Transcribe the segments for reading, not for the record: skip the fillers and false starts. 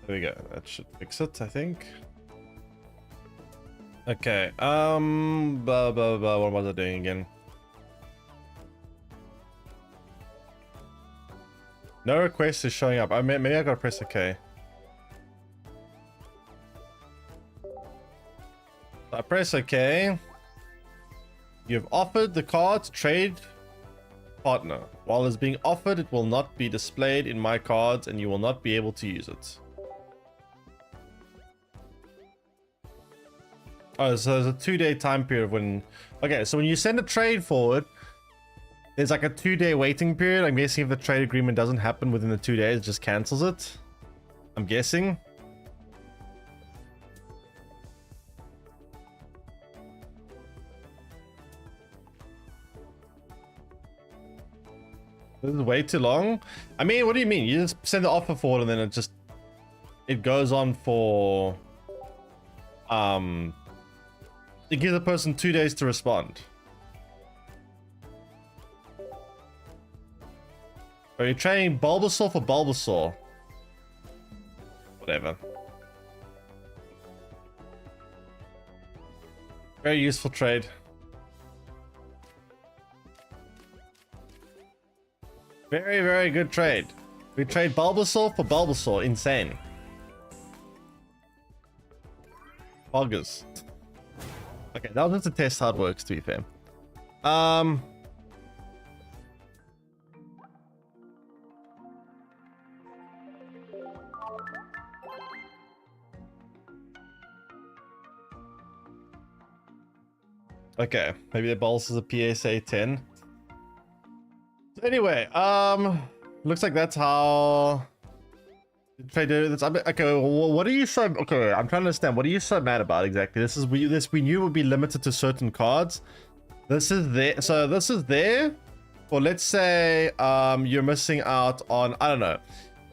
There we go. That should fix it, I think. Okay. Blah, blah, blah. What was I doing again? No request is showing up. Maybe I gotta press OK. I press OK. You've offered the card to trade partner. While it's being offered, it will not be displayed in my cards and you will not be able to use it. Oh, so there's a 2-day time period when... Okay, so when you send a trade forward, there's like a 2-day waiting period. I'm guessing if the trade agreement doesn't happen within the 2 days, it just cancels it. I'm guessing. This is way too long. I mean, what do you mean? You just send the offer forward and then it goes on for... It gives the person 2 days to respond. Are you trading Bulbasaur for Bulbasaur? Whatever. Very useful trade. Very, very good trade. We trade Bulbasaur for Bulbasaur. Insane. Boggers. Okay, that was just to test how it works, to be fair. Okay, maybe the Bulbasaur is a PSA 10. So anyway, looks like that's how trader. That's okay. Well, what are you so? Okay, I'm trying to understand. What are you so mad about exactly? This we knew would be limited to certain cards. This is there. So this is there. Or let's say you're missing out on, I don't know.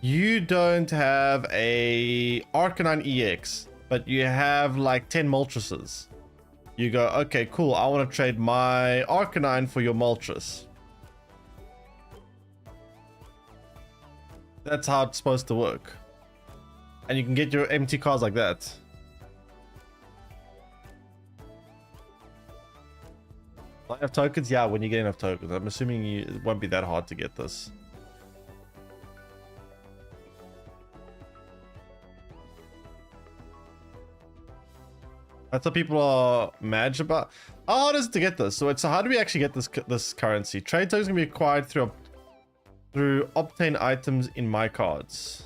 You don't have a Arcanine EX, but you have like 10 Moltres. You go, okay, cool. I want to trade my Arcanine for your Moltres. That's how it's supposed to work. And you can get your empty cards like that. Not enough tokens? Yeah, when you get enough tokens. I'm assuming it won't be that hard to get this. That's what people are mad about. How hard is it to get this? So how do we actually get this currency? Trade tokens can be acquired through obtain items in my cards.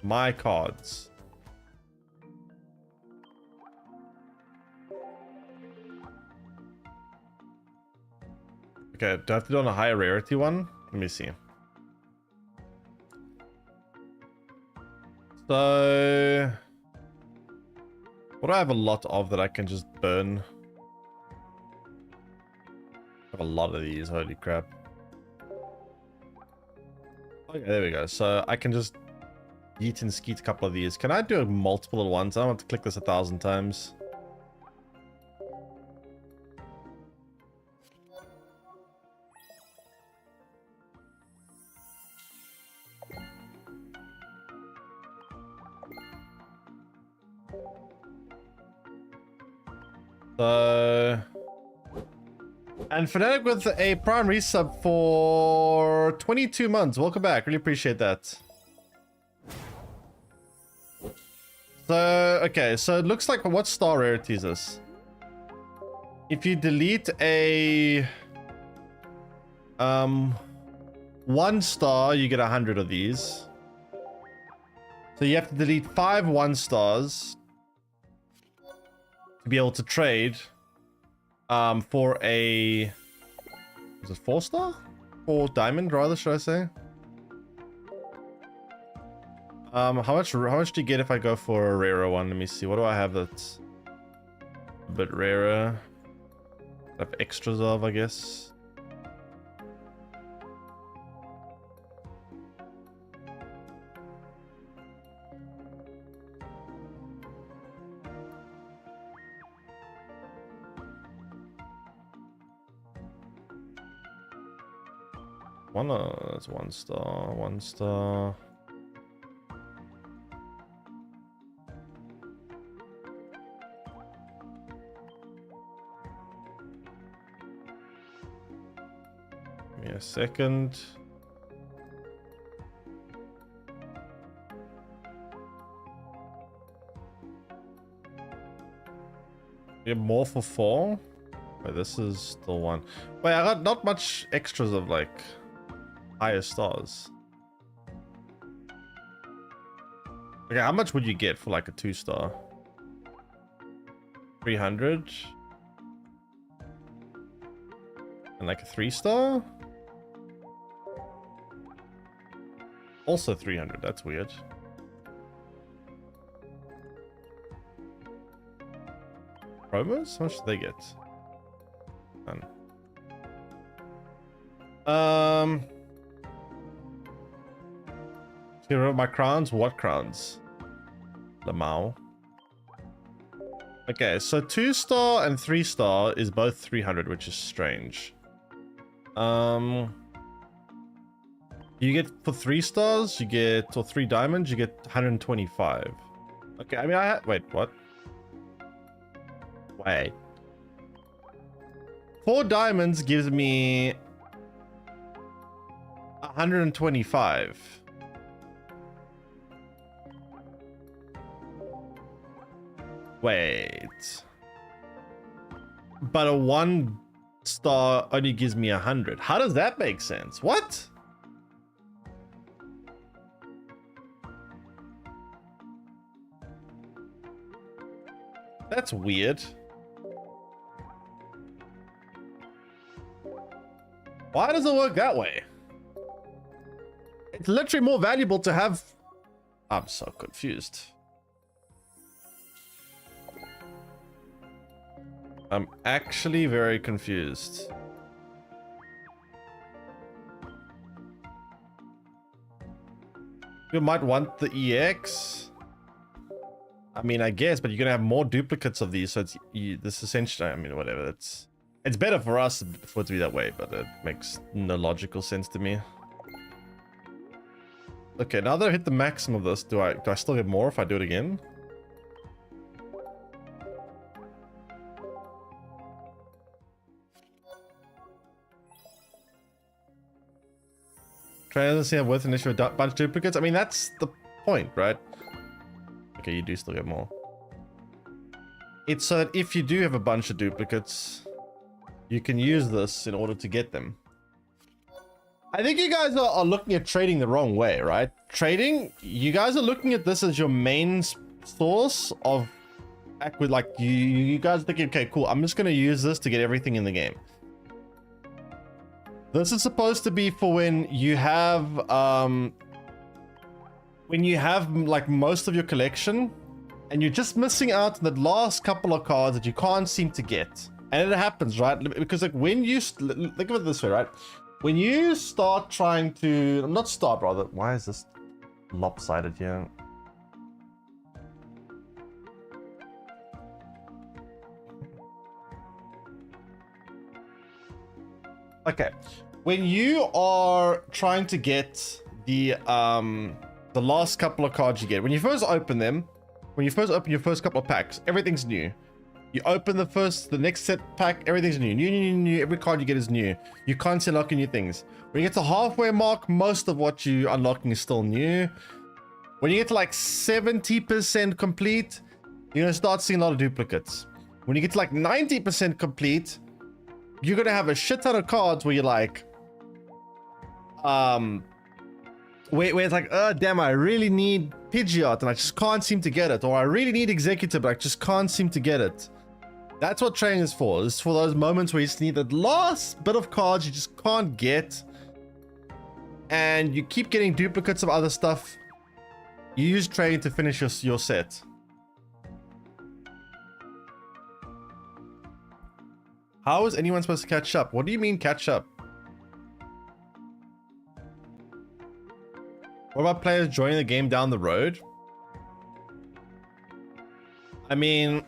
My cards. Okay, do I have to do on a higher rarity one? Let me see. So... what do I have a lot of that I can just burn? I have a lot of these, holy crap. Okay, there we go. So I can just yeet and skeet a couple of these. Can I do multiple at once? I don't want to click this 1,000 times. And Fnatic with a Prime resub for 22 months. Welcome back. Really appreciate that. So, okay. So it looks like, what star rarity is this? If you delete a... 1 star, you get 100 of these. So you have to delete 5 1-stars to be able to trade for a, is it 4-star? 4 diamond rather, should I say? How much do you get if I go for a rarer one? Let me see. What do I have that's a bit rarer? I have extras of, I guess. That's 1 star, 1 star. Give me a second. You have more for 4? Wait, this is still 1. Wait, I got not much extras of like higher stars. Okay, how much would you get for like a 2-star? 300? And like a 3-star? Also 300, that's weird. Promos? How much do they get? None. Get rid of my crowns? What crowns? Lamau. Okay, so 2-star and 3-star is both 300, which is strange. You get for 3 stars, you get, or 3 diamonds, you get 125. Okay, I mean, wait, what? Wait. 4 diamonds gives me 125. Wait. But a 1-star only gives me 100. How does that make sense? What? That's weird. Why does it work that way? It's literally more valuable to have... I'm so confused. I'm actually very confused. You might want the EX. I mean, I guess, but you're gonna have more duplicates of these, so it's this essentially. I mean, whatever. It's better for us for it to be that way, but it makes no logical sense to me. Okay, now that I hit the maximum of this, do I still get more if I do it again? Trainer doesn't have worth an issue with a bunch of duplicates. I mean, that's the point, right? Okay, you do still get more. It's so that if you do have a bunch of duplicates, you can use this in order to get them. I think you guys are looking at trading the wrong way, right? Trading, you guys are looking at this as your main source of like you guys are thinking, okay, cool, I'm just gonna use this to get everything in the game. This is supposed to be for when you have like most of your collection and you're just missing out on the last couple of cards that you can't seem to get. And it happens, right? Because like when you think of it this way, right? When you start trying to why is this lopsided here? Okay, when you are trying to get the last couple of cards you get, when you first open them, when you first open your first couple of packs, everything's new. You open the next set pack, everything's new. New. Every card you get is new. You can't unlock new things. When you get to halfway mark, most of what you unlocking is still new. When you get to like 70% complete, you're gonna start seeing a lot of duplicates. When you get to like 90% complete, you're gonna have a shit ton of cards where you're like, where it's like, oh damn, I really need Pidgeot and I just can't seem to get it, or I really need Executive but I just can't seem to get it. That's what trading is for. It's for those moments where you just need that last bit of cards you just can't get, and you keep getting duplicates of other stuff. You use trading to finish your set. How is anyone supposed to catch up? What do you mean catch up? What about players joining the game down the road? I mean,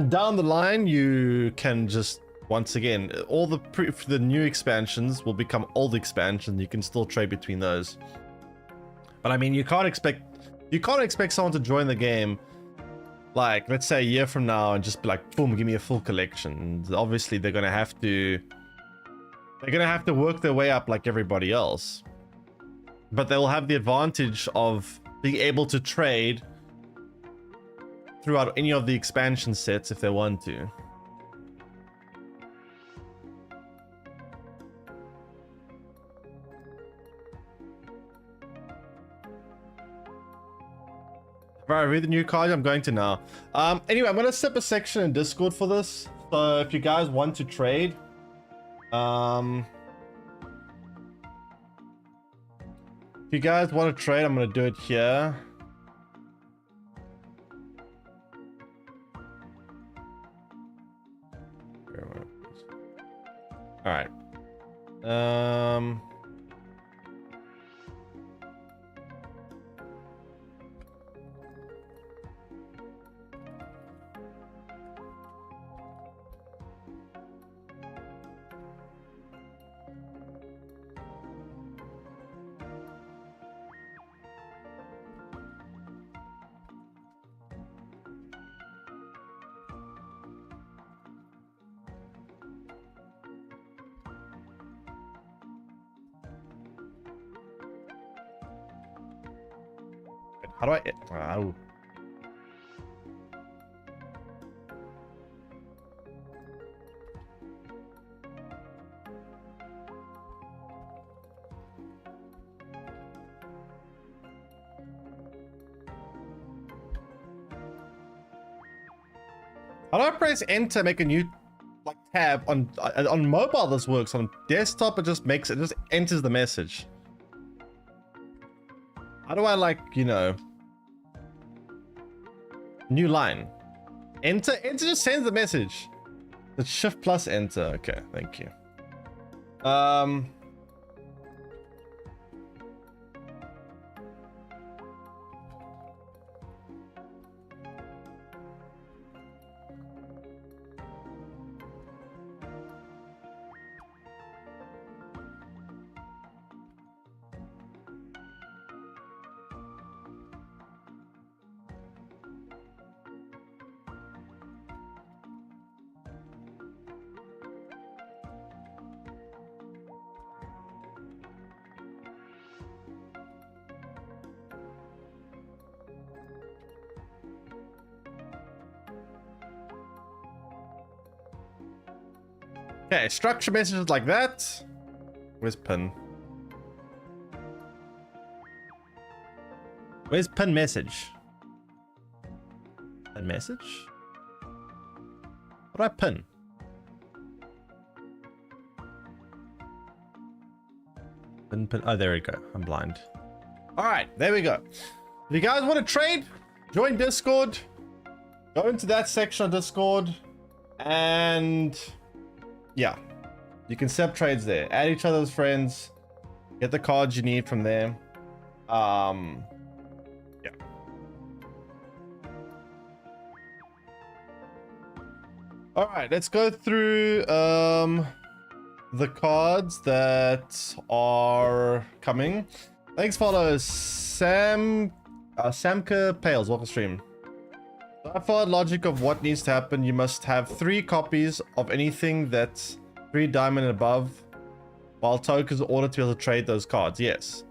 down the line, you can just, once again, all the new expansions will become old expansions. You can still trade between those. But I mean, you can't expect someone to join the game, like, let's say a year from now and just be like, boom, give me a full collection. And obviously, they're gonna have to They're gonna have to work their way up like everybody else. But they'll have the advantage of being able to trade throughout any of the expansion sets if they want to. Right, read the new card. I'm going to now. Anyway, I'm gonna set up a section in Discord for this. So if you guys want to trade, if you guys want to trade, I'm gonna do it here. All right. How do I? Wow. How do I press enter, make a new like tab on mobile? This works. On desktop, it just enters the message. How do I, like, you know, new line? Enter just sends the message. It's shift plus enter. Okay, thank you. Okay, structure messages like that. Where's pin? Where's pin message? Pin message? What do I pin? Pin. Oh, there we go. I'm blind. All right, there we go. If you guys want to trade, join Discord. Go into that section of Discord, and yeah, you can set up trades there. Add each other's friends. Get the cards you need from there. Yeah. All right, let's go through the cards that are coming. Thanks, follow Samka Pales. Welcome stream. I followed logic of what needs to happen. You must have 3 copies of anything that's 3 diamond and above, while tokens in order to be able to trade those cards. Yes.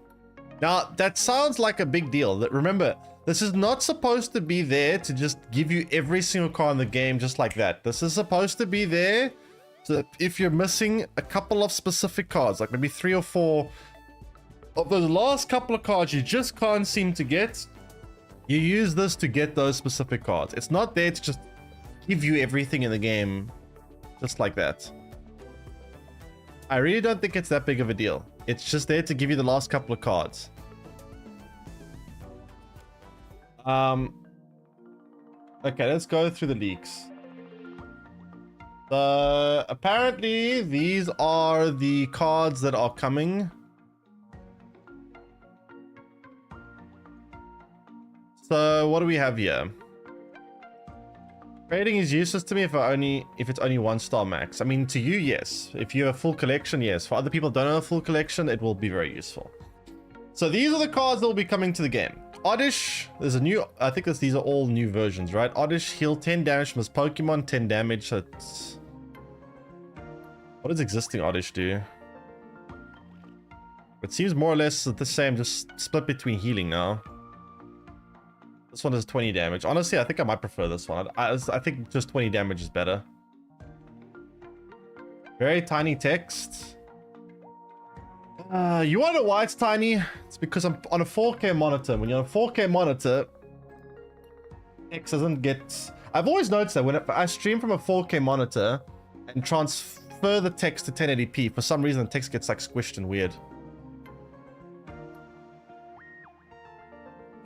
Now that sounds like a big deal. Remember, this is not supposed to be there to just give you every single card in the game just like that. This is supposed to be there so that if you're missing a couple of specific cards, like maybe 3 or 4 of those last couple of cards you just can't seem to get, you use this to get those specific cards. It's not there to just give you everything in the game just like that. I really don't think it's that big of a deal. It's just there to give you the last couple of cards. Okay, let's go through the leaks. Apparently these are the cards that are coming. So what do we have here? Trading is useless to me if it's only 1-star max. I mean, to you, yes. If you have a full collection, yes. For other people who don't have a full collection, it will be very useful. So these are the cards that will be coming to the game. Oddish, there's a new, I think these are all new versions, right? Oddish, heal 10 damage from his Pokemon, 10 damage. So it's... What does existing Oddish do? It seems more or less the same, just split between healing now. This one is 20 damage. Honestly, I think I might prefer this one. I think just 20 damage is better. Very tiny text. You wonder why it's tiny? It's because I'm on a 4K monitor. When you're on a 4K monitor, text doesn't get... I've always noticed that when I stream from a 4K monitor and transfer the text to 1080p, for some reason the text gets like squished and weird.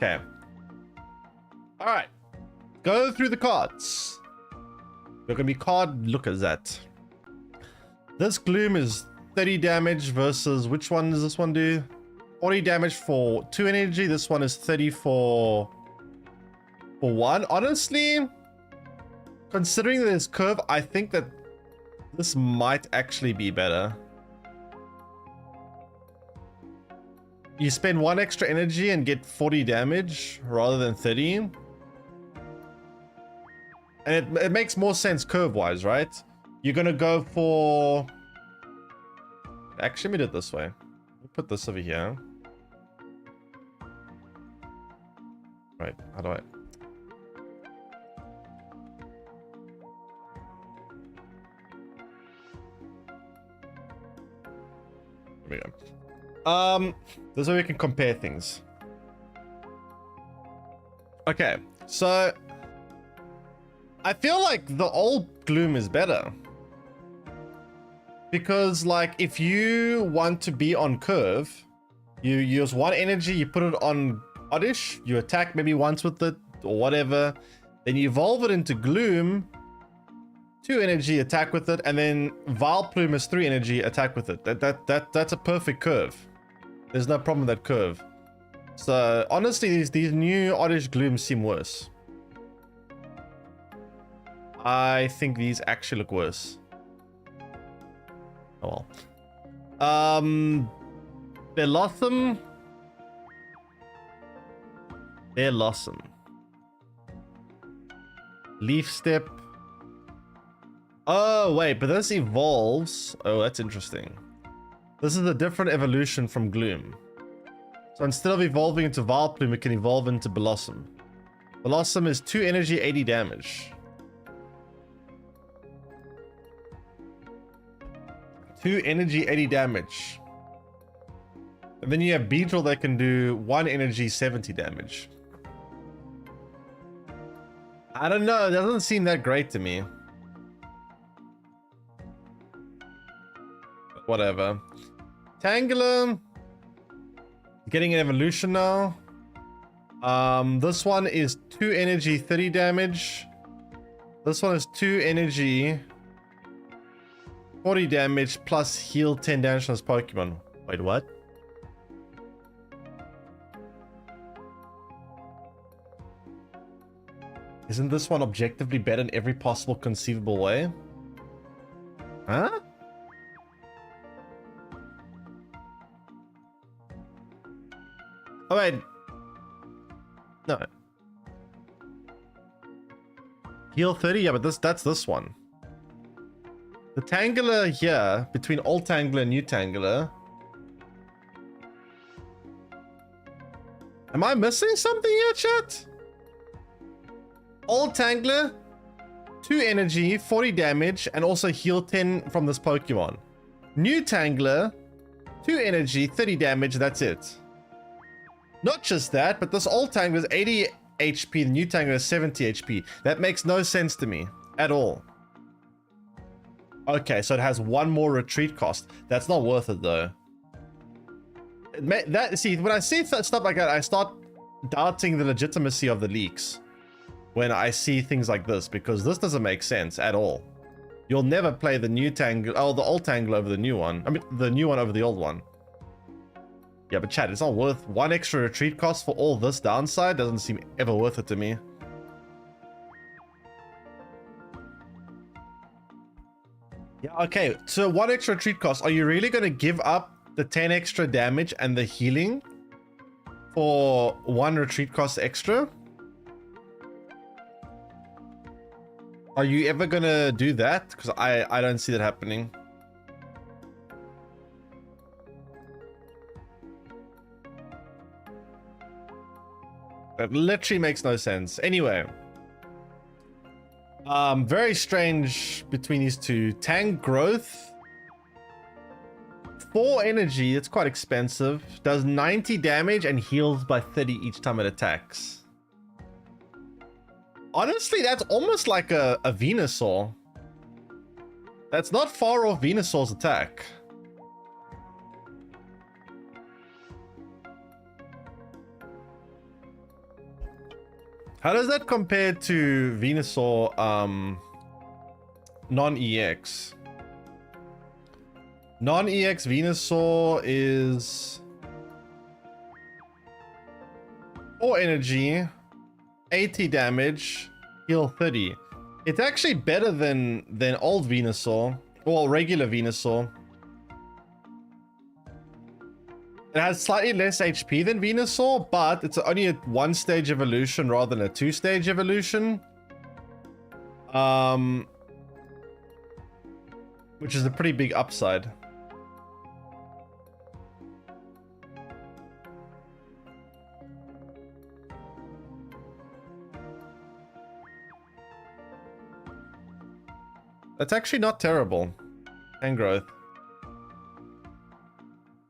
Okay. All right. Go through the cards. We're gonna be card lookers at. This Gloom is 30 damage versus, which one does this one do? 40 damage for 2 energy. This one is 30 for 1. Honestly, considering this curve, I think that this might actually be better. You spend 1 extra energy and get 40 damage rather than 30. And it makes more sense curve-wise, right? You're gonna go for... Actually, let me do it this way. Let me put this over here. Right, how do I... There we go. This is where we can compare things. Okay, so I feel like the old Gloom is better. Because like if you want to be on curve, you use 1 energy, you put it on oddish, you attack maybe once with it or whatever, then you evolve it into Gloom, 2 energy, attack with it, and then Vile Plume is 3 energy, attack with it. That's a perfect curve. There's no problem with that curve. So honestly, these new oddish Glooms seem worse. I think these actually look worse. Oh well. Belotham. Belotham. Leaf Step. Oh wait, but this evolves. Oh, that's interesting. This is a different evolution from Gloom. So instead of evolving into Vile Plume, it can evolve into Blossom. Blossom is 2 energy, 80 damage. 2 energy, 80 damage. And then you have Beetle that can do 1 energy, 70 damage. I don't know, it doesn't seem that great to me. But whatever. Tangela. Getting an evolution now. This one is 2 energy, 30 damage. This one is 2 energy, 40 damage plus heal 10 damage on this Pokemon. Wait, what? Isn't this one objectively better in every possible conceivable way? Huh? Oh wait. No. Heal 30? Yeah, but that's this one. The Tangela here, between old Tangela and new Tangela. Am I missing something here, chat? Old Tangela, 2 energy, 40 damage, and also heal 10 from this Pokemon. New Tangela, 2 energy, 30 damage, that's it. Not just that, but this old Tangela is 80 HP, the new Tangela is 70 HP. That makes no sense to me at all. Okay, so it has 1 more retreat cost. That's not worth it though. See, when I see stuff like that, I start doubting the legitimacy of the leaks. When I see things like this, because this doesn't make sense at all. You'll never play the new Tangela, oh, the old Tangela over the new one. I mean, the new one over the old one. Yeah, but chat, it's not worth 1 extra retreat cost for all this downside. Doesn't seem ever worth it to me. Yeah, okay. So 1 extra retreat cost. Are you really going to give up the 10 extra damage and the healing for 1 retreat cost extra? Are you ever going to do that? Because I don't see that happening. That literally makes no sense. Anyway. Very strange between these two. Tank growth. 4 energy, it's quite expensive. Does 90 damage and heals by 30 each time it attacks. Honestly, that's almost like a Venusaur. That's not far off Venusaur's attack. How does that compare to Venusaur non-EX? Non-EX Venusaur is 4 energy, 80 damage, heal 30. It's actually better than old Venusaur, or regular Venusaur. It has slightly less HP than Venusaur, but it's only a 1-stage evolution rather than a 2-stage evolution. Which is a pretty big upside. That's actually not terrible. And growth.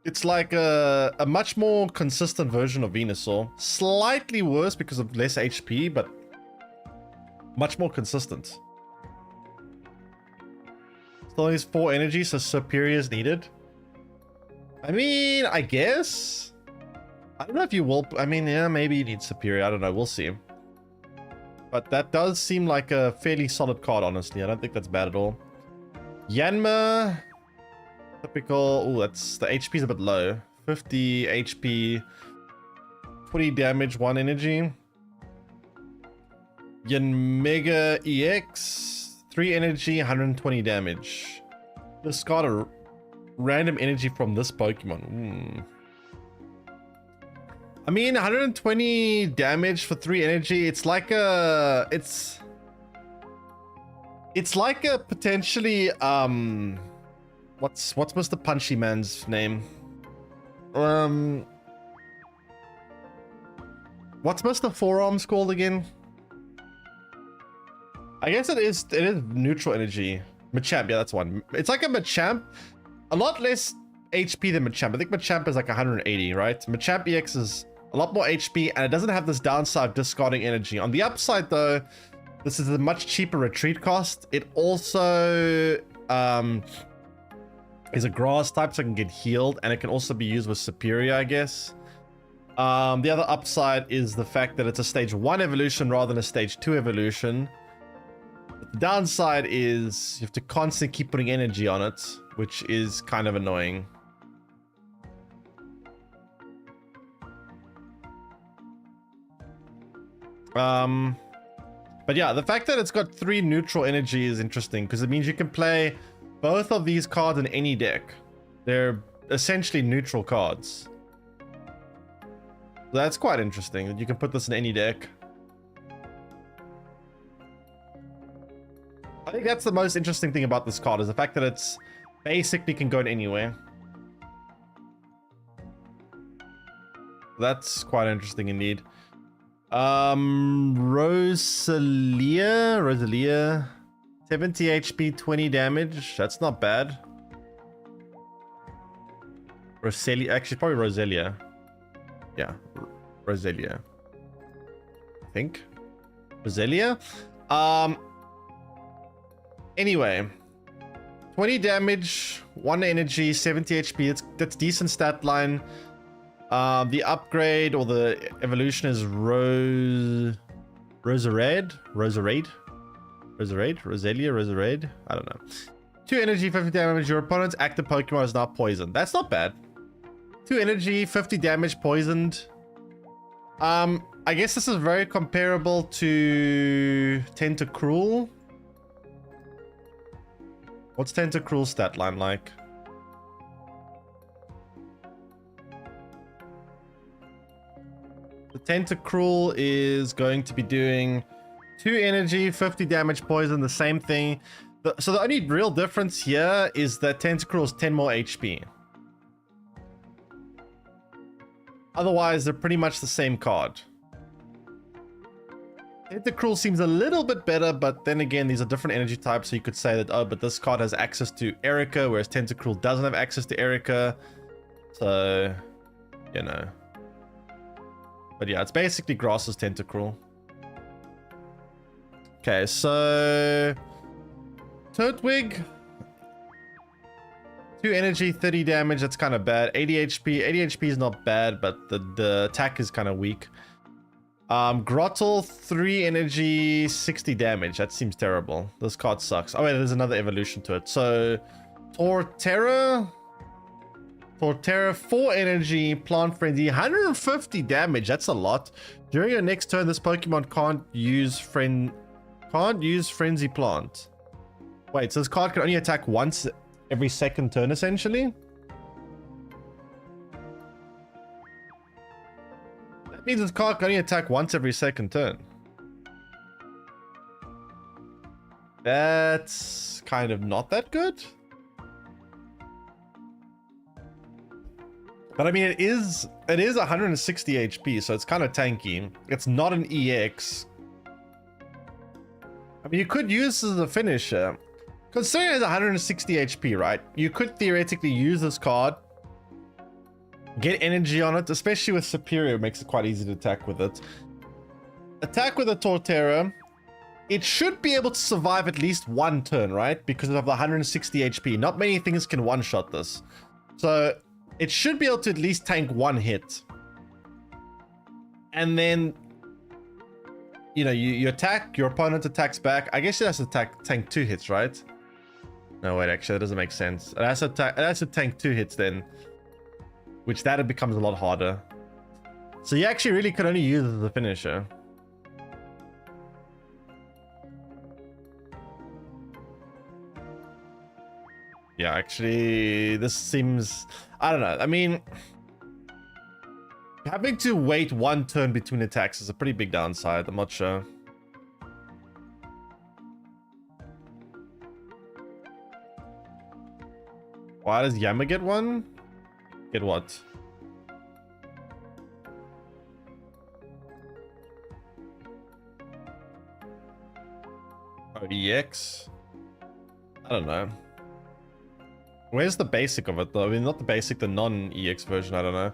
It's like a much more consistent version of Venusaur. Slightly worse because of less HP, but much more consistent. Still needs 4 energy, so superior is needed. I mean, I guess. I don't know if you will. I mean, yeah, maybe you need superior. I don't know. We'll see. But that does seem like a fairly solid card, honestly. I don't think that's bad at all. Yanma. Typical. Oh, that's the HP is a bit low. 50 HP. 20 damage, 1 energy. Yanmega EX. 3 energy, 120 damage. This got a random energy from this Pokemon. I mean, 120 damage for 3 energy. It's like a... It's like a potentially... What's Mr. Punchy Man's name? What's Mr. Forearms called again? I guess it is neutral energy. Machamp, yeah, that's one. It's like a Machamp. A lot less HP than Machamp. I think Machamp is like 180, right? Machamp EX is a lot more HP, and it doesn't have this downside of discarding energy. On the upside, though, this is a much cheaper retreat cost. It also is a grass type, so it can get healed, and it can also be used with Superior, I guess. The other upside is the fact that it's a stage 1 evolution rather than a stage 2 evolution. But the downside is you have to constantly keep putting energy on it, which is kind of annoying. But yeah, the fact that it's got 3 neutral energy is interesting because it means you can play both of these cards in any deck. They're essentially neutral cards. So that's quite interesting that you can put this in any deck. I think that's the most interesting thing about this card is the fact that it's basically can go in anywhere. That's quite interesting indeed. Rosalia, 70 HP, 20 damage. That's not bad. Rosalia, actually probably Rosalia. Yeah, Rosalia. I think. Rosalia? Anyway. 20 damage, 1 energy, 70 HP. That's decent stat line. The upgrade or the evolution is Rosalia? I don't know. 2 energy, 50 damage. Your opponent's active Pokemon is not poisoned. That's not bad. 2 energy, 50 damage, poisoned. I guess this is very comparable to Tentacruel. What's Tentacruel's stat line like? The Tentacruel is going to be doing 2 energy, 50 damage, poison, the same thing. So the only real difference here is that Tentacruel is 10 more HP. Otherwise, they're pretty much the same card. Tentacruel seems a little bit better, but then again, these are different energy types, so you could say that, oh, but this card has access to Erica, whereas Tentacruel doesn't have access to Erica. So, you know. But yeah, it's basically Grass's Tentacruel. Okay, so... Turtwig. 2 energy, 30 damage, that's kind of bad. 80 HP. 80 HP is not bad, but the attack is kind of weak. Grottle, 3 energy, 60 damage. That seems terrible. This card sucks. Oh wait, there's another evolution to it. So, Torterra, 4 energy, Plant Frenzy, 150 damage. That's a lot. During your next turn, this Pokemon can't use Frenzy Plant. Wait, so this card can only attack once every second turn, essentially? That means this card can only attack once every second turn. That's kind of not that good. But I mean, it is 160 HP, so it's kind of tanky. It's not an EX. I mean, you could use this as a finisher. Considering it's 160 HP, right? You could theoretically use this card, get energy on it, especially with Superior, it makes it quite easy to attack with it. Attack with a Torterra. It should be able to survive at least one turn, right? Because of the 160 HP. Not many things can one-shot this. So, it should be able to at least tank one hit. And then, you know, you attack, your opponent attacks back. I guess it has to tank 2 hits, right? No, wait, actually, that doesn't make sense. It has to tank 2 hits then. Which that it becomes a lot harder. So you actually really could only use it as a finisher. Yeah, actually, this seems... I don't know. I mean... having to wait one turn between attacks is a pretty big downside. I'm not sure. Why does Yama get one? Get what? Oh, EX? I don't know. Where's the basic of it though? I mean, not the basic, the non-EX version, I don't know.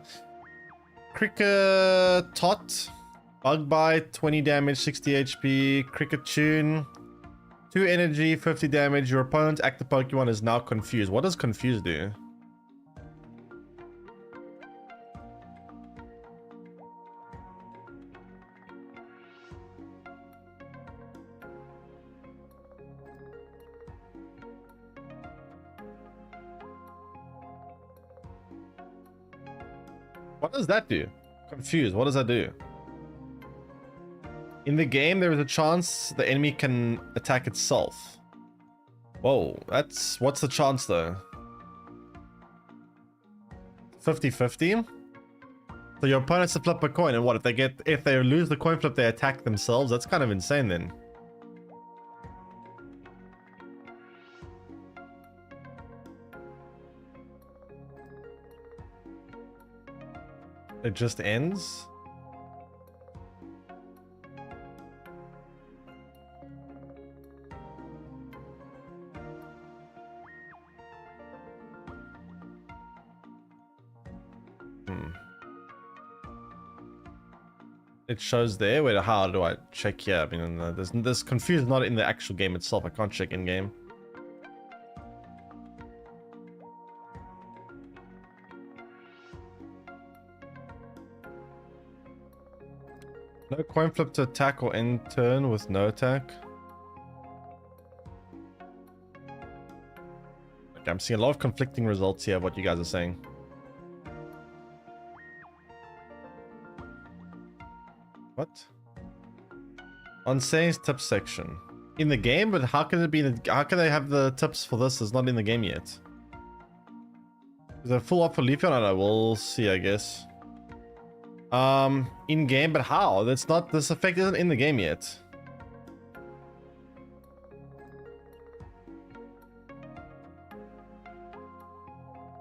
Cricket Tot. Bug Bite, 20 damage, 60 HP. Cricket Tune. 2 energy, 50 damage. Your opponent's active Pokemon is now confused. What does confused do? What does that do? Confused. What does that do? In the game, there is a chance the enemy can attack itself. Whoa, that's... what's the chance though? 50-50? So your opponent has to flip a coin, and what, if they lose the coin flip, they attack themselves? That's kind of insane then. It just ends? It shows there. Wait, how do I check here? I mean, there's confused not in the actual game itself. I can't check in game. No coin flip to attack or end turn with no attack. Okay, I'm seeing a lot of conflicting results here of what you guys are saying. What? On Say's tips section. In the game? But how can it be how can they have the tips for this? It's not in the game yet. Is it full up for Leafeon? I don't know. We'll see, I guess. In game, but how? That's not, this effect isn't in the game yet.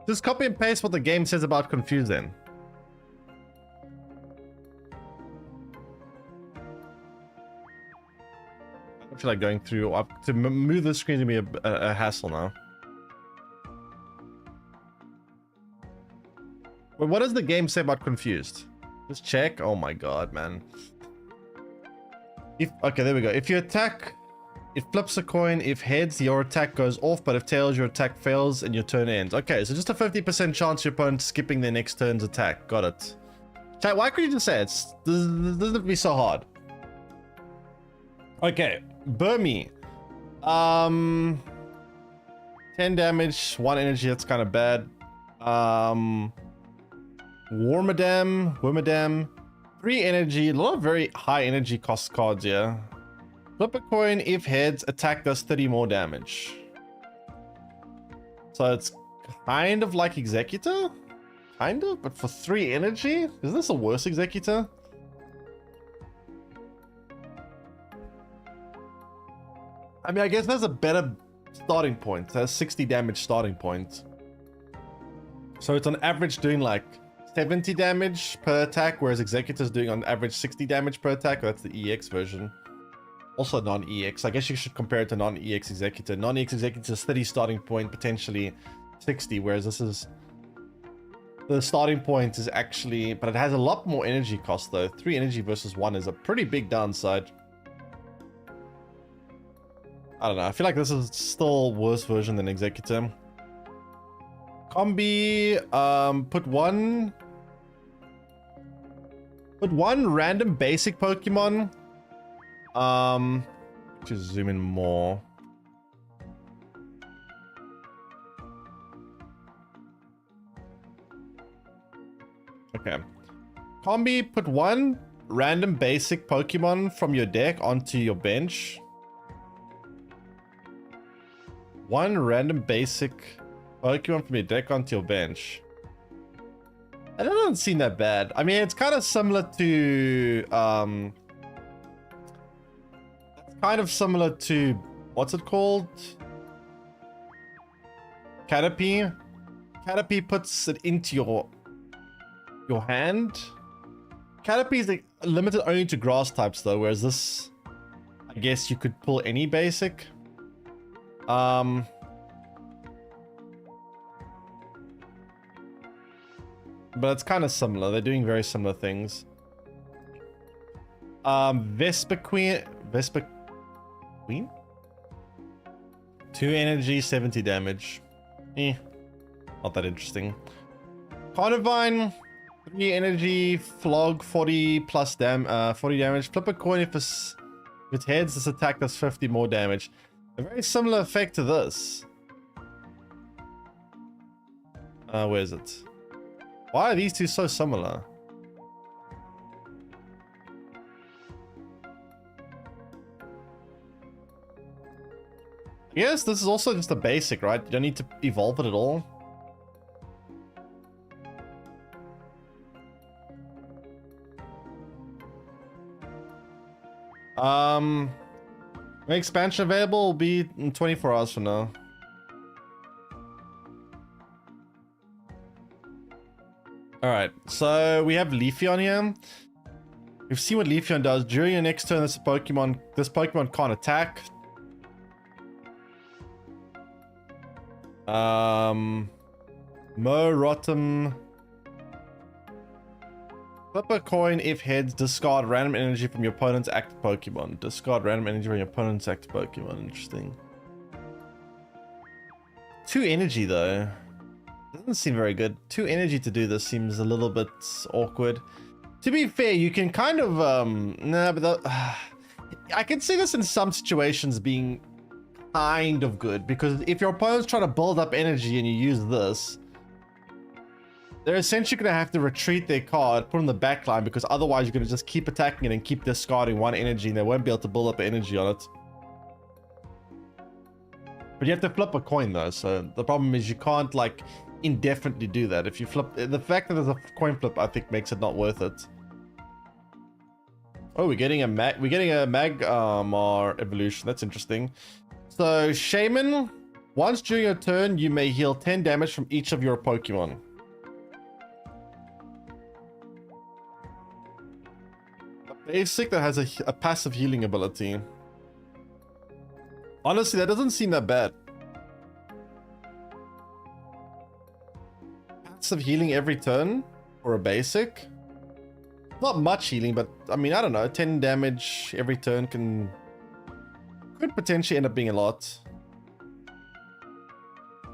Just copy and paste what the game says about Confuse then. I feel like going through. To move the screen to be a hassle now. But what does the game say about confused? Just check. Oh my god, man. Okay, there we go. If you attack, it flips a coin. If heads, your attack goes off, but if tails, your attack fails and your turn ends. Okay, so just a 50% chance your opponent skipping their next turn's attack. Got it. Chat, why could you just say it? This doesn't have to be so hard. Okay, Burmy. 10 damage, 1 energy, that's kind of bad. Wormadam, 3 energy, a lot of very high energy cost cards here. Flip a coin, if heads, attack does 30 more damage. So it's kind of like Executor? Kind of, but for 3 energy? Is this a worse Executor? I mean, I guess there's a better starting point. There's 60 damage starting point. So it's on average doing like 70 damage per attack, whereas Executor's doing on average 60 damage per attack. That's the EX version. Also non-EX. I guess you should compare it to non-EX Executor. Non-EX Executor is 30 starting point, potentially 60, whereas this is... The starting point is actually... But it has a lot more energy cost though. 3 energy versus 1 is a pretty big downside. I don't know. I feel like this is still a worse version than Executor. Combi, put one random basic Pokemon. Just zoom in more. Okay. Combi, put one random basic Pokemon from your deck onto your bench. One random basic Pokemon from your deck onto your bench. That doesn't seem that bad. I mean, it's kind of similar to... it's kind of similar to... What's it called? Caterpie. Caterpie puts it into your hand. Caterpie is like limited only to grass types though, whereas this... I guess you could pull any basic. But it's kind of similar. They're doing very similar things. Vespa Queen? 2 energy, 70 damage. Not that interesting. Carnivine, 3 energy, flog, 40 plus 40 damage. Flip a coin if it heads, this attack does 50 more damage. A very similar effect to this. Where is it? Why are these two so similar? Yes, this is also just a basic, right? You don't need to evolve it at all. Expansion available will be in 24 hours from now. Alright, so we have Leafeon here. We've seen what Leafeon does. During your next turn, this Pokemon can't attack. Rotom. Flip a coin if heads, discard random energy from your opponent's active Pokemon. Discard random energy from your opponent's active Pokemon. Interesting. 2 energy though. Doesn't seem very good. 2 energy to do this seems a little bit awkward. To be fair, you can kind of nah, but I can see this in some situations being kind of good, because if your opponent's trying to build up energy and you use this, they're essentially going to have to retreat their card, put on the back line, because otherwise you're going to just keep attacking it and keep discarding 1 energy and they won't be able to build up energy on it. But you have to flip a coin though, so the problem is you can't like indefinitely do that. If you flip, the fact that there's a coin flip I think makes it not worth it. Oh, we're getting a Magmar evolution. That's interesting. So Shaman, once during your turn you may heal 10 damage from each of your Pokemon. A basic that has a passive healing ability. Honestly, that doesn't seem that bad. Passive healing every turn for a basic. Not much healing, but I mean, I don't know. 10 damage every turn could potentially end up being a lot.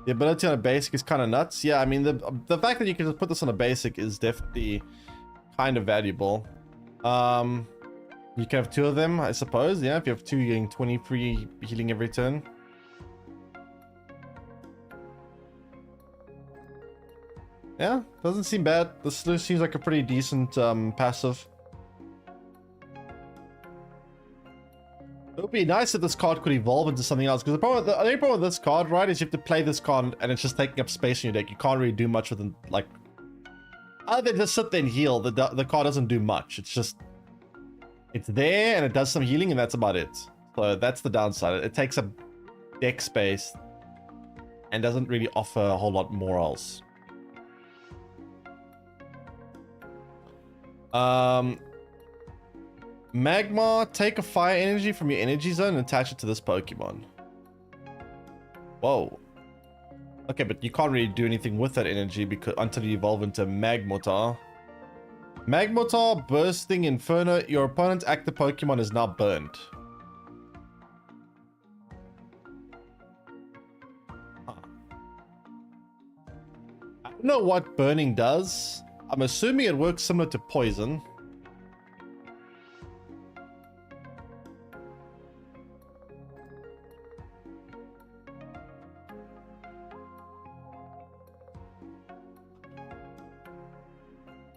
The ability on a basic is kind of nuts. Yeah, I mean, the fact that you can just put this on a basic is definitely kind of valuable. You can have 2 of them, I suppose. Yeah, if you have 2, you're getting 20 free healing every turn. Yeah, doesn't seem bad. This seems like a pretty decent passive. It would be nice if this card could evolve into something else, because the only problem with this card, right, is you have to play this card and it's just taking up space in your deck. You can't really do much with it, like, other than just sit there and heal. The card doesn't do much. It's just, it's there and it does some healing and that's about it. So that's the downside. It takes up deck space and doesn't really offer a whole lot more else. Magma, take a fire energy from your energy zone and attach it to this Pokemon. Whoa. Okay, but you can't really do anything with that energy because until you evolve into Magmortar. Magmortar, bursting Inferno. Your opponent's active Pokemon is now burned. Huh. I don't know what burning does. I'm assuming it works similar to poison.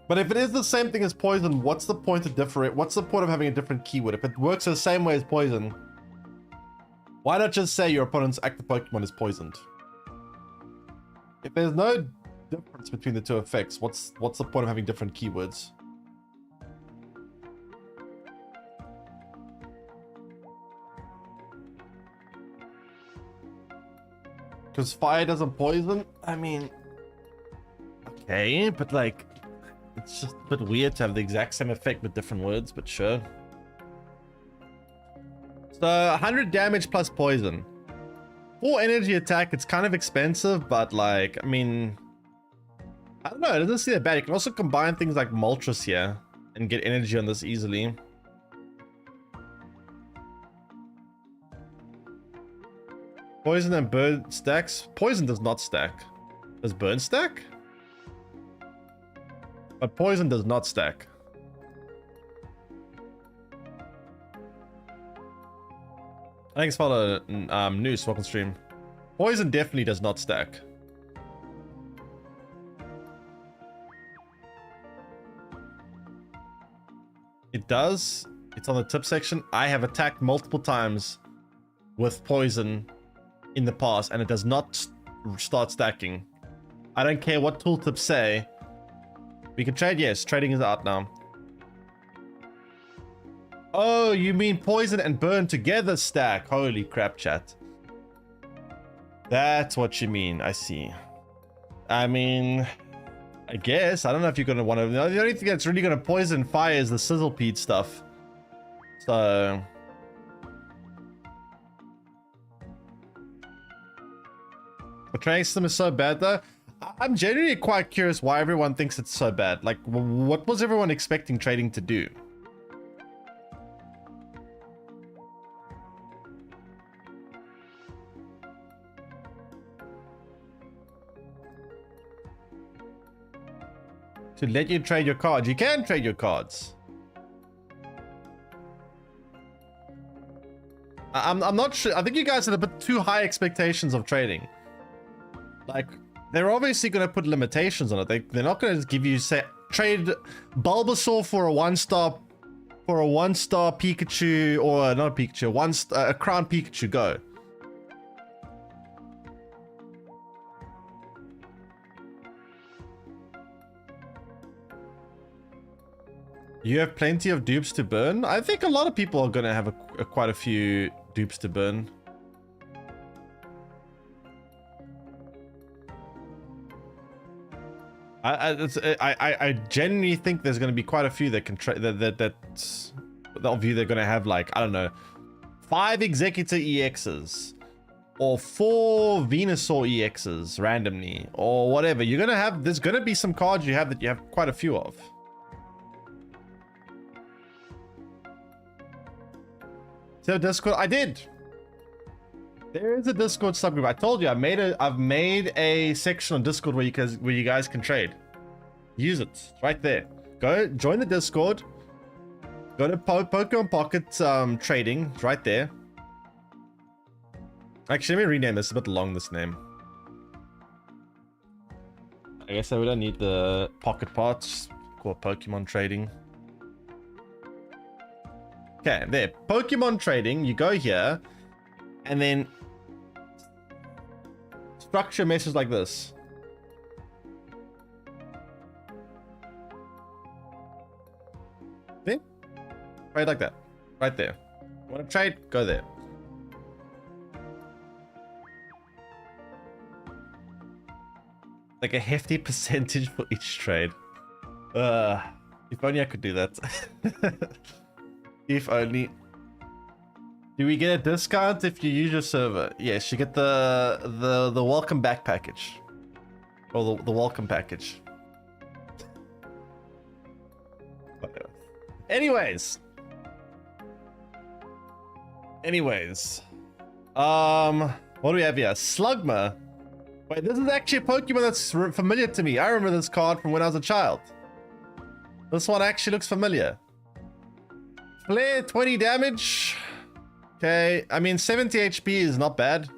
But if it is the same thing as poison, what's the point of what's the point of having a different keyword? If it works the same way as poison, why not just say your opponent's active Pokemon is poisoned? If there's no difference between the 2 effects, what's the point of having different keywords? Because fire doesn't poison? I mean, okay, but like, it's just a bit weird to have the exact same effect with different words, but sure. So 100 damage plus poison. For energy attack, it's kind of expensive, but like, I mean, I don't know, it doesn't seem that bad. You can also combine things like Moltres here and get energy on this easily. Poison and burn stacks. Poison does not stack. Does burn stack? But poison does not stack. Thanks for the news, welcome stream. Poison definitely does not stack. It does. It's on the tip section. I have attacked multiple times with poison in the past and it does not start stacking. I don't care what tooltips say. We can trade, yes, trading is out now. Oh, you mean poison and burn together stack? Holy crap, chat. That's what you mean, I see. I mean, I guess. I don't know if you're going to want to... The only thing that's really going to poison fire is the Sizzlepeed stuff. So... The trading system is so bad though. I'm genuinely quite curious why everyone thinks it's so bad. Like, what was everyone expecting trading to do? To let you trade your cards. You can trade your cards. I'm not sure. I think you guys had a bit too high expectations of trading. Like, they're obviously going to put limitations on it. They're not going to give you, say, trade Bulbasaur for a 1-star Pikachu, or not a Pikachu, a Crown Pikachu, go. You have plenty of dupes to burn? I think a lot of people are going to have quite a few dupes to burn. I genuinely think there's going to be quite a few that can trade that of you they're going to have, like, I don't know, 5 Executor EXs or 4 Venusaur EXs randomly or whatever, you're gonna have, there's gonna be some cards you have that you have quite a few of. So Discord, I did. There is a Discord subgroup. I told you I've made a section on Discord where you guys can trade. Use it. It's right there. Go join the Discord. Go to Pokemon Pocket trading. It's right there. Actually, let me rename this. It's a bit long, this name. I guess we don't need the pocket parts. Call Pokemon trading. Okay, there. Pokemon trading. You go here, and then structure message like this. See? Trade like that. Right there. Want to trade? Go there. Like a hefty percentage for each trade. If only I could do that. If only. Do we get a discount if you use your server? Yes, you get the welcome back package. Or the welcome package. Anyways. What do we have here? Slugma. Wait, this is actually a Pokemon that's familiar to me. I remember this card from when I was a child. This one actually looks familiar. Flare, 20 damage. Okay, I mean 70 HP is not bad.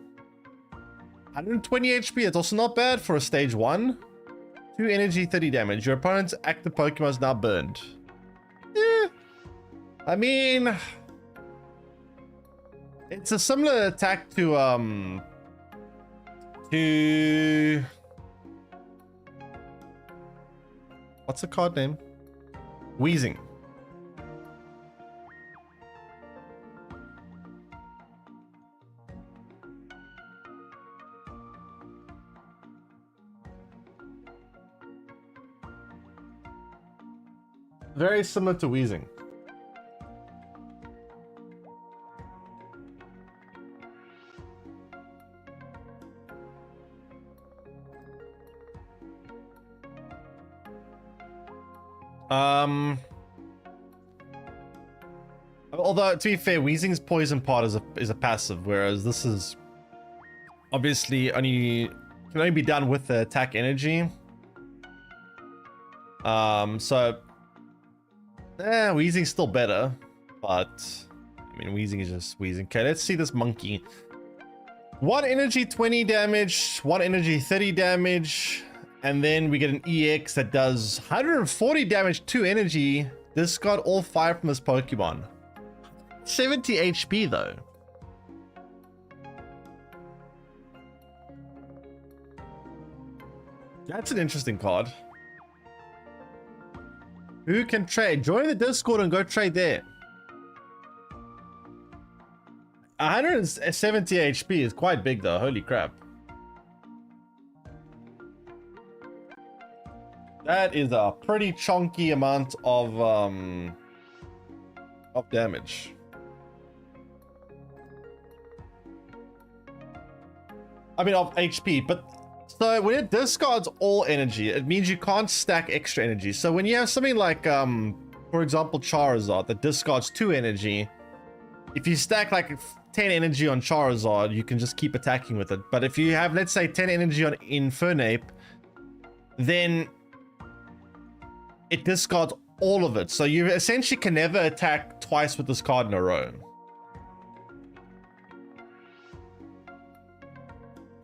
120 HP, it's also not bad for a stage 1. 2 energy, 30 damage. Your opponent's active Pokemon is now burned. Yeah. I mean, it's a similar attack to what's the card name? Wheezing. Very similar to Wheezing. Although to be fair, Weezing's poison part is a passive, whereas this is obviously can only be done with the attack energy. So Weezing's still better, but I mean Weezing is just Weezing. Okay, let's see this monkey. 1 energy 20 damage, 1 energy 30 damage, and then we get an EX that does 140 damage, 2 energy. This got all 5 from this Pokemon. 70 HP though. That's an interesting card. Who can trade? Join the Discord and go trade there. 170 HP is quite big though. Holy crap. That is a pretty chunky amount of damage. I mean of HP, but so when it discards all energy, it means you can't stack extra energy. So when you have something like, for example, Charizard that discards 2 energy, if you stack like 10 energy on Charizard, you can just keep attacking with it. But if you have, let's say, 10 energy on Infernape, then it discards all of it. So you essentially can never attack twice with this card in a row.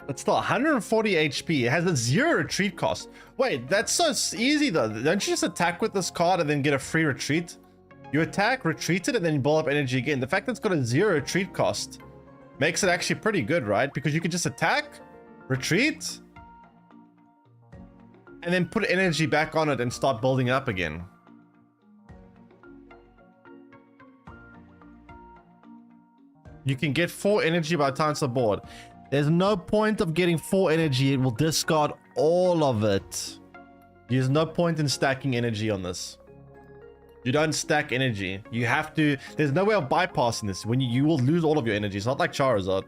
But still, 140 HP. It has a 0 retreat cost. Wait, that's so easy though. Don't you just attack with this card and then get a free retreat? You attack, retreat it, and then you build up energy again. The fact that it's got a 0 retreat cost makes it actually pretty good, right? Because you can just attack, retreat, and then put energy back on it and start building up again. You can get 4 energy by the time it's on board. There's no point of getting 4 energy. It will discard all of it. There's no point in stacking energy on this. You don't stack energy. You have to... There's no way of bypassing this. When you will lose all of your energy. It's not like Charizard.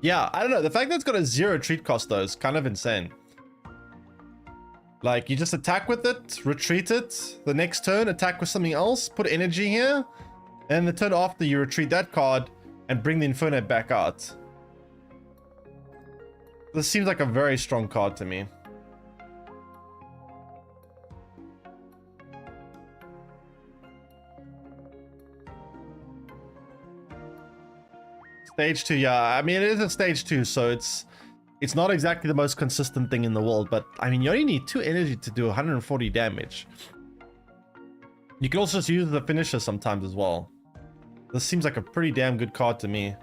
Yeah, I don't know. The fact that it's got a 0 treat cost though is kind of insane. Like, you just attack with it, retreat it, the next turn attack with something else, put energy here, and the turn after you retreat that card and bring the Inferno back out. This seems like a very strong card to me. Stage 2, yeah. I mean, it is a stage 2, so it's not exactly the most consistent thing in the world, but I mean, you only need 2 energy to do 140 damage. You can also just use the finisher sometimes as well. This seems like a pretty damn good card to me.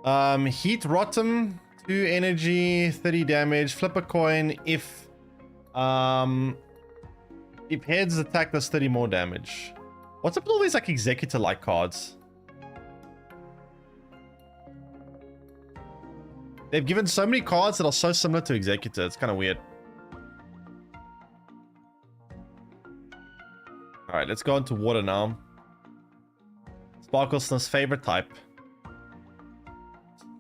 Heat Rotom, 2 energy, 30 damage. Flip a coin if heads attack does 30 more damage. What's up with all these like executor-like cards? They've given so many cards that are so similar to Executor. It's kind of weird. Alright, let's go into water now. Sparklesness favorite type.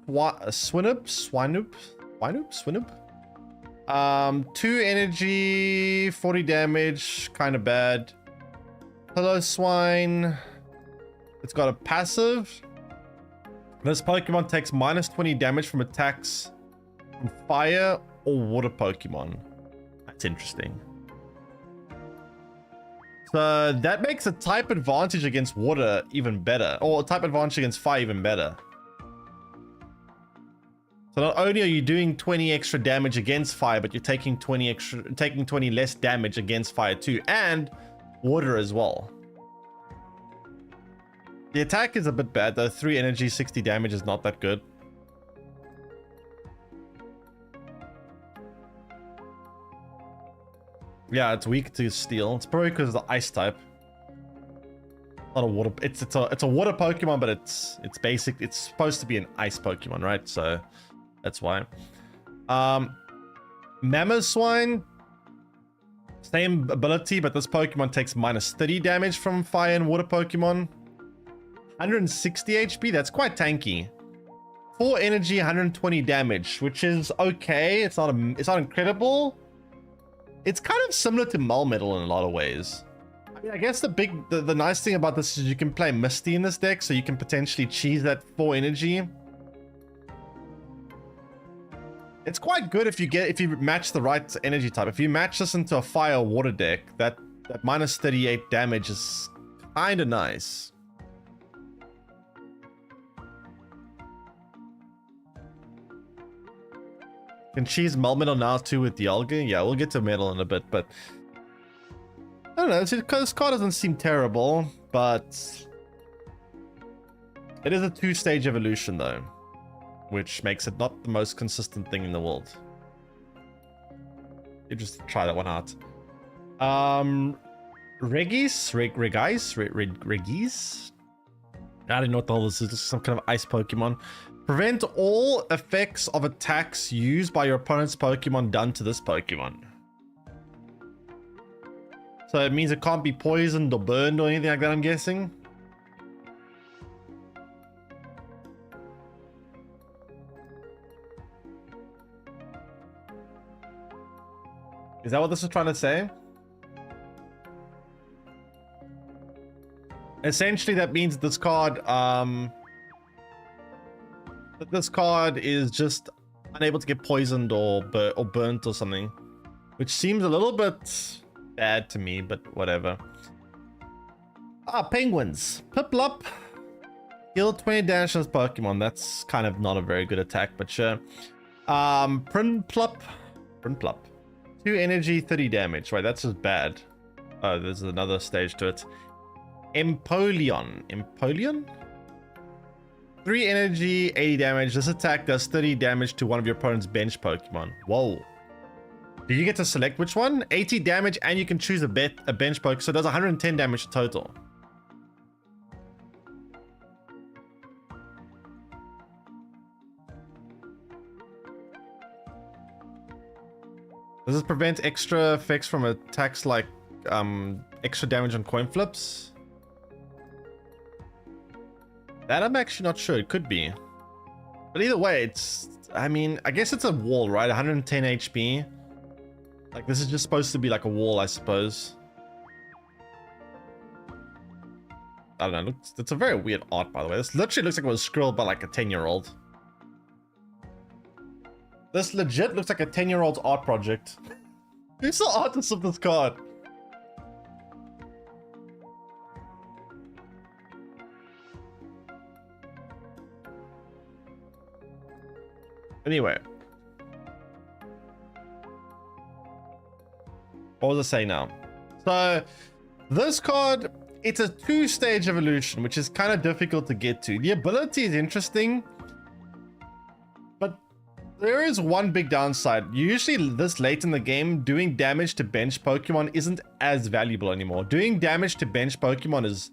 Swinoop? 2 energy, 40 damage, kind of bad. Hello Swine. It's got a passive. This Pokemon takes minus 20 damage from attacks from fire or water Pokemon. That's interesting. So that makes a type advantage against water even better, or a type advantage against fire even better. So not only are you doing 20 extra damage against fire, but you're taking 20 less damage against fire too, and water as well. The attack is a bit bad though. 3 energy, 60 damage is not that good. Yeah, it's weak to steel. It's probably because of the ice type. Not a water. It's a water Pokemon, but it's basic. It's supposed to be an ice Pokemon, right? So that's why. Mamoswine, same ability, but this Pokemon takes minus 30 damage from fire and water Pokemon. 160 HP, that's quite tanky. 4 energy, 120 damage, which is okay. It's not incredible. It's kind of similar to Melmetal in a lot of ways. I mean, I guess the nice thing about this is you can play Misty in this deck, so you can potentially cheese that 4 energy. It's quite good if you match the right energy type. If you match this into a fire water deck, that minus 38 damage is kind of nice. Can cheese Melmetal now too with Dialga? Yeah, we'll get to Metal in a bit, but I don't know. This card doesn't seem terrible, but it is a 2-stage evolution though, which makes it not the most consistent thing in the world. You just try that one out. Regis? I don't know what the hell this is. This is some kind of ice Pokemon. Prevent all effects of attacks used by your opponent's Pokemon done to this Pokemon. So it means it can't be poisoned or burned or anything like that, I'm guessing. Is that what this is trying to say? Essentially, that means this card, that this card is just unable to get poisoned or burnt or something, which seems a little bit bad to me, but whatever. Penguins. Piplup. Heal 20 damage to this Pokemon. That's kind of not a very good attack, but sure. Prinplup. 2 energy, 30 damage. Right, that's just bad. Oh, there's another stage to it. Empoleon? 3 energy, 80 damage. This attack does 30 damage to one of your opponent's bench Pokemon. Whoa. Do you get to select which one? 80 damage, and you can choose a bench Pokemon, so it does 110 damage total. Does this prevent extra effects from attacks like extra damage on coin flips? That I'm actually not sure. It could be. But either way, it's... I mean, I guess it's a wall, right? 110 HP. Like, this is just supposed to be like a wall, I suppose. I don't know. It's a very weird art, by the way. This literally looks like it was scribbled by like a 10-year-old. This legit looks like a 10-year-old's art project. Who's the artist of this card? Anyway. What was I saying now? So, this card, it's a two-stage evolution, which is kind of difficult to get to. The ability is interesting, but there is one big downside. Usually this late in the game, doing damage to bench Pokemon isn't as valuable anymore. Doing damage to bench Pokemon is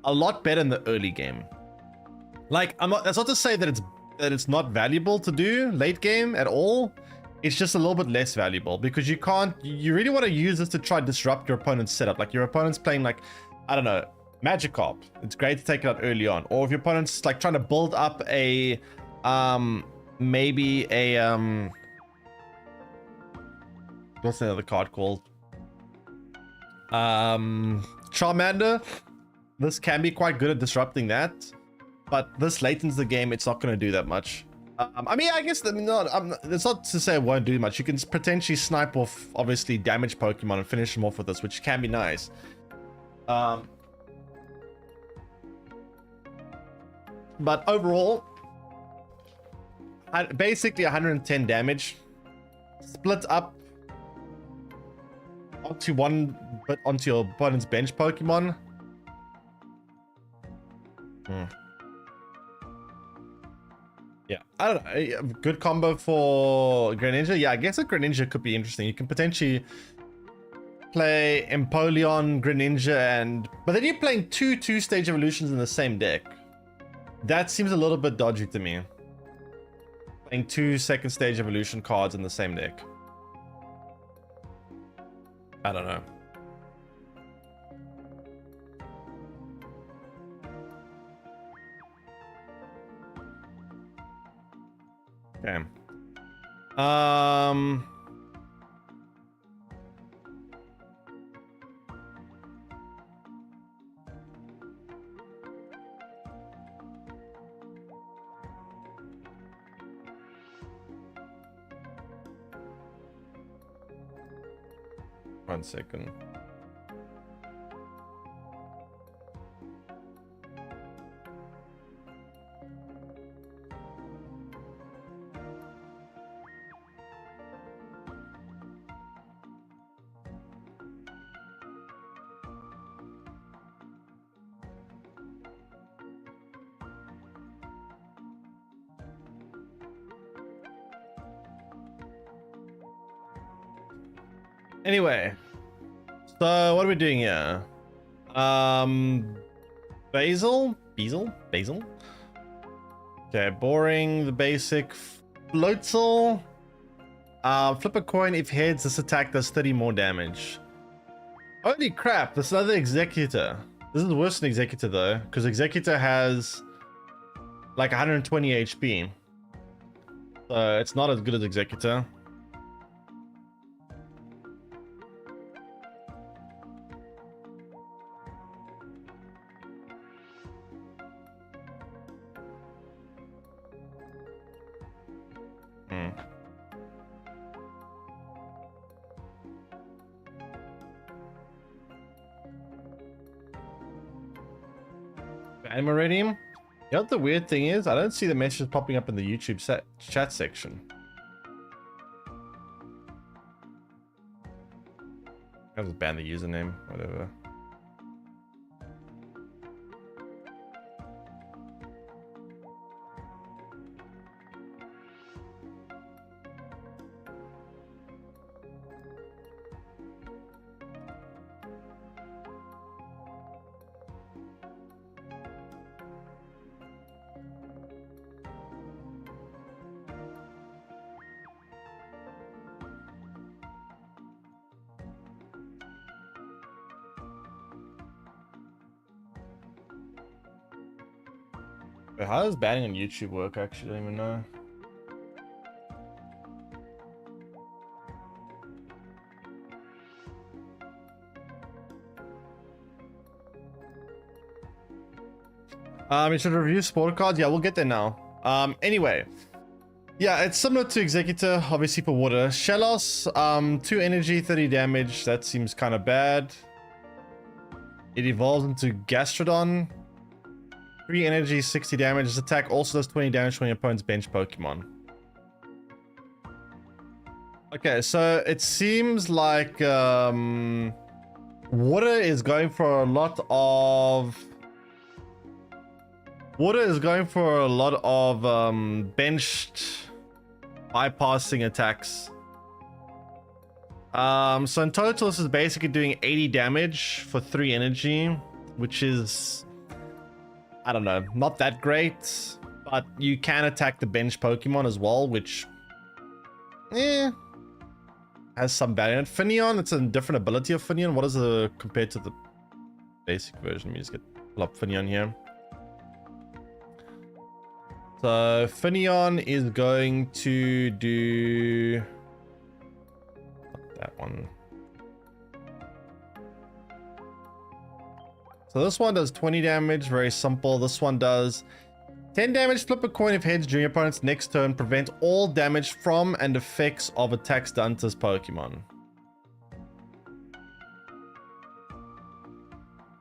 a lot better in the early game. Like, that's not to say that it's not valuable to do late game at all. It's just a little bit less valuable because you really want to use this to try to disrupt your opponent's setup. Like, your opponent's playing like, I don't know, Magikarp. It's great to take it out early on. Or if your opponent's like trying to build up a, maybe a, what's the other card called? Charmander. This can be quite good at disrupting that. But this late into the game, it's not going to do that much. I mean, I guess it's not to say it won't do much. You can potentially snipe off, obviously, damaged Pokemon and finish them off with this, which can be nice. But overall, basically 110 damage, split up onto onto your opponent's bench Pokemon. Yeah, I don't know. Good combo for Greninja. Yeah, I guess a Greninja could be interesting. You can potentially play Empoleon, Greninja, but then you're playing two-stage evolutions in the same deck. That seems a little bit dodgy to me. Playing two second stage evolution cards in the same deck. I don't know. Okay. 1 second. Anyway, so what are we doing here? Basil? Okay, boring, the basic. Floatzel. Flip a coin. If heads, this attack does 30 more damage. Holy crap, this is another Executor. This is worse than Executor though, because Executor has like 120 HP. So it's not as good as Executor. Animaridium? You know what the weird thing is? I don't see the messages popping up in the YouTube chat section. I'll just ban the username, whatever. Wait, how does banning on YouTube work? Actually, I don't even know. You should review sport cards. Yeah, we'll get there now. Anyway. Yeah, it's similar to Executor, obviously for water. Shellos, 2 energy, 30 damage. That seems kind of bad. It evolves into Gastrodon. 3 energy, 60 damage. This attack also does 20 damage when your opponent's bench Pokemon. Okay, so it seems like water is going for a lot of... Water is going for a lot of benched bypassing attacks. So in total, this is basically doing 80 damage for 3 energy, which is, I don't know, not that great. But you can attack the bench Pokemon as well, which has some value. And Finneon, it's a different ability of Finneon. What is the compared to the basic version? Let me just pull up Finneon here. So Finneon is going to do that one. So this one does 20 damage, very simple. This one does 10 damage, flip a coin if heads during your opponent's next turn, prevent all damage from and effects of attacks done to this Pokemon.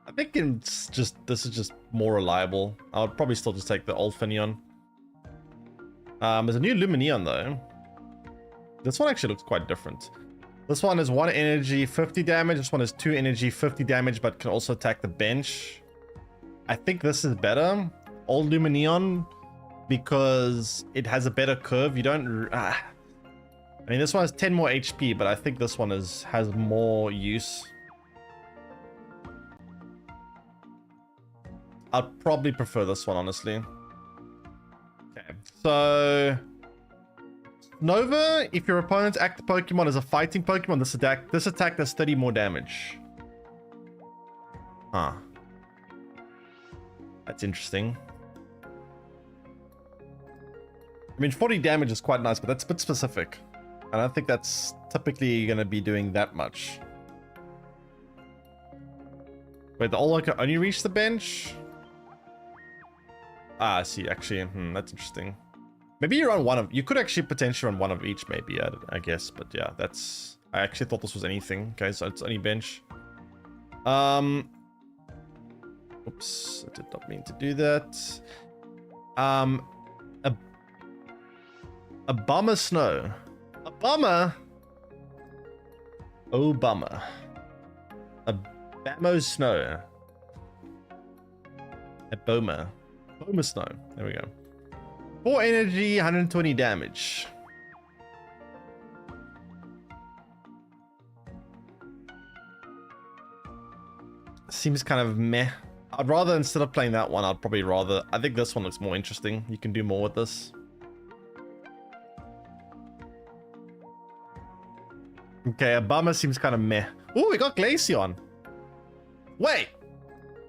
I think it's just, this is just more reliable. I would probably still just take the old Finneon. There's a new Lumineon though. This one actually looks quite different. This one is 1 energy, 50 damage. This one is 2 energy, 50 damage, but can also attack the bench. I think this is better. Old Lumineon, because it has a better curve. You don't... I mean, this one has 10 more HP, but I think this one has more use. I'd probably prefer this one, honestly. Okay, so Nova, if your opponent's active Pokemon is a fighting Pokemon, this attack does 30 more damage. Huh. That's interesting. I mean, 40 damage is quite nice, but that's a bit specific. I don't think that's typically going to be doing that much. Wait, the Alolan can only reach the bench? Ah, I see, actually. That's interesting. Maybe you run one of... You could actually potentially run one of each, maybe, I guess. But yeah, that's... I actually thought this was anything. Okay, so it's only bench. Oops, I did not mean to do that. A bummer snow. A bummer? Oh, bummer. A Bamo snow. A Boma. Boma snow. There we go. 4 energy, 120 damage. Seems kind of meh. I'd rather, instead of playing that one, I'd probably rather... I think this one looks more interesting. You can do more with this. Okay, a bummer seems kind of meh. Oh, we got Glaceon. Wait.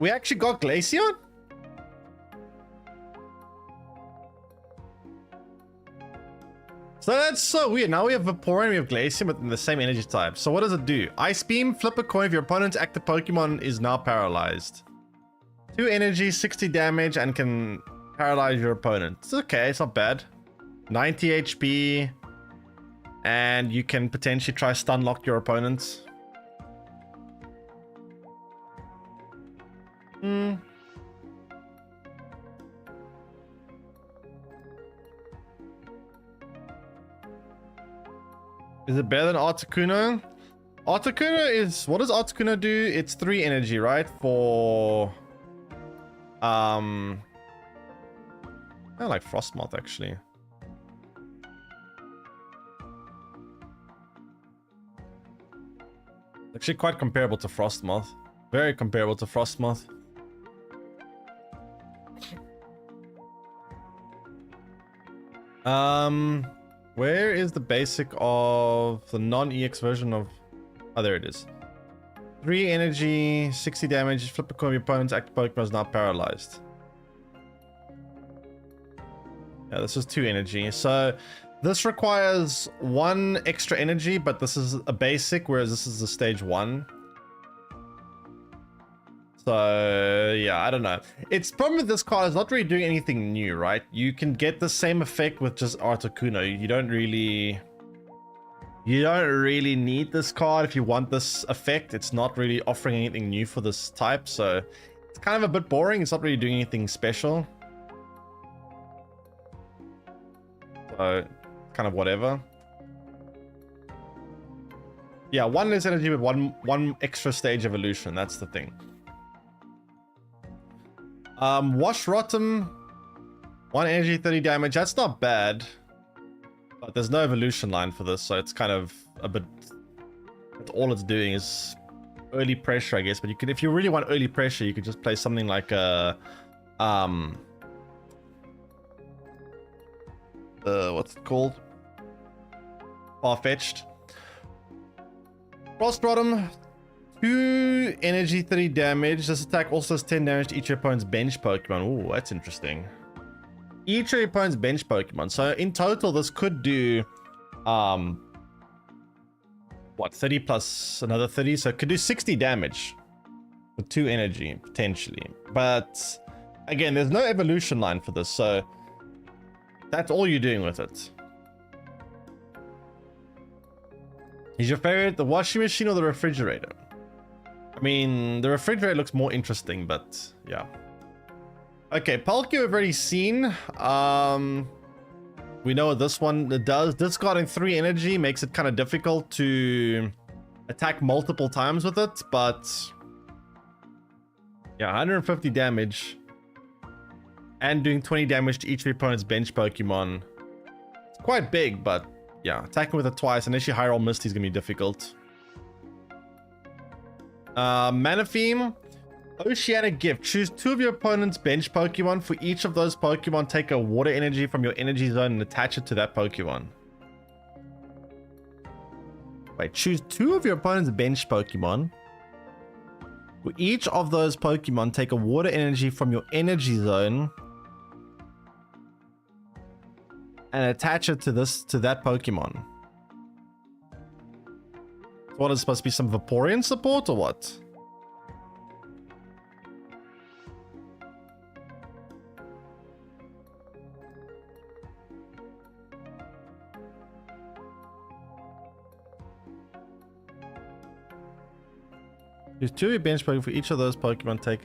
We actually got Glaceon? So that's so weird. Now we have Vaporeon, we have Glaceon within the same energy type. So what does it do? Ice Beam, flip a coin if your opponent's active Pokemon is now paralyzed. 2 energy, 60 damage, and can paralyze your opponent. It's okay, it's not bad. 90 HP. And you can potentially try stun lock your opponents. Is it better than Articuno? Articuno is... What does Articuno do? It's 3 energy, right? For... I like Frostmoth, actually. Actually quite comparable to Frostmoth. Very comparable to Frostmoth. Where is the basic of the non-EX version of... Oh, there it is. 3 energy, 60 damage, flip a coin of your opponent's active Pokemon is not paralyzed. Yeah, this is 2 energy. So this requires 1 extra energy, but this is a basic, whereas this is the stage 1. So yeah, I don't know. It's problem with this card is not really doing anything new, right? You can get the same effect with just Articuno. You don't really need this card if you want this effect. It's not really offering anything new for this type, so it's kind of a bit boring. It's not really doing anything special. So kind of whatever. Yeah, 1 less energy with one extra stage evolution. That's the thing. Wash Rotom, 1 energy, 30 damage. That's not bad, but there's no evolution line for this, so it's kind of a bit. All it's doing is early pressure, I guess. But you could, if you really want early pressure, you could just play something like a what's it called? Far-fetched. Frost Rotom. 2 energy, 30 damage. This attack also does 10 damage to each of your opponent's bench Pokemon. Ooh, that's interesting. Each of your opponent's bench Pokemon. So in total, this could do, what, 30 plus another 30? So it could do 60 damage with 2 energy, potentially. But again, there's no evolution line for this, so that's all you're doing with it. Is your favorite the washing machine or the refrigerator? I mean, the refrigerator looks more interesting, but yeah. Okay, Palkia we've already seen. We know what this one does. Discarding 3 energy makes it kind of difficult to attack multiple times with it, but yeah, 150 damage and doing 20 damage to each of your opponent's bench Pokemon. It's quite big, but yeah, attacking with it twice, unless you high roll Misty, is gonna be difficult. Manaphy, Oceanic Gift. Choose 2 of your opponent's bench Pokemon. For each of those Pokemon, take a water energy from your energy zone and attach it to that Pokemon. Wait, choose 2 of your opponent's bench Pokemon. For each of those Pokemon, take a water energy from your energy zone and attach it to that Pokemon. What is supposed to be some Vaporeon support or what? Use 2 of your bench Pokemon. For each of those Pokemon, take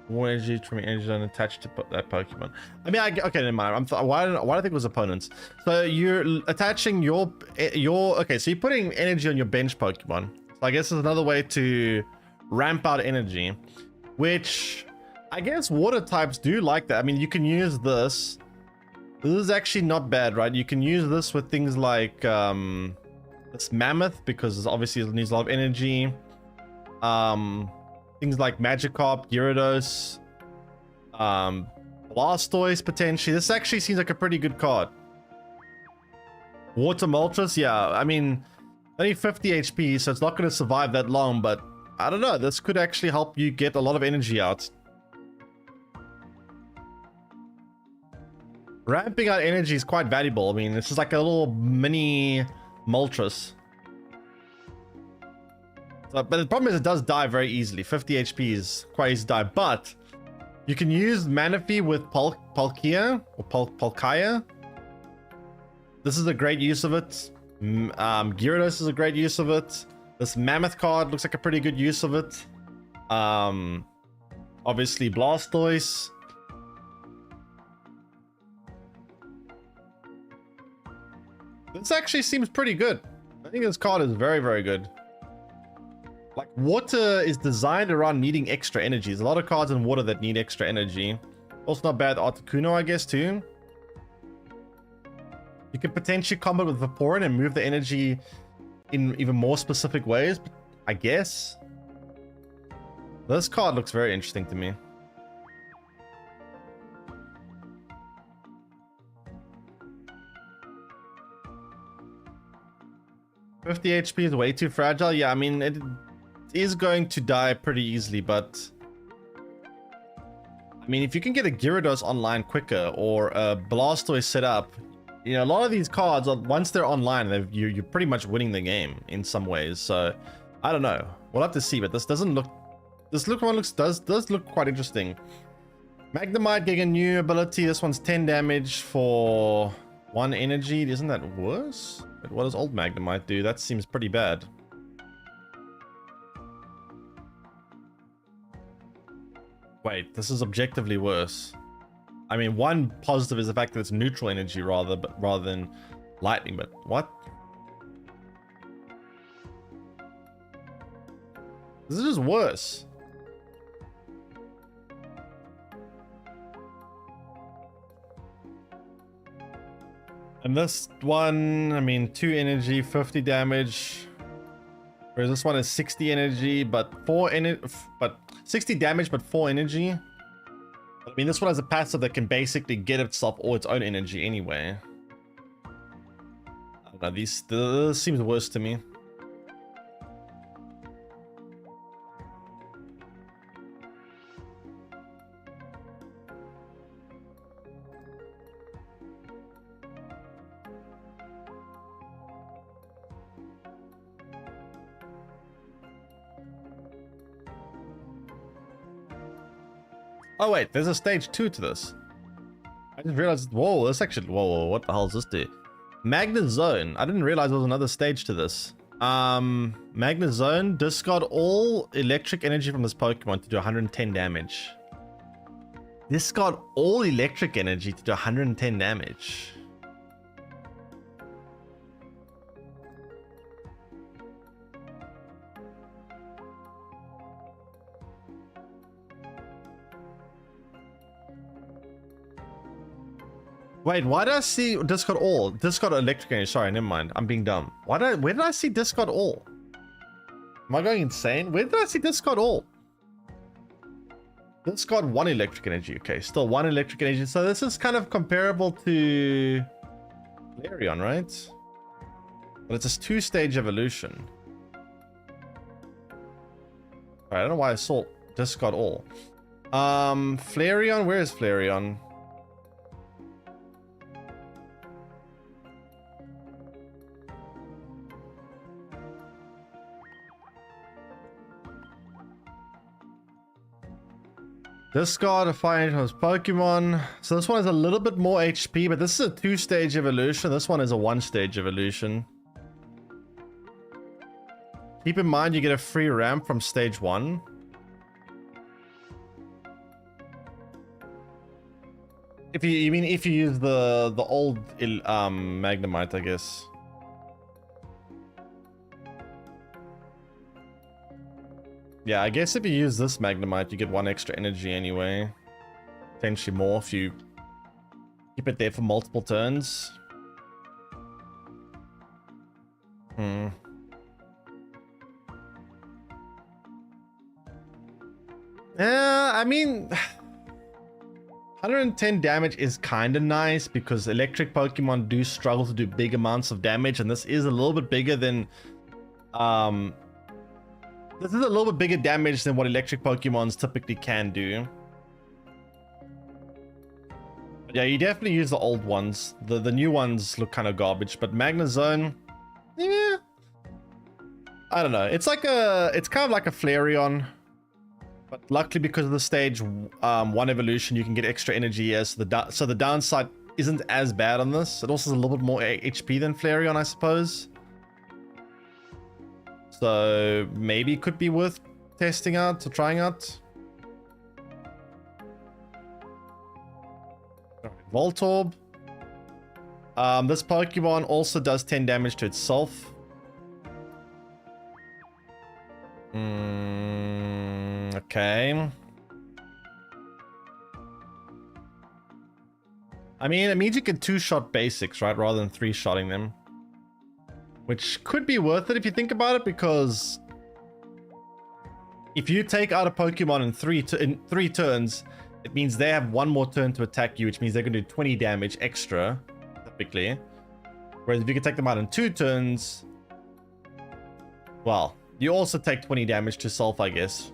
more energy from your energy zone attached to that Pokemon. I mean, okay, never mind. Why do I think it was opponents? So you're attaching your okay. So you're putting energy on your bench Pokemon. So I guess there's another way to ramp out energy, which I guess water types do like that. I mean, you can use this. This is actually not bad, right? You can use this with things like this Mammoth, because obviously it needs a lot of energy. Things like Magikarp, Gyarados, Blastoise potentially. This actually seems like a pretty good card. Water Moltres, yeah. I mean, only 50 HP, so it's not going to survive that long, but I don't know. This could actually help you get a lot of energy out. Ramping out energy is quite valuable. I mean, this is like a little mini Moltres. So, but the problem is it does die very easily. 50 HP is quite easy to die, but you can use Manaphy with Palkia or Palkia. This is a great use of it. Gyarados is a great use of it. This Mammoth card looks like a pretty good use of it. Obviously Blastoise. This actually seems pretty good. I think this card is very, very good. Like, water is designed around needing extra energy. There's a lot of cards in water that need extra energy. Also not bad Articuno, I guess, too. You could potentially combat with Vaporeon and move the energy in even more specific ways, I guess. This card looks very interesting to me. $50 HP is way too fragile. Yeah, I mean, it is going to die pretty easily, but I mean, if you can get a Gyarados online quicker or a Blastoise set up, you know, a lot of these cards, once they're online, you're pretty much winning the game in some ways. So, I don't know. We'll have to see, but this doesn't look... This one does look quite interesting. Magnemite getting a new ability. This one's 10 damage for 1 energy. Isn't that worse? But what does old Magnemite do? That seems pretty bad. Wait, this is objectively worse. I mean, one positive is the fact that it's neutral energy rather than lightning, but what? This is just worse. And this one, I mean, 2 energy, 50 damage. Whereas this one is 60 energy, but 60 damage, but 4 energy. I mean, this one has a passive that can basically get itself all its own energy anyway. I don't know, this seems worse to me. Oh wait, there's a stage 2 to this. I just realized, whoa, this actually, whoa, what the hell does this do? Magnet Zone. I didn't realize there was another stage to this. Magnet Zone, discard all electric energy from this Pokemon to do 110 damage. Discard all electric energy to do 110 damage. Wait, why did I see discard all? Discard electric energy. Sorry, never mind. I'm being dumb. Where did I see discard all? Am I going insane? Where did I see discard all? Discard 1 electric energy. Okay, still 1 electric energy. So this is kind of comparable to Flareon, right? But it's a 2-stage evolution. I don't know why I saw discard all. Flareon, where is Flareon? Discard a fire from his Pokemon. So this one has a little bit more HP, but this is a 2-stage evolution. This one is a 1-stage evolution. Keep in mind you get a free ramp from stage 1. If you use the old Magnemite, I guess. Yeah, I guess if you use this Magnemite, you get 1 extra energy anyway. Potentially more if you keep it there for multiple turns. I mean, 110 damage is kind of nice because electric Pokemon do struggle to do big amounts of damage, and this is a little bit bigger than this is a little bit bigger damage than what electric Pokemons typically can do. But yeah, you definitely use the old ones. The new ones look kind of garbage, but Magnezone, yeah, I don't know. It's kind of like a Flareon, but luckily because of the stage 1 evolution, you can get extra energy as so the downside isn't as bad on this. It also has a little bit more HP than Flareon, I suppose. So maybe it could be worth testing out or trying out. Voltorb. This Pokemon also does 10 damage to itself. Okay. I mean, it means you can 2-shot basics, right? Rather than 3-shotting them. Which could be worth it if you think about it, because if you take out a Pokemon in three turns, it means they have 1 more turn to attack you, which means they're going to do 20 damage extra, typically. Whereas if you can take them out in 2 turns, well, you also take 20 damage to self, I guess.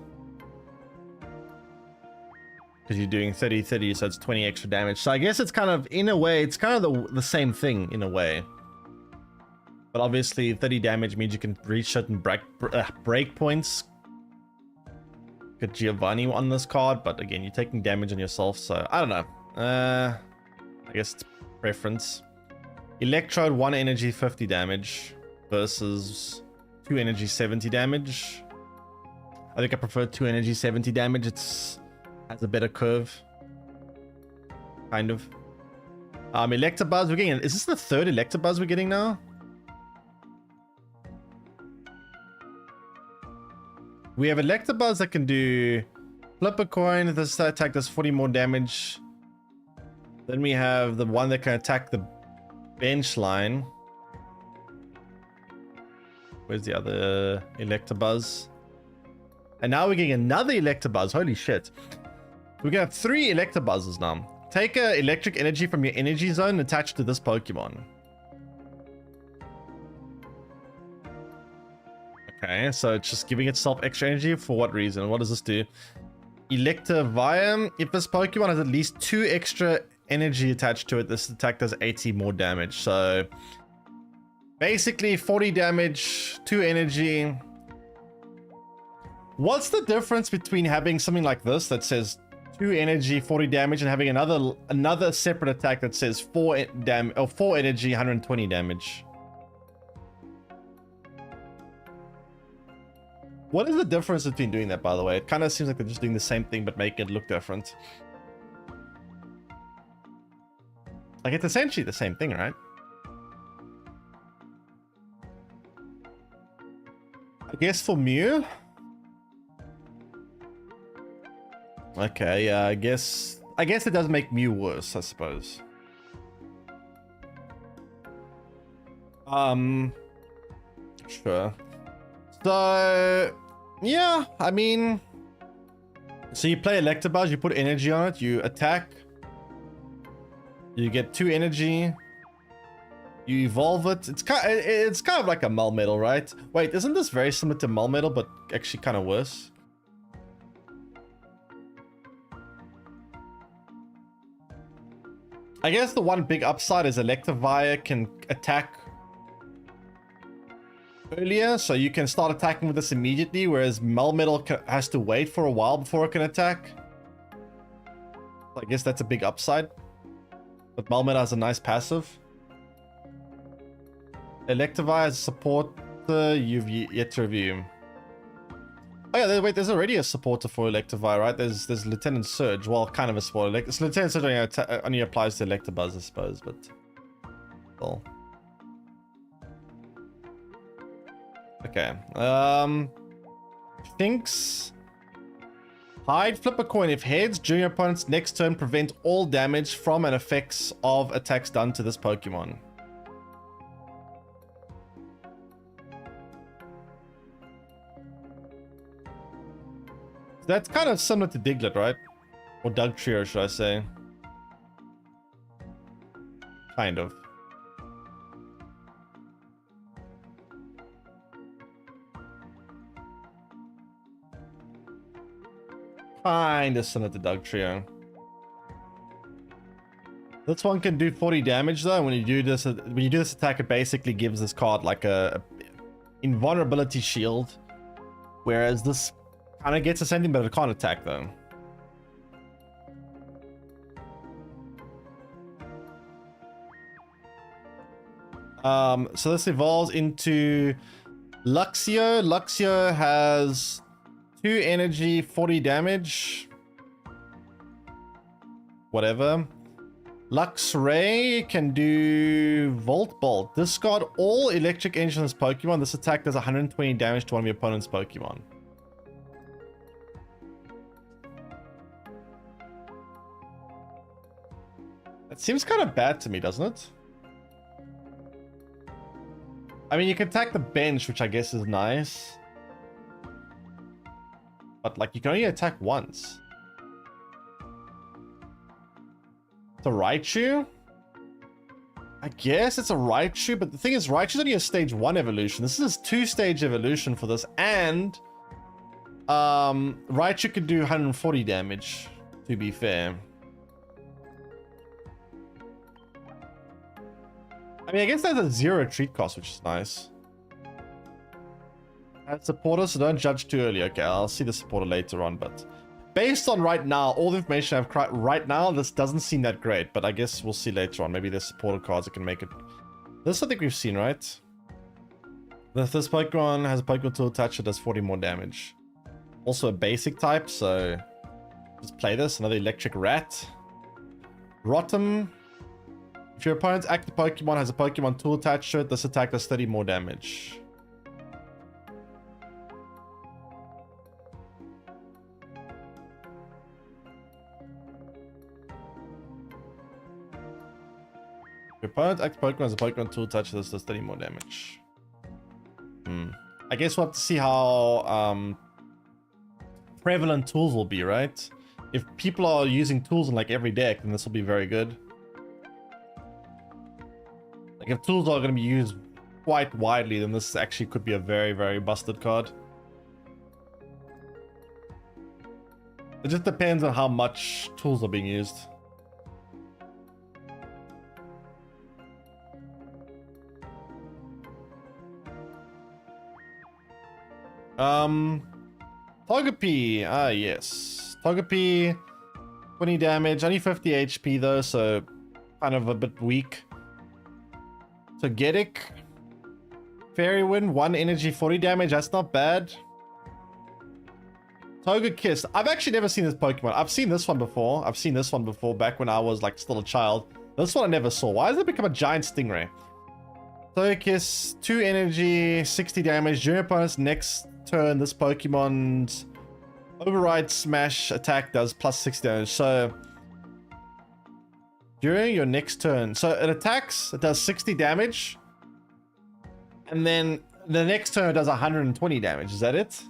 because you're doing 30-30, so it's 20 extra damage. So I guess it's kind of, in a way, it's kind of the same thing in a way. But obviously 30 damage means you can reach certain break points. Get Giovanni on this card, but again, you're taking damage on yourself, so I don't know. I guess it's preference. Electrode, 1 energy, 50 damage versus 2 energy, 70 damage. I think I prefer 2 energy, 70 damage. It's has a better curve, kind of. Electabuzz, we're getting. Is this the 3rd Electabuzz we're getting now? We have Electabuzz that can do flip a coin. This attack does 40 more damage. Then we have the one that can attack the bench line. Where's the other Electabuzz? And now we're getting another Electabuzz. Holy shit. We're gonna have 3 Electabuzzes now. Take a electric energy from your energy zone attached to this Pokemon. Okay, so it's just giving itself extra energy. For what reason? What does this do? Electivire. If this Pokemon has at least 2 extra energy attached to it, this attack does 80 more damage. So basically 40 damage, 2 energy. What's the difference between having something like this that says 2 energy, 40 damage, and having another separate attack that says 4 energy, 120 damage? What is the difference between doing that, by the way? It kind of seems like they're just doing the same thing but making it look different. Like, it's essentially the same thing, right? I guess for Mew. Okay, yeah, I guess it does make Mew worse, I suppose. Sure. So, yeah, I mean, so you play Electabuzz, you put energy on it, you attack, you get 2 energy, you evolve it. It's kind of like a Melmetal, right? Wait, isn't this very similar to Melmetal, but actually kind of worse? I guess the one big upside is Electivire can attack earlier, so you can start attacking with this immediately, whereas Melmetal has to wait for a while before it can attack. I guess that's a big upside. But Melmetal has a nice passive. Electivire has support you've yet to review. Oh yeah, wait, there's already a supporter for Electivire, right? There's Lieutenant Surge. Well, kind of a supporter. It's Lieutenant Surge only applies to Electabuzz, I suppose, but... well. Okay. Thinks. Hide, flip a coin. If heads, during your opponent's next turn, prevent all damage from and effects of attacks done to this Pokemon. That's kind of similar to Diglett, right? Or Dugtrio, should I say? Kind of. Kind of similar to Dugtrio. This one can do 40 damage though. When you do this attack, it basically gives this card like a invulnerability shield, whereas this kind of gets the same thing, but it can't attack though. So this evolves into Luxio. Luxio has 2 energy, 40 damage. Whatever. Luxray can do Volt Bolt. Discard all electric energy on this Pokemon. This attack does 120 damage to one of your opponent's Pokemon. That seems kind of bad to me, doesn't it? I mean, you can attack the bench, which I guess is nice. But, like, you can only attack once. It's a Raichu? I guess it's a Raichu, but the thing is, Raichu's only a stage 1 evolution. This is a 2-stage evolution for this, and Raichu could do 140 damage. to be fair. I mean, I guess there's a 0 treat cost, which is nice. Add supporter, so don't judge too early. Okay, I'll see the supporter later on, but based on right now, all the information I've cried right now, this doesn't seem that great, but I guess we'll see later on. Maybe there's supporter cards that can make it. This I think we've seen, right? This Pokemon has a Pokemon tool attached that does 40 more damage. Also a basic type, so just play this. Another electric rat. Rotom. If your opponent's active Pokemon has a Pokemon tool attached to it, this attack does 30 more damage. Your opponent's active Pokemon has a Pokemon tool attached to this, does 30 more damage. I guess we'll have to see how prevalent tools will be, right? If people are using tools in like every deck, then this will be very good. Like if tools are going to be used quite widely, then this actually could be a very, very busted card. It just depends on how much tools are being used. Togepi, yes. Togepi, 20 damage, only 50 HP though, so kind of a bit weak. Togetic, Fairy Wind, 1 energy, 40 damage, that's not bad. Togekiss, I've actually never seen this Pokemon. I've seen this one before. I've seen this one before back when I was like still a child. This one I never saw. Why does it become a giant stingray? Togekiss, 2 energy, 60 damage. During opponent's next turn, this Pokemon's override smash attack does plus 60 damage. So during your next turn, so it attacks, it does 60 damage, and then the next turn it does 120 damage. Is that it?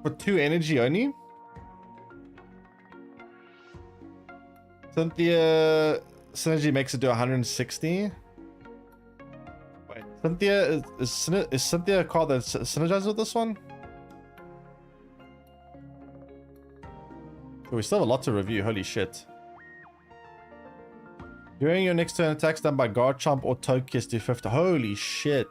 For 2 energy only? Cynthia synergy makes it do 160. Wait, Cynthia is Cynthia a card that synergizes with this one? So we still have a lot to review. Holy shit! During your next turn, attacks done by Garchomp or Togekiss do 50. Holy shit!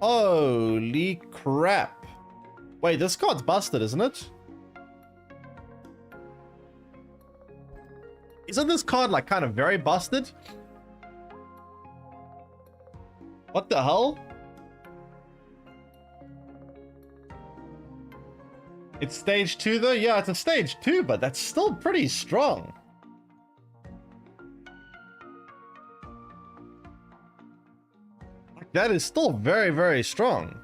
Holy crap. Wait, this card's busted, isn't it? Isn't this card like kind of very busted? What the hell? It's stage 2 though? Yeah, it's a stage 2, but that's still pretty strong. That is still very, very strong.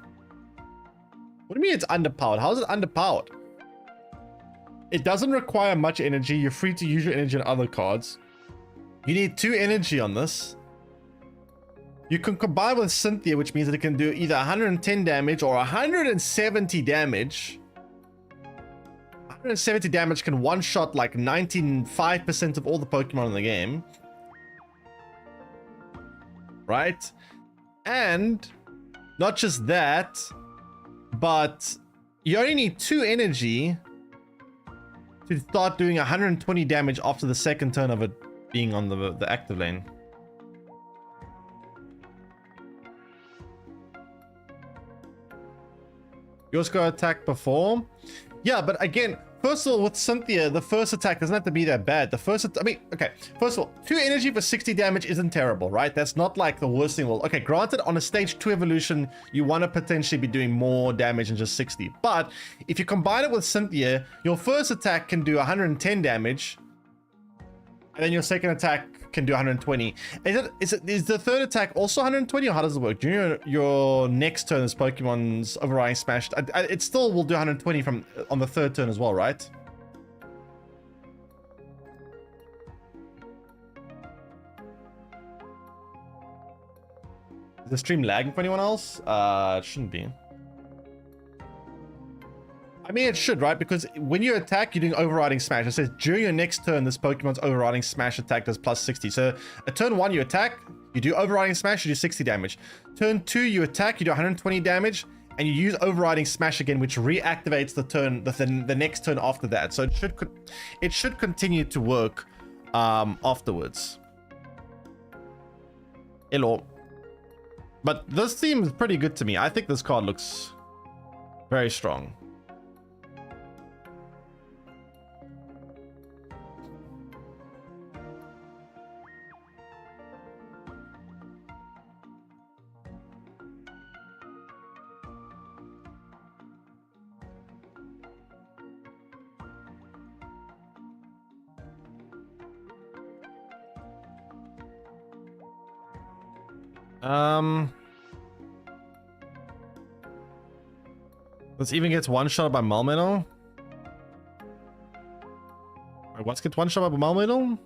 What do you mean it's underpowered? How is it underpowered? It doesn't require much energy. You're free to use your energy on other cards. You need 2 energy on this. You can combine with Cynthia, which means that it can do either 110 damage or 170 damage. 170 damage can one-shot like 95% of all the Pokemon in the game. Right? And not just that, but you only need 2 energy to start doing 120 damage after the second turn of it being on the active lane. Yours got attack before? Yeah, but again, first of all, with Cynthia, the first attack doesn't have to be that bad. The first, I mean, okay, first of all, 2 energy for 60 damage isn't terrible, right? That's not like the worst thing. Well, okay, granted, on a stage 2 evolution, you want to potentially be doing more damage than just 60. But if you combine it with Cynthia, your first attack can do 110 damage, and then your second attack can do 120. Is the third attack also 120, or how does it work? During your next turn, this Pokemon's overriding smash, it still will do 120 from on the third turn as well, right? Is the stream lagging for anyone else? It shouldn't be. I mean, it should, right? Because when you attack, you're doing overriding smash. It says during your next turn, this Pokemon's overriding smash attack does plus 60. So at turn 1, you attack, you do overriding smash, you do 60 damage. Turn 2, you attack, you do 120 damage, and you use overriding smash again, which reactivates the turn, the next turn after that. So it should continue to work afterwards. Hello. But this seems pretty good to me. I think this card looks very strong. This even gets one shot by Melmetal. Wait, what gets one shot by Melmetal?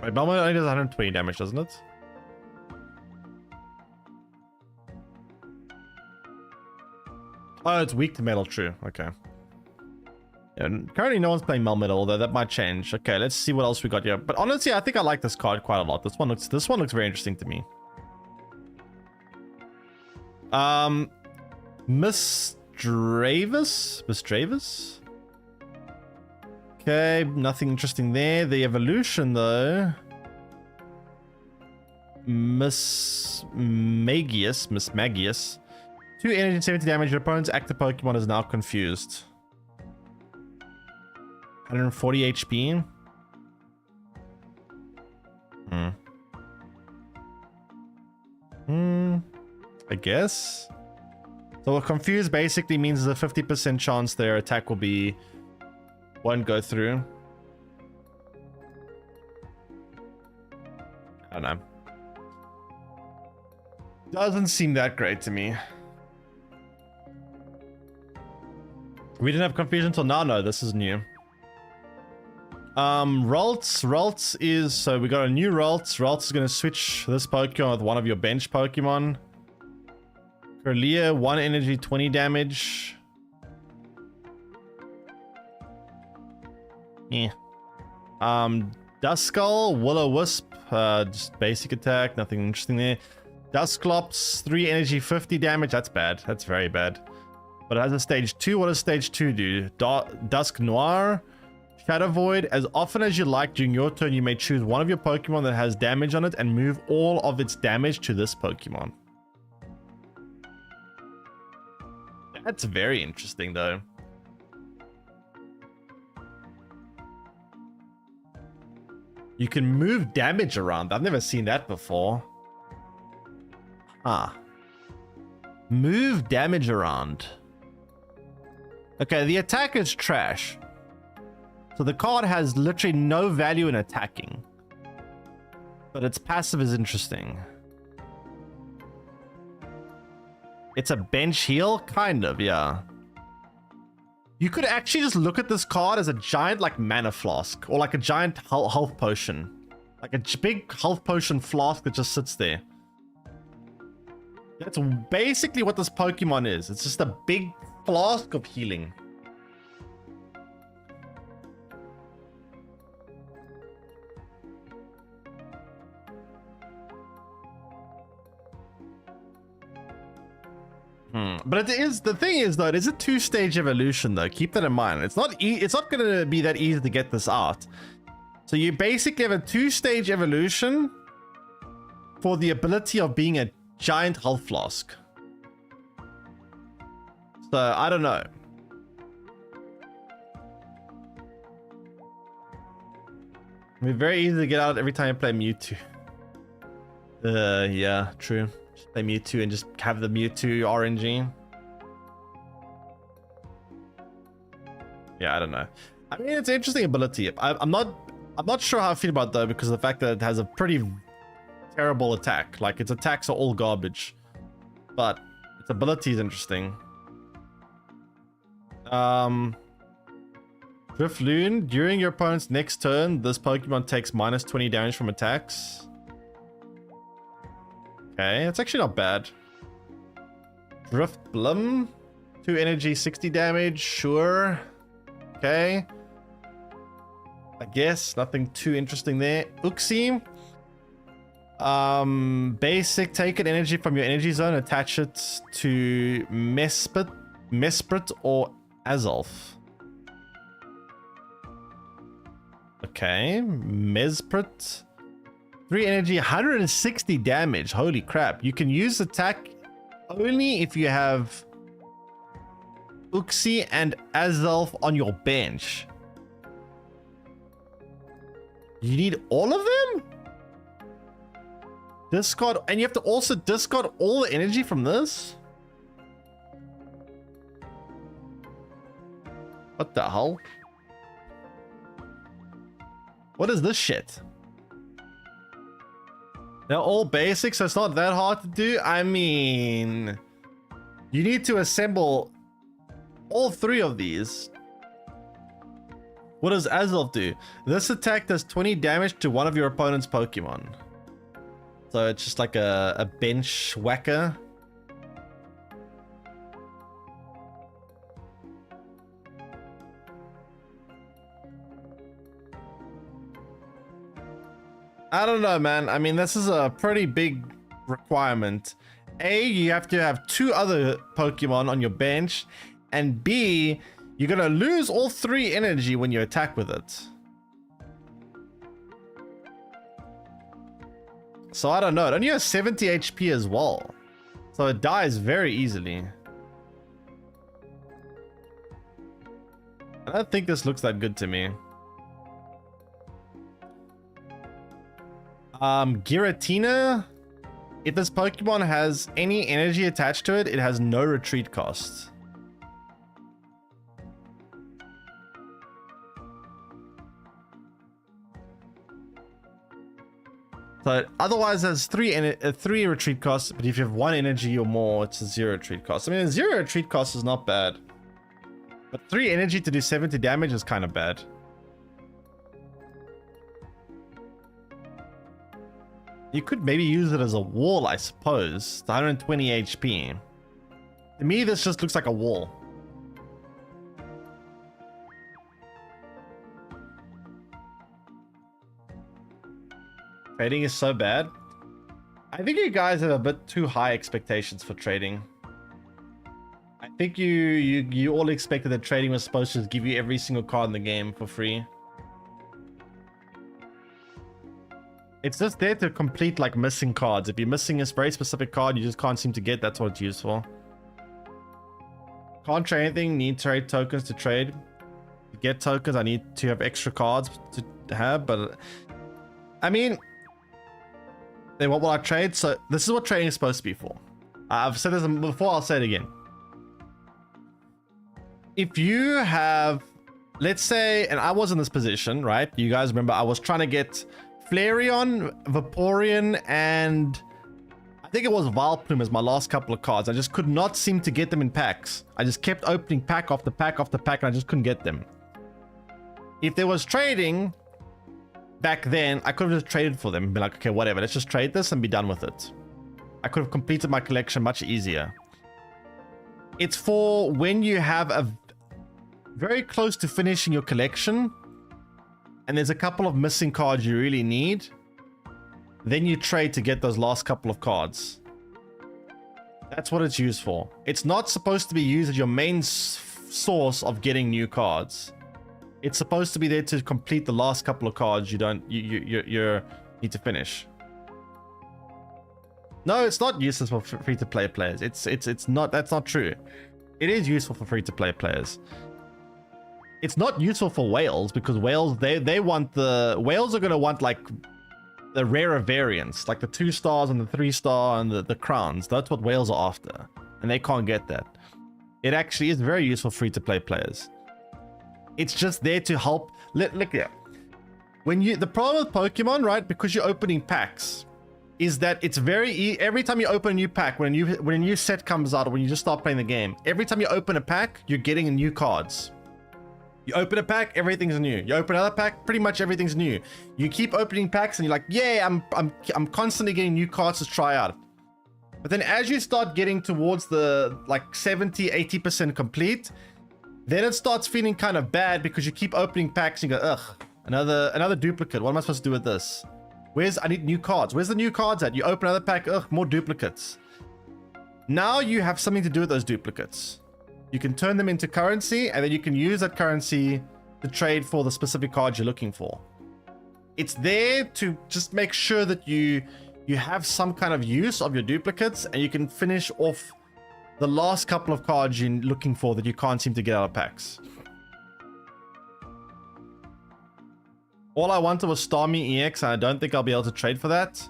Wait, Melmetal only does 120 damage, doesn't it? Oh, it's weak to metal, true. Okay. Yeah, currently no one's playing Melmetal, although that might change. Okay, let's see what else we got here. But honestly, I think I like this card quite a lot. This one looks very interesting to me. Miss Dravis? Okay, nothing interesting there. The evolution though. Miss Magius. 2 energy and 70 damage. Your opponent's active Pokemon is now confused. 140 HP. I guess. So confused basically means there's a 50% chance their attack won't go through. I don't know. Doesn't seem that great to me. We didn't have confusion until now. No, this is new. Ralts is, so we got a new Ralts. Ralts is going to switch this Pokemon with one of your bench Pokemon. Kirlia, 1 energy, 20 damage. Yeah. Duskull, Will-O-Wisp, just basic attack, nothing interesting there. Dusclops, 3 energy, 50 damage. That's bad. That's very bad. But it has a stage 2. What does stage 2 do? Dusk Noir. Shadow Void. As often as you like during your turn, you may choose one of your Pokemon that has damage on it and move all of its damage to this Pokemon. That's very interesting, though. You can move damage around. I've never seen that before. Ah. Move damage around. Okay, the attack is trash. So the card has literally no value in attacking. But its passive is interesting. It's a bench heal? Kind of, yeah. You could actually just look at this card as a giant, like, mana flask. Or like a giant health potion. Like a big health potion flask that just sits there. That's basically what this Pokemon is. It's just a big flask of healing. But the thing is though, it is a 2-stage evolution though. Keep that in mind. It's not going to be that easy to get this out. So you basically have a 2-stage evolution for the ability of being a giant health flask. So I don't know. It'll be very easy to get out every time you play Mewtwo. Yeah, true. Just play Mewtwo and just have the Mewtwo RNG. Yeah, I don't know. I mean, it's an interesting ability. I'm not sure how I feel about it though, because of the fact that it has a pretty terrible attack. Like, its attacks are all garbage. But its ability is interesting. Drifloon, during your opponent's next turn, this Pokemon takes minus 20 damage from attacks. Okay, it's actually not bad. Drift Blum. 2 energy, 60 damage. Sure. Okay. I guess nothing too interesting there. Uxie. Basic, take an energy from your energy zone, attach it to Mesprit or Azulf. Okay, Mesprit. 3 energy, 160 damage. Holy crap. You can use attack only if you have Uxie and Azulf on your bench. You need all of them? Discard, and you have to also discard all the energy from this? What the hell? What is this shit? They're all basic, so it's not that hard to do. I mean, you need to assemble all 3 of these. What does Azulf do? This attack does 20 damage to one of your opponent's Pokemon. So it's just like a bench whacker. I don't know, man. I mean, this is a pretty big requirement. A, you have to have 2 other Pokemon on your bench. And B, you're gonna lose all 3 energy when you attack with it. So I don't know. It only has 70 HP as well. So it dies very easily. I don't think this looks that good to me. Giratina. If this Pokemon has any energy attached to it, it has no retreat cost. So otherwise there's 3 retreat costs, but if you have 1 energy or more, it's a 0 retreat cost. I mean, a 0 retreat cost is not bad. But 3 energy to do 70 damage is kind of bad. You could maybe use it as a wall, I suppose. It's 120 HP. To me, this just looks like a wall. Trading is so bad. I think you guys have a bit too high expectations for trading. I think you all expected that trading was supposed to give you every single card in the game for free. It's just there to complete like missing cards. If you're missing a very specific card you just can't seem to get, that's what it's used for. Can't trade anything, need trade tokens to trade. To get tokens, I need to have extra cards to have, but I mean, then what will I trade? So this is what trading is supposed to be for. I've said this before, I'll say it again. If you have, let's say, and I was in this position, right? You guys remember I was trying to get Flareon, Vaporeon, and I think it was Vileplume as my last couple of cards. I just could not seem to get them in packs. I just kept opening pack after pack after pack, and I just couldn't get them. If there was trading back then, I could have just traded for them and be like, okay, whatever, let's just trade this and be done with it. I could have completed my collection much easier. It's for when you have a very close to finishing your collection and there's a couple of missing cards you really need, then you trade to get those last couple of cards. That's what it's used for. It's not supposed to be used as your main source of getting new cards. It's supposed to be there to complete the last couple of cards you need to finish. No, it's not useless for free-to-play players. It's not. That's not true. It is useful for free-to-play players. It's not useful for whales because whales whales are gonna want like the rarer variants, like the 2 stars and the 3 star and the crowns. That's what whales are after, and they can't get that. It actually is very useful for free-to-play players. It's just there to help. Look here. The problem with Pokemon, right? Because you're opening packs, is that it's very every time you open a new pack, when a new set comes out, or when you just start playing the game, every time you open a pack, you're getting new cards. You open a pack, everything's new. You open another pack, pretty much everything's new. You keep opening packs, and you're like, yeah, I'm constantly getting new cards to try out. But then as you start getting towards the like 70, 80% complete, then it starts feeling kind of bad because you keep opening packs and you go, ugh, another duplicate. What am I supposed to do with this? I need new cards. Where's the new cards at? You open another pack, ugh, more duplicates. Now you have something to do with those duplicates. You can turn them into currency, and then you can use that currency to trade for the specific cards you're looking for. It's there to just make sure that you have some kind of use of your duplicates, and you can finish off the last couple of cards you're looking for that you can't seem to get out of packs. All I wanted was Starmie EX, and I don't think I'll be able to trade for that.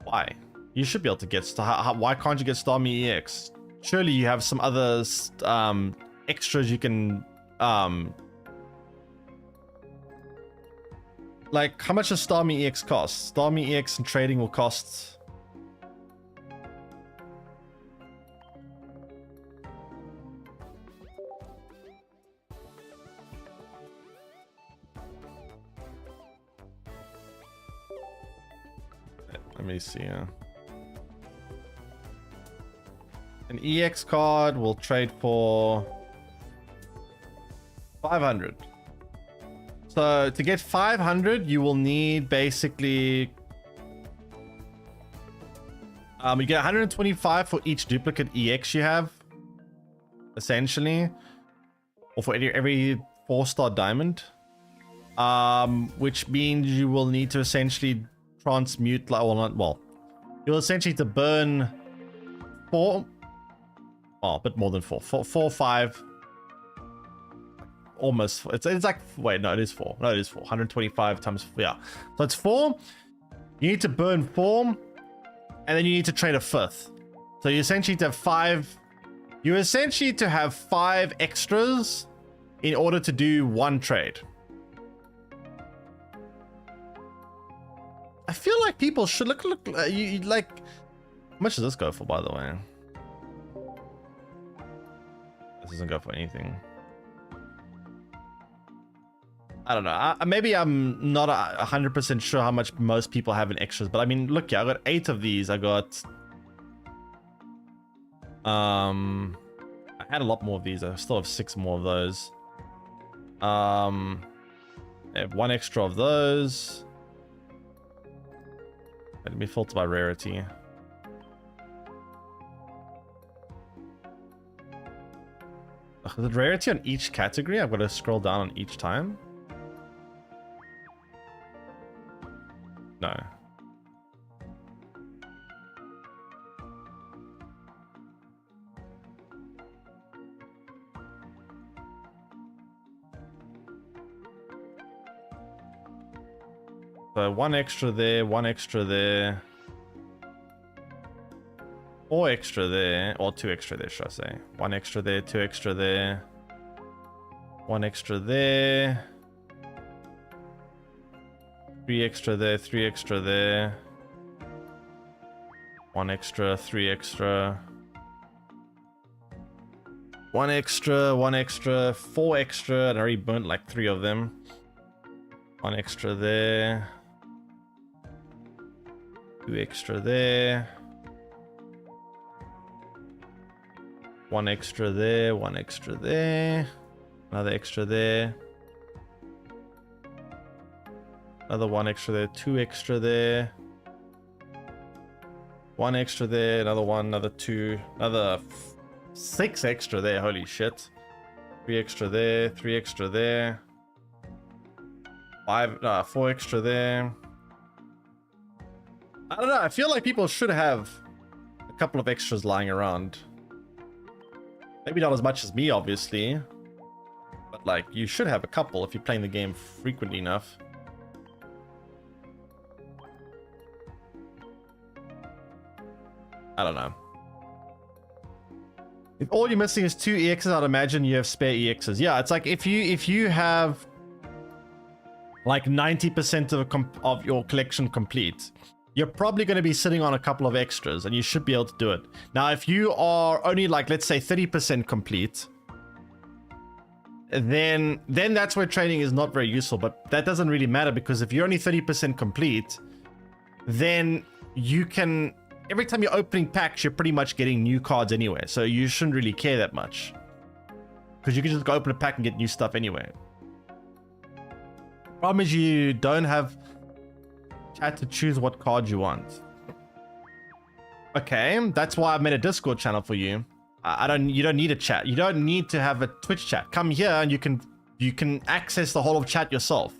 Why? You should be able to get... Why can't you get Starmie EX? Surely you have some other extras you can... Like, how much does Starmie EX cost? Starmie EX and trading will cost... Let me see. An EX card will trade for 500. So to get 500, you will need basically... you get 125 for each duplicate EX you have, essentially. Or for every 4-star diamond. Which means you will need to essentially transmute, you'll essentially to burn 4, a bit more than 4, 5, almost, it's like, wait, no, it is 4, 125 times, yeah, so it's 4, you need to burn 4, and then you need to trade a 5th, so you essentially to have 5, you essentially to have 5 extras in order to do 1 trade. I feel like people should look you like, how much does this go for, by the way? This doesn't go for anything. I don't know. Maybe I'm not 100% sure how much most people have in extras, but I mean, look, yeah, I got 8 of these. I got I had a lot more of these. I still have 6 more of those. I have 1 extra of those. Let me filter by rarity. The rarity on each category, I've got to scroll down on each time. No. So 1 extra there, 1 extra there. 4 extra there, or 2 extra there, should I say. 1 extra there, 2 extra there. 1 extra there. 3 extra there, 3 extra there. 1 extra, 3 extra. 1 extra, 1 extra, 4 extra, and I already burnt like 3 of them. 1 extra there. 2 extra there. 1 extra there, 1 extra there. Another extra there. Another 1 extra there, 2 extra there. 1 extra there, another 1, another 2, another 6 extra there, holy shit. 3 extra there, 3 extra there. 4 extra there. I don't know, I feel like people should have a couple of extras lying around. Maybe not as much as me, obviously. But like, you should have a couple if you're playing the game frequently enough. I don't know. If all you're missing is 2 EXs, I'd imagine you have spare EXs. Yeah, it's like if you have like 90% of your collection complete, you're probably going to be sitting on a couple of extras, and you should be able to do it. Now, if you are only like, let's say 30% complete, then that's where trading is not very useful. But that doesn't really matter, because if you're only 30% complete, then you can every time you're opening packs, you're pretty much getting new cards anyway. So you shouldn't really care that much. Because you can just go open a pack and get new stuff anyway. Problem is you don't have chat to choose what card you want. Okay, that's why I've made a Discord channel for you. You don't need a chat. You don't need to have a Twitch chat. Come here and you can access the whole of chat yourself.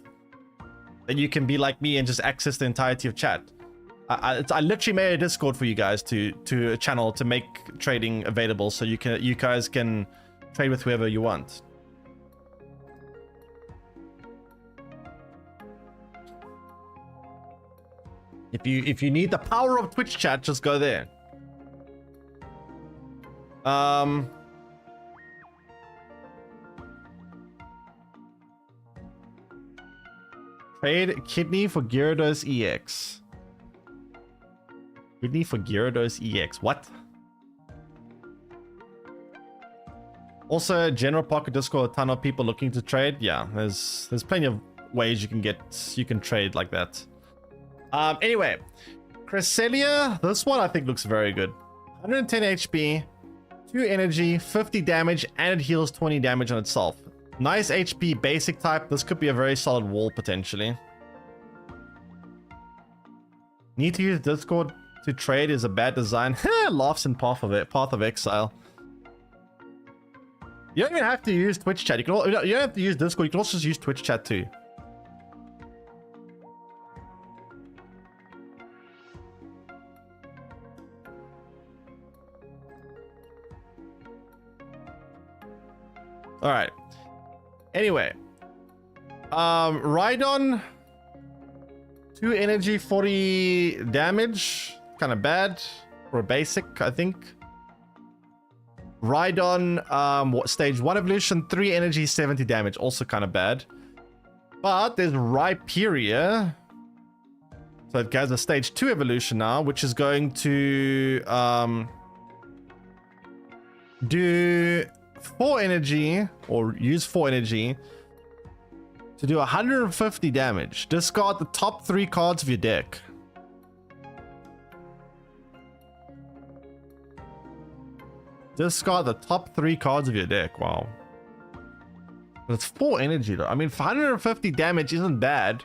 Then you can be like me and just access the entirety of chat. I literally made a Discord for you guys to a channel to make trading available, so you guys can trade with whoever you want. If you need the power of Twitch chat, just go there. Trade kidney for Gyarados EX. Kidney for Gyarados EX. What? Also, general pocket Discord, a ton of people looking to trade. Yeah, there's plenty of ways you can trade like that. Anyway, Cresselia, this one I think looks very good. 110 HP, 2 energy, 50 damage, and it heals 20 damage on itself. Nice HP, basic type. This could be a very solid wall potentially. Need to use Discord to trade is a bad design. Laughs in Path of Exile. You don't even have to use Twitch chat. You don't have to use Discord. You can also just use Twitch chat too. All right. Anyway, Rhydon, 2 energy, 40 damage. Kind of bad for a basic, I think. Rhydon, stage 1 evolution, 3 energy, 70 damage. Also kind of bad. But there's Rhyperior. So it has a stage 2 evolution now, which is going to do 4 energy, or use 4 energy to do 150 damage. Discard the top 3 cards of your deck. Discard the top 3 cards of your deck. Wow. That's 4 energy though. I mean, 150 damage isn't bad.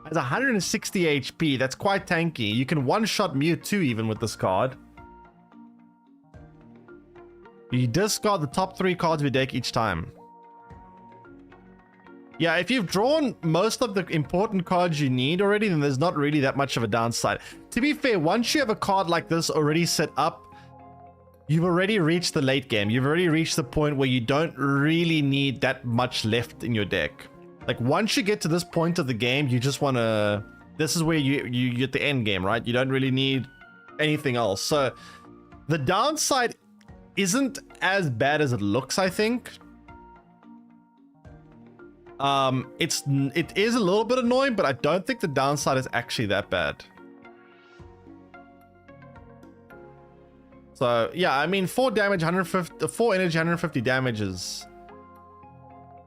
It's 160 HP. That's quite tanky. You can one-shot Mewtwo even with this card. You discard the top 3 cards of your deck each time. Yeah, if you've drawn most of the important cards you need already, then there's not really that much of a downside. To be fair, once you have a card like this already set up, you've already reached the late game. You've already reached the point where you don't really need that much left in your deck. Like, once you get to this point of the game, you just want to... This is where you get the end game, right? You don't really need anything else. So, the downside isn't as bad as it looks, I think. It is a little bit annoying, but I don't think the downside is actually that bad. So yeah, I mean, 4 damage, 150, 4 energy, 150 damage is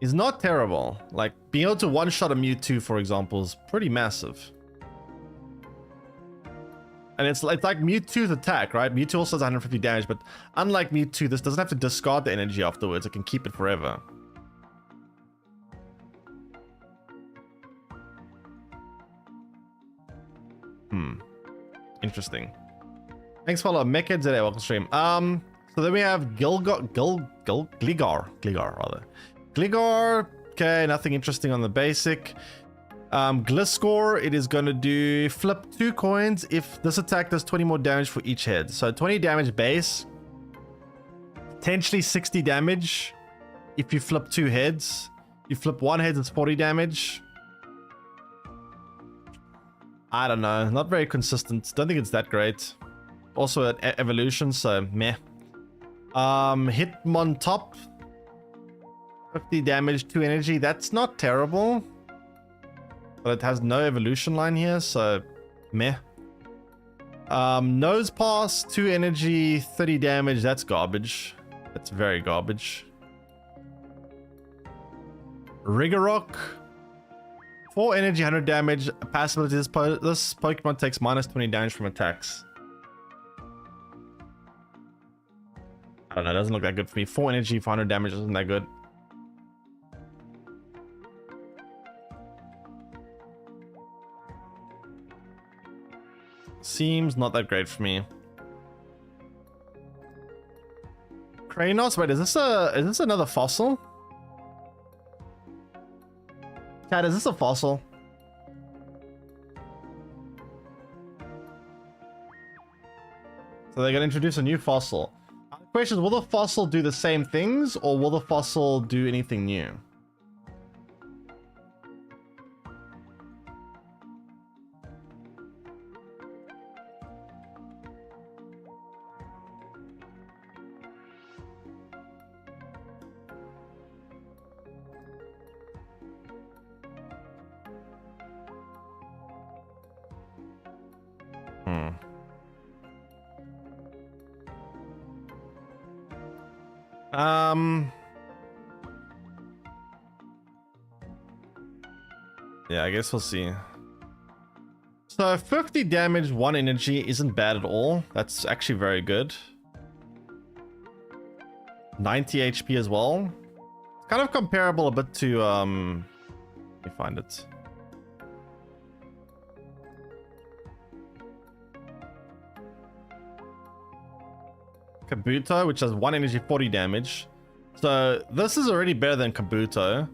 not terrible. Like, being able to one-shot a Mewtwo, for example, is pretty massive. And it's like Mewtwo's attack, right? Mewtwo also has 150 damage, but unlike Mewtwo, this doesn't have to discard the energy afterwards. It can keep it forever. Interesting. Thanks for the Mecha today. Welcome stream. So then we have Gligar. Okay, nothing interesting on the basic. Gliscor, it is going to do flip 2 coins if this attack does 20 more damage for each head. So 20 damage base, potentially 60 damage if you flip 2 heads. You flip 1 head, it's 40 damage. I don't know, not very consistent. Don't think it's that great. Also an evolution, so meh. Hitmon top, 50 damage, 2 energy. That's not terrible. But it has no evolution line here, so meh. Nose pass, 2 energy, 30 damage. That's garbage. That's very garbage. Rigorock, 4 energy, 100 damage. Passive ability, this Pokemon takes minus 20 damage from attacks. I don't know, it doesn't look that good for me. 4 energy, 400 damage isn't that good. Seems not that great for me. Kranos, wait, is this another fossil? Chat, is this a fossil? So they're gonna introduce a new fossil. The question is, will the fossil do the same things, or will the fossil do anything new? Yeah, I guess we'll see. So 50 damage, 1 energy isn't bad at all. That's actually very good. 90 HP as well. It's kind of comparable a bit to let me find it. Kabuto, which has 1 energy, 40 damage. So this is already better than Kabuto.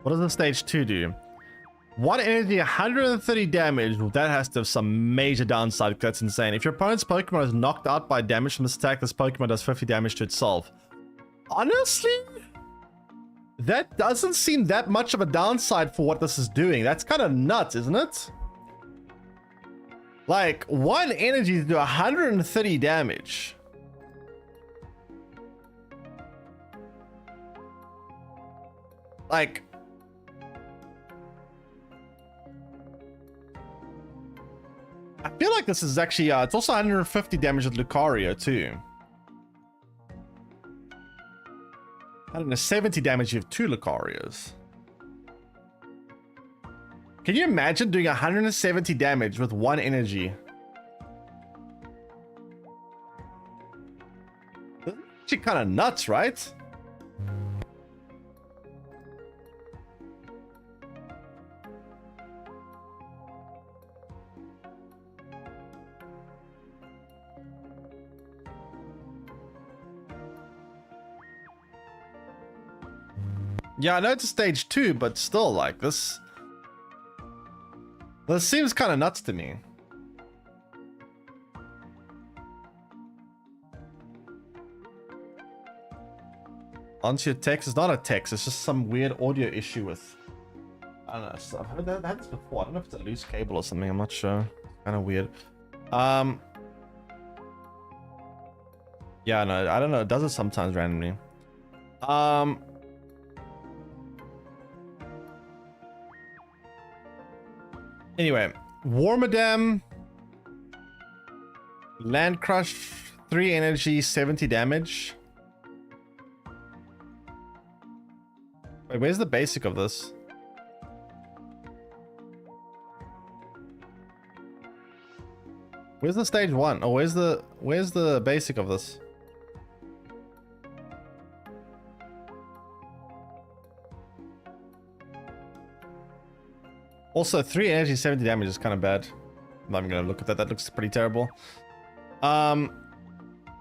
What does the stage 2 do? 1 energy, 130 damage. Well, that has to have some major downside. That's insane. If your opponent's Pokemon is knocked out by damage from this attack, this Pokemon does 50 damage to itself. Honestly, that doesn't seem that much of a downside for what this is doing. That's kind of nuts, isn't it? Like, 1 energy to do 130 damage. Like, I feel like this is actually, it's also 150 damage with Lucario too. 170 damage, you have 2 Lucarios. Can you imagine doing 170 damage with 1 energy? That's actually kind of nuts, right? Yeah, I know it's a stage 2, but still, like, this seems kind of nuts to me. Onto your text. It's not a text, it's just some weird audio issue with, I don't know, so I've had this before. I don't know if it's a loose cable or something, I'm not sure. Kind of weird. Yeah, no, I don't know, it does it sometimes randomly. Anyway, Wormadam, Land Crush, 3 energy, 70 damage. Wait, where's the basic of this? Where's the stage 1? Oh, where's the basic of this? Also, 3 energy, 70 damage is kind of bad. I'm not even gonna look at that. That looks pretty terrible.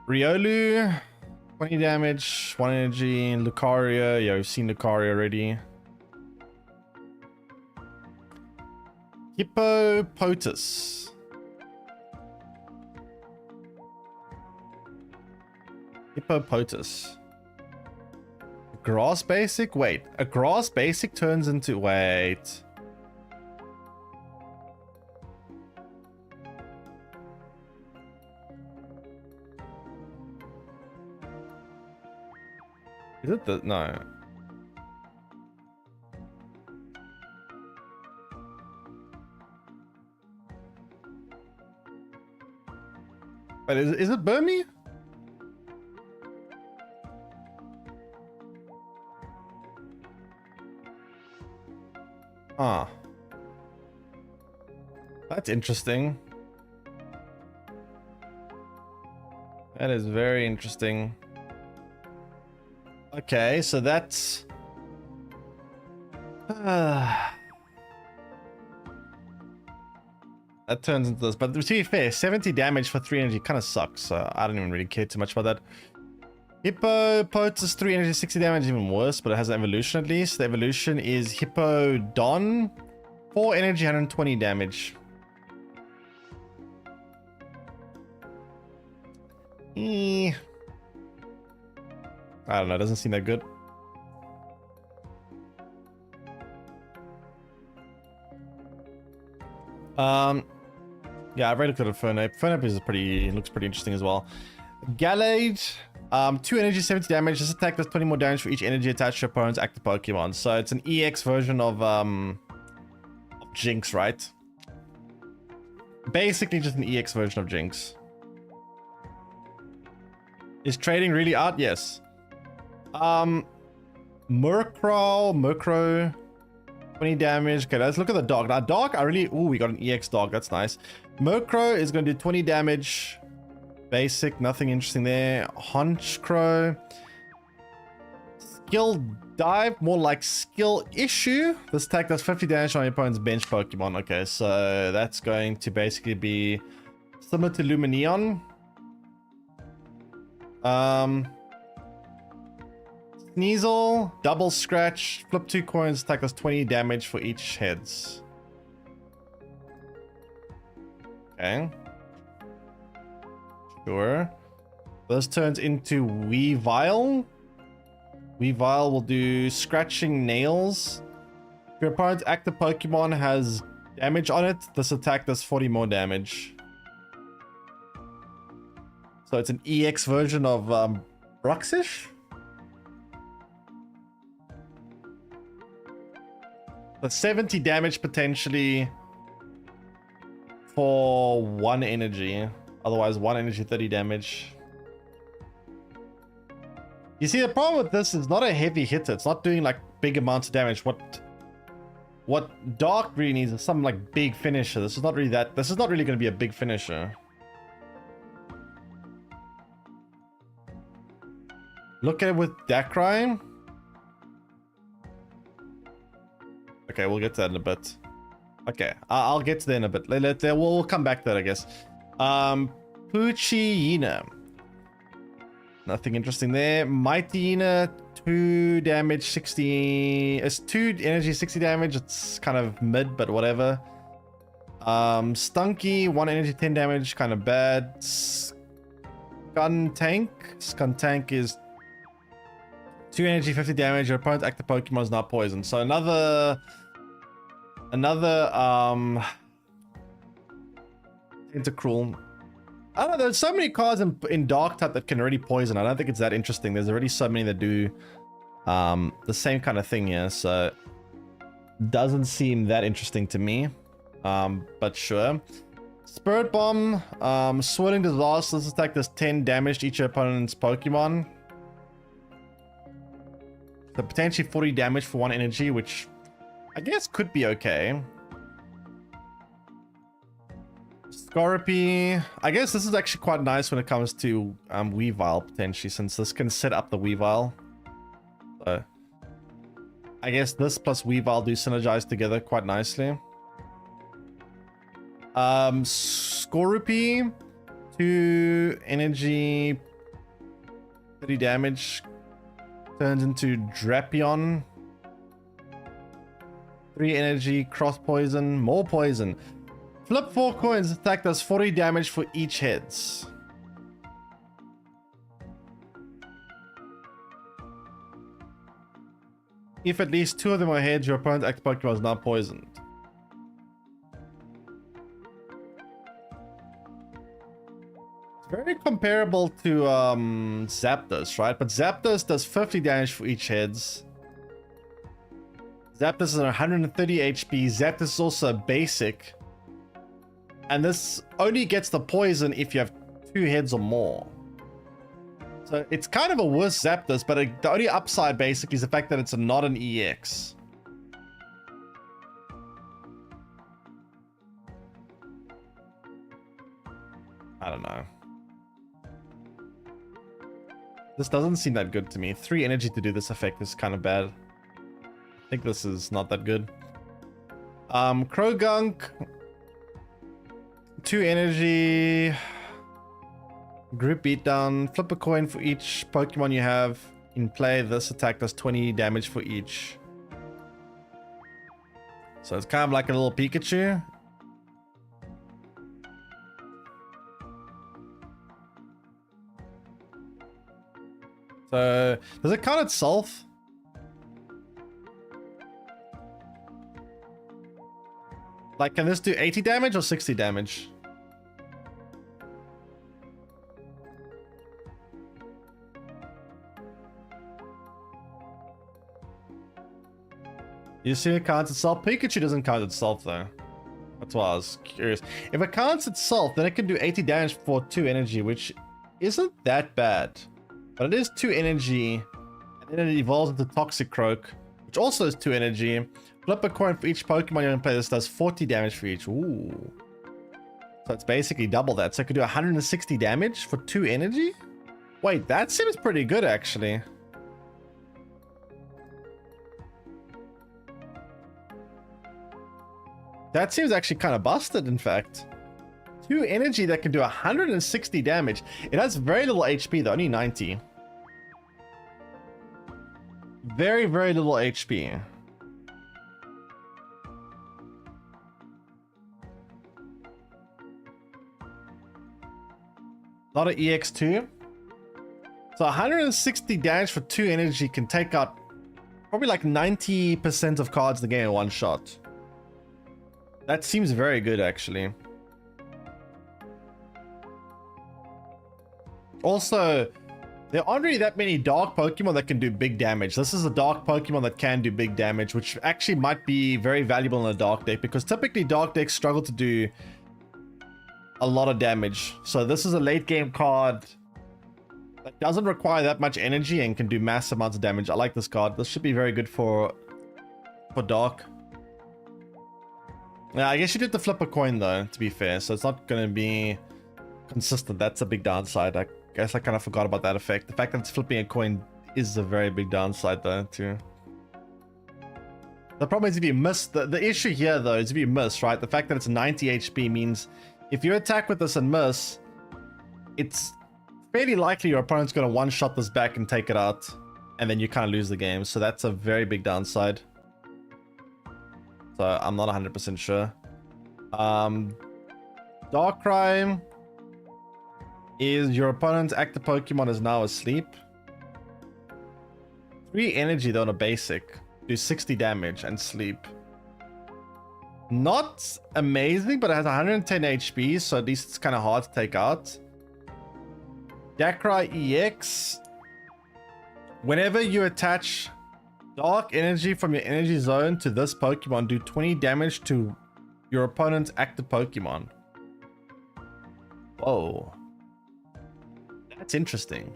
Riolu, 20 damage, 1 energy. Lucario, yeah, we've seen Lucario already. Hippopotas. Hippopotas. Grass basic? Wait, a grass basic turns into... Wait. Is it the... No. Wait, is it Burmy? Ah. That's interesting. That is very interesting. Okay, so that's... that turns into this. But to be fair, 70 damage for 3 energy kind of sucks. So I don't even really care too much about that. Hippopotamus 3 energy, 60 damage, even worse, but it has an evolution at least. The evolution is Hippodon, 4 energy, 120 damage. I don't know, it doesn't seem that good. Yeah, I've already looked at Fernape. Fernape is looks pretty interesting as well. Gallade, 2 energy, 70 damage. This attack does 20 more damage for each energy attached to your opponent's active Pokemon. So it's an EX version of Jinx, right? Basically just an EX version of Jinx. Is trading really out? Yes. Murkrow, 20 damage. Okay, let's look at the dog. Now, dog, we got an EX dog. That's nice. Murkrow is going to do 20 damage. Basic, nothing interesting there. Honchkrow. Skill dive, more like skill issue. This attack does 50 damage on your opponent's bench Pokemon. Okay, so that's going to basically be similar to Lumineon. Sneasel, double scratch, flip 2 coins, attack does 20 damage for each heads. Okay. Sure. This turns into Weavile. Weavile will do scratching nails. If your opponent's active Pokemon has damage on it, this attack does 40 more damage. So it's an EX version of Bruxish? So 70 damage potentially for 1 energy. Otherwise, 1 energy, 30 damage. You see, the problem with this is not a heavy hitter. It's not doing like big amounts of damage. What Dark really needs is some like big finisher. This is not really that. This is not really going to be a big finisher. Look at it with Darkrai. Okay, we'll get to that in a bit. Okay, I'll get to that in a bit. We'll come back to that, I guess. Poochyena. Nothing interesting there. Mightyena, 2 damage, 60. It's 2 energy, 60 damage. It's kind of mid, but whatever. Stunky, 1 energy, 10 damage. Kind of bad. Skuntank. Skuntank is 2 energy, 50 damage. Your opponent's active Pokemon is not poisoned. So another Tentacruel. I don't know, there's so many cards in Dark type that can already poison. I don't think it's that interesting. There's already so many that do the same kind of thing here, so doesn't seem that interesting to me. But sure. Spirit Bomb, Swirling Disaster. This attack does 10 damage to each opponent's Pokemon. So potentially 40 damage for 1 energy, which I guess could be okay. Scorpy. I guess this is actually quite nice when it comes to Weavile, potentially, since this can set up the Weavile. So I guess this plus Weavile do synergize together quite nicely. Scorpy, 2 energy, 30 damage. Turns into Drapion. 3 energy, cross poison, more poison. Flip 4 coins, attack does 40 damage for each heads. If at least 2 of them are heads, your opponent's active Pokemon is not poisoned. It's very comparable to Zapdos, right? But Zapdos does 50 damage for each heads. Zapdos is 130 HP. Zapdos is also basic. And this only gets the poison if you have 2 heads or more. So it's kind of a worse Zapdos, but the only upside basically is the fact that it's not an EX. I don't know. This doesn't seem that good to me. 3 energy to do this effect is kind of bad. I think this is not that good. Krogunk. 2 energy. Group beatdown. Flip a coin for each Pokemon you have in play. This attack does 20 damage for each. So it's kind of like a little Pikachu. So does it count itself? Like, can this do 80 damage or 60 damage? You see it counts itself? Pikachu doesn't count itself though. That's why I was curious. If it counts itself, then it can do 80 damage for 2 energy, which isn't that bad. But it is 2 energy, and then it evolves into Toxic Croak, which also is 2 energy. Flip a coin for each Pokemon you can play. This does 40 damage for each. Ooh. So it's basically double that. So it could do 160 damage for 2 energy? Wait, that seems pretty good actually. That seems actually kind of busted, in fact. 2 energy that can do 160 damage. It has very little HP though, only 90. Very, very little HP. Not an EX2. So 160 damage for 2 energy can take out probably like 90% of cards in the game in one shot. That seems very good actually. Also, there aren't really that many dark Pokemon that can do big damage. This is a dark Pokemon that can do big damage, which actually might be very valuable in a dark deck, because typically dark decks struggle to do a lot of damage. So this is a late game card that doesn't require that much energy and can do massive amounts of damage. I like this card. This should be very good for dark. Yeah, I guess you did the flip a coin though, to be fair, so it's not going to be consistent. That's a big downside. I guess I kind of forgot about that effect. The fact that it's flipping a coin is a very big downside though too. The problem is if you miss, the issue here though is if you miss, right? The fact that it's 90 HP means if you attack with this and miss, it's fairly likely your opponent's going to one-shot this back and take it out, and then you kind of lose the game. So that's a very big downside. So I'm not 100% sure. Darkrai is your opponent's active Pokemon is now asleep. 3 energy though on a basic. Do 60 damage and sleep. Not amazing, but it has 110 HP, so at least it's kind of hard to take out. Darkrai EX. Whenever you attach dark energy from your energy zone to this Pokemon, do 20 damage to your opponent's active Pokemon. Whoa. That's interesting.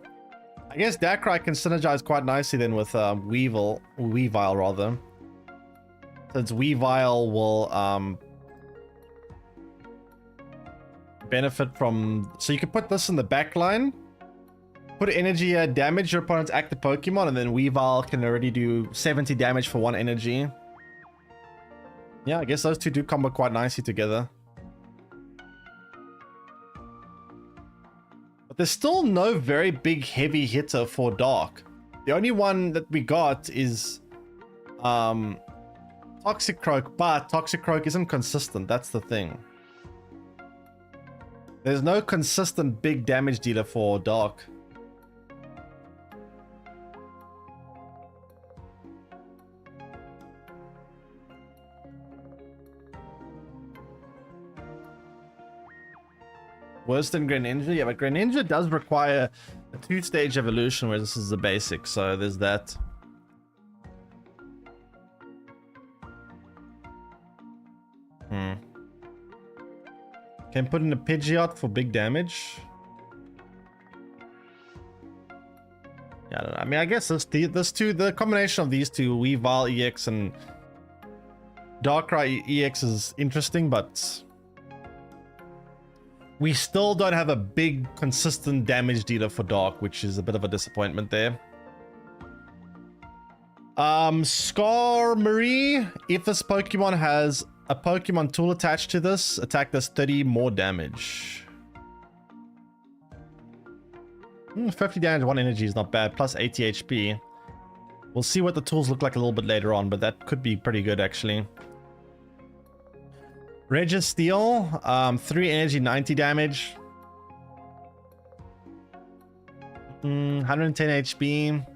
I guess Darkrai can synergize quite nicely then with Weavile rather. Since Weavile will benefit from... So you can put this in the back line, put energy here, damage your opponent's active Pokemon, and then Weavile can already do 70 damage for 1 energy. Yeah, I guess those two do combo quite nicely together. But there's still no very big heavy hitter for Dark. The only one that we got is Toxic Croak, but Toxic Croak isn't consistent. That's the thing. There's no consistent big damage dealer for Dark. Worse than Greninja? Yeah, but Greninja does require a 2-stage evolution, where this is the basic, so there's that. Can put in a Pidgeot for big damage. Yeah, I don't know. I mean, I guess the combination of these two, Weavile EX and Darkrai EX, is interesting, but We still don't have a big consistent damage dealer for Dark, which is a bit of a disappointment there. Scar Marie, if this Pokemon has a Pokemon tool attached to this, attack does 30 more damage. 50 damage, 1 energy is not bad, plus 80 HP. We'll see what the tools look like a little bit later on, but that could be pretty good actually. Registeel, 3 energy, 90 damage. 110 HP.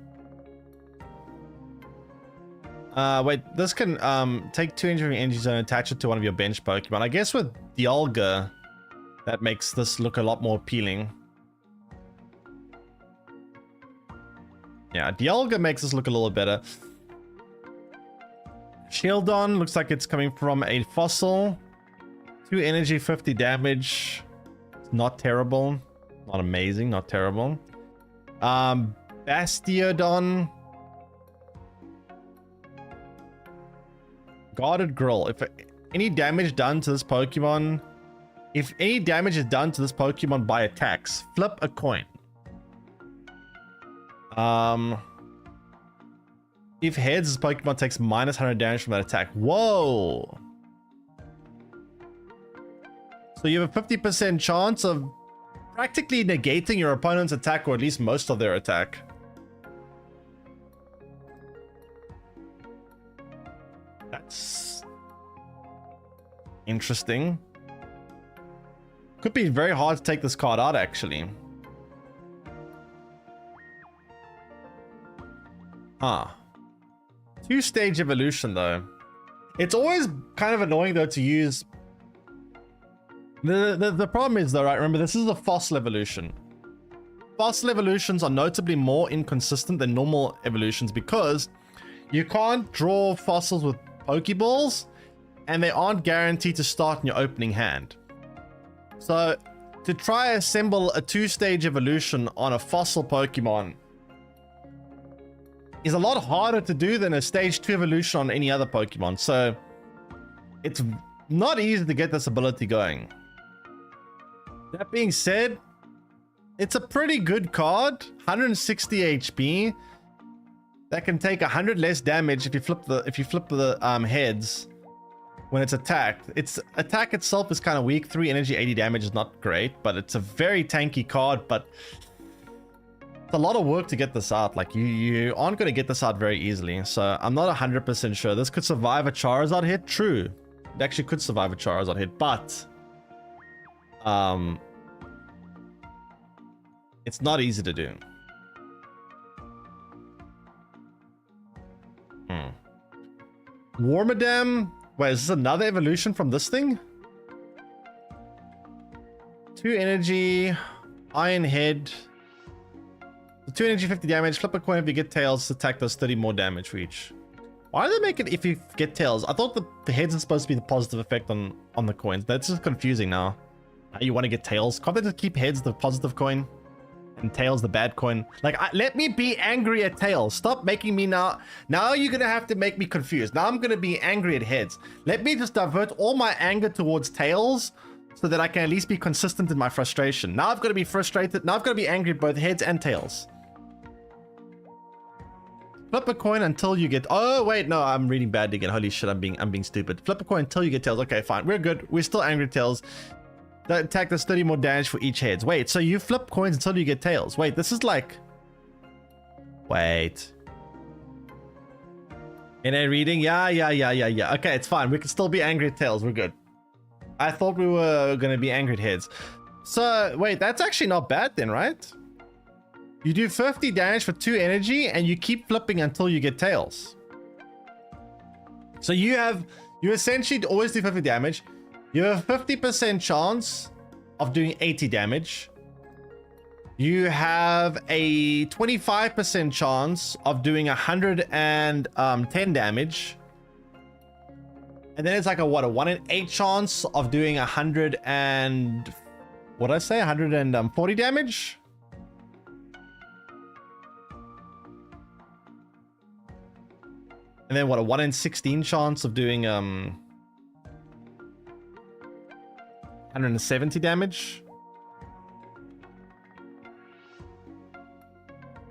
Wait, this can take 2 energy zone and attach it to one of your bench Pokemon. I guess with Dialga, that makes this look a lot more appealing. Yeah, Dialga makes this look a little better. Shieldon looks like it's coming from a fossil. 2 energy, 50 damage. Not terrible. Not amazing, not terrible. Bastiodon. Guarded Grill. If any damage done to this Pokemon... If any damage is done to this Pokemon by attacks, flip a coin. If heads, this Pokemon takes minus 100 damage from that attack. Whoa! So you have a 50% chance of practically negating your opponent's attack, or at least most of their attack. That's interesting. Could be very hard to take this card out, actually. Huh. 2-stage evolution, though. It's always kind of annoying, though, to use... The problem is, though, right? Remember, this is a fossil evolution. Fossil evolutions are notably more inconsistent than normal evolutions because you can't draw fossils with Pokeballs, and they aren't guaranteed to start in your opening hand. So, to try assemble a 2-stage evolution on a fossil Pokemon is a lot harder to do than a stage 2 evolution on any other Pokemon. So, it's not easy to get this ability going. That being said, it's a pretty good card. 160 HP. That can take 100 less damage if you flip the heads when it's attacked. Its attack itself is kind of weak. 3 energy, 80 damage is not great, but it's a very tanky card. But it's a lot of work to get this out. Like you aren't going to get this out very easily. So I'm not 100% sure. This could survive a Charizard hit. True, it actually could survive a Charizard hit, but it's not easy to do. Wormadam. Wait, is this another evolution from this thing? 2 energy, Iron Head. 2 energy, 50 damage. Flip a coin if you get tails. Attack does 30 more damage for each. Why do they make it if you get tails? I thought the heads are supposed to be the positive effect on the coins. That's just confusing now. You want to get tails? Can't they just keep heads the positive coin and tails the bad coin? Like, let me be angry at tails. Stop making me now. Now you're gonna have to make me confused. Now I'm gonna be angry at heads. Let me just divert all my anger towards tails so that I can at least be consistent in my frustration. Now I've got to be frustrated. Now I've got to be angry at both heads and tails. Flip a coin until you get... Oh, wait, no, I'm reading bad again. Holy shit, I'm being stupid. Flip a coin until you get tails. Okay, fine. We're good. We're still angry at tails. That attack does 30 more damage for each heads. Wait, so you flip coins until you get tails. Wait, this is like... Wait. In a reading? Yeah. Okay, it's fine. We can still be angry at tails. We're good. I thought we were going to be angry at heads. So, wait, that's actually not bad then, right? You do 50 damage for 2 energy, and you keep flipping until you get tails. So you essentially always do 50 damage. You have a 50% chance of doing 80 damage. You have a 25% chance of doing 110 damage. And then it's like a 1 in 8 chance of doing 100 and... What did I say? 140 damage? And then what, a 1 in 16 chance of doing 170 damage?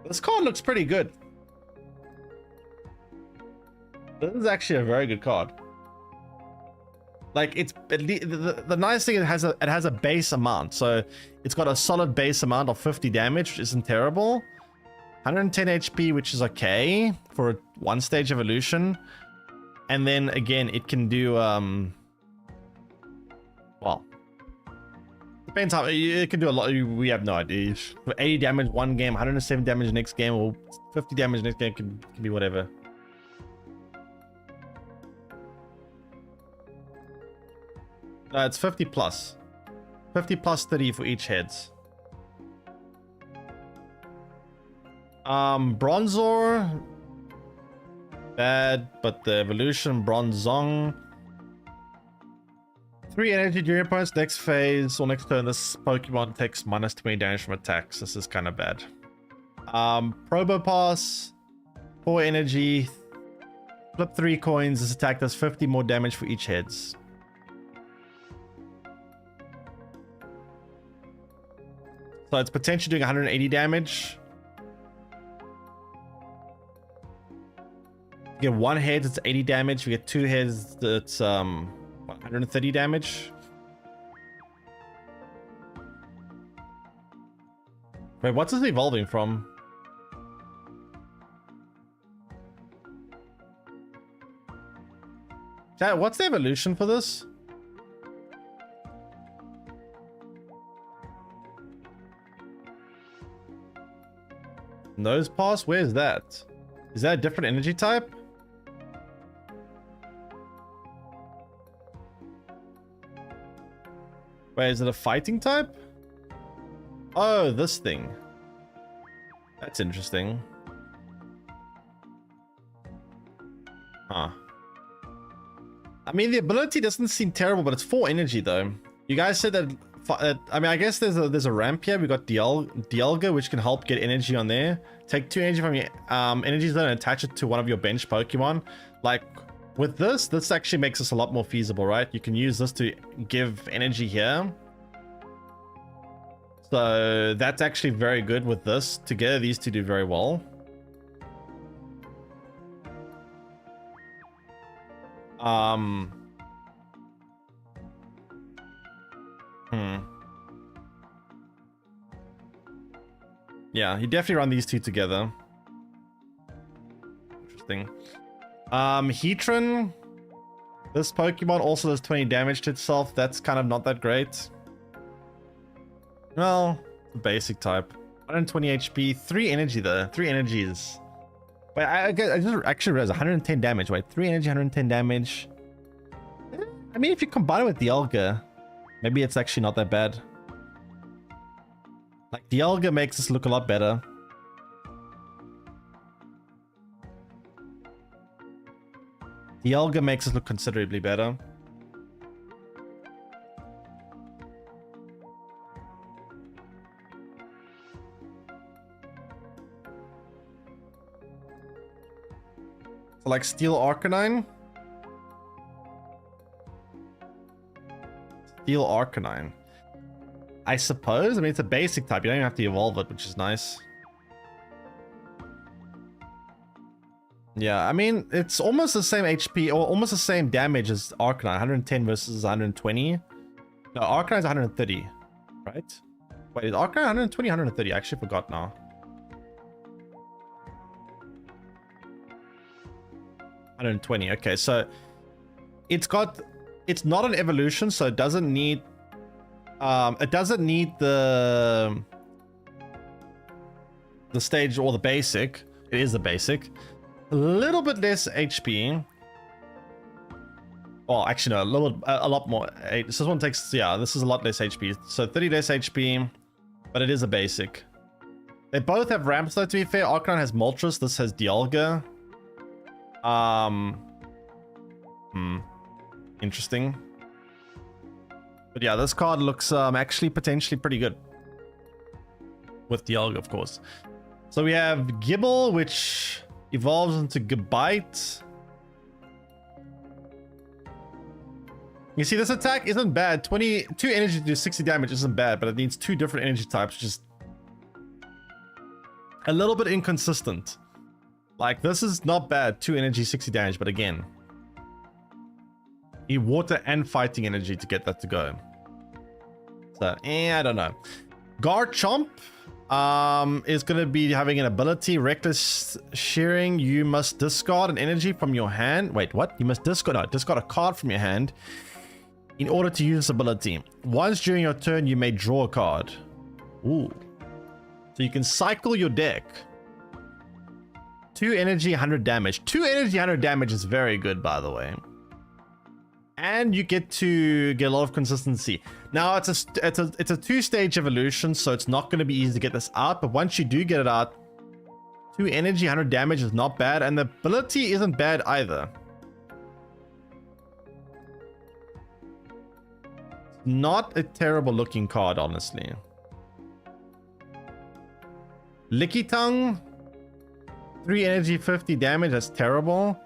This card looks pretty good. This is actually a very good card. Like, it's the nice thing, it has a base amount, so it's got a solid base amount of 50 damage, which isn't terrible. 110 HP, which is okay for a 1-stage evolution. And then again, it can do well, depends how it can do a lot. We have no idea. 80 damage one game, 107 damage next game, or 50 damage next game can be whatever. No, it's 50 plus. 50 plus 30 for each heads. Bronzor. Bad, but the evolution Bronzong. 3 energy during opponent's next phase or next turn. This Pokemon takes -20 damage from attacks. This is kind of bad. Probopass. 4 energy. Flip 3 coins. This attack does 50 more damage for each heads. So it's potentially doing 180 damage. You get 1 head, it's 80 damage. You get 2 heads, it's 130 damage. Wait, what's this evolving from? Chat, what's the evolution for this? Nose pass? Where's that? Is that a different energy type? Wait, is it a fighting type? Oh, this thing. That's interesting. Huh. I mean, the ability doesn't seem terrible, but it's 4 energy though. You guys said that. I mean, I guess there's a ramp here. We got Dialga, which can help get energy on there. Take 2 energy from your energy zone and attach it to one of your bench Pokemon. Like with this actually makes this a lot more feasible, right? You can use this to give energy here. So that's actually very good with this. Together, these two do very well. Yeah, you definitely run these two together. Interesting. Heatran. This Pokemon also does 20 damage to itself. That's kind of not that great. Well, basic type. 120 HP, 3 energy though. 3 energies. Wait, I just actually realized 110 damage. Wait, 3 energy, 110 damage. I mean, if you combine it with Dialga, maybe it's actually not that bad. Like, Dialga makes this look a lot better. Dialga makes us look considerably better. So like Steel Arcanine. Steel Arcanine. I suppose. I mean, it's a basic type. You don't even have to evolve it, which is nice. Yeah, I mean, it's almost the same HP, or almost the same damage as Arcanine. 110 versus 120. No, Arcanine's 130, right? Wait, is Arcanine 120, 130? I actually forgot now. $120. Okay, so it's not an evolution, so it doesn't need the stage or the basic. It is the basic. A little bit less HP. Well, actually no, a lot more. This one takes, yeah, this is a lot less HP. So 30 less HP, but it is a basic. They both have ramps though, to be fair. Arcanine has Moltres, this has Dialga. Interesting. But yeah, this card looks actually potentially pretty good. With Dialga, of course. So we have Gible, which evolves into Gabite. You see, this attack isn't bad. 22 energy to do 60 damage isn't bad, but it needs 2 different energy types, which is a little bit inconsistent. Like, this is not bad. 2 energy, 60 damage, but again, you water and fighting energy to get that to go. So, I don't know. Garchomp is going to be having an ability, Reckless Shearing. You must discard an energy from your hand. Wait, what? You must discard a card from your hand in order to use this ability. Once during your turn, you may draw a card. Ooh. So you can cycle your deck. 2 energy, 100 damage. 2 energy, 100 damage is very good, by the way. And you get to get a lot of consistency. Now it's a 2-stage evolution, so it's not going to be easy to get this out. But once you do get it out, 2 energy, 100 damage is not bad, and the ability isn't bad either. Not a terrible looking card, honestly. Licky Tongue, 3 energy, 50 damage. That's terrible.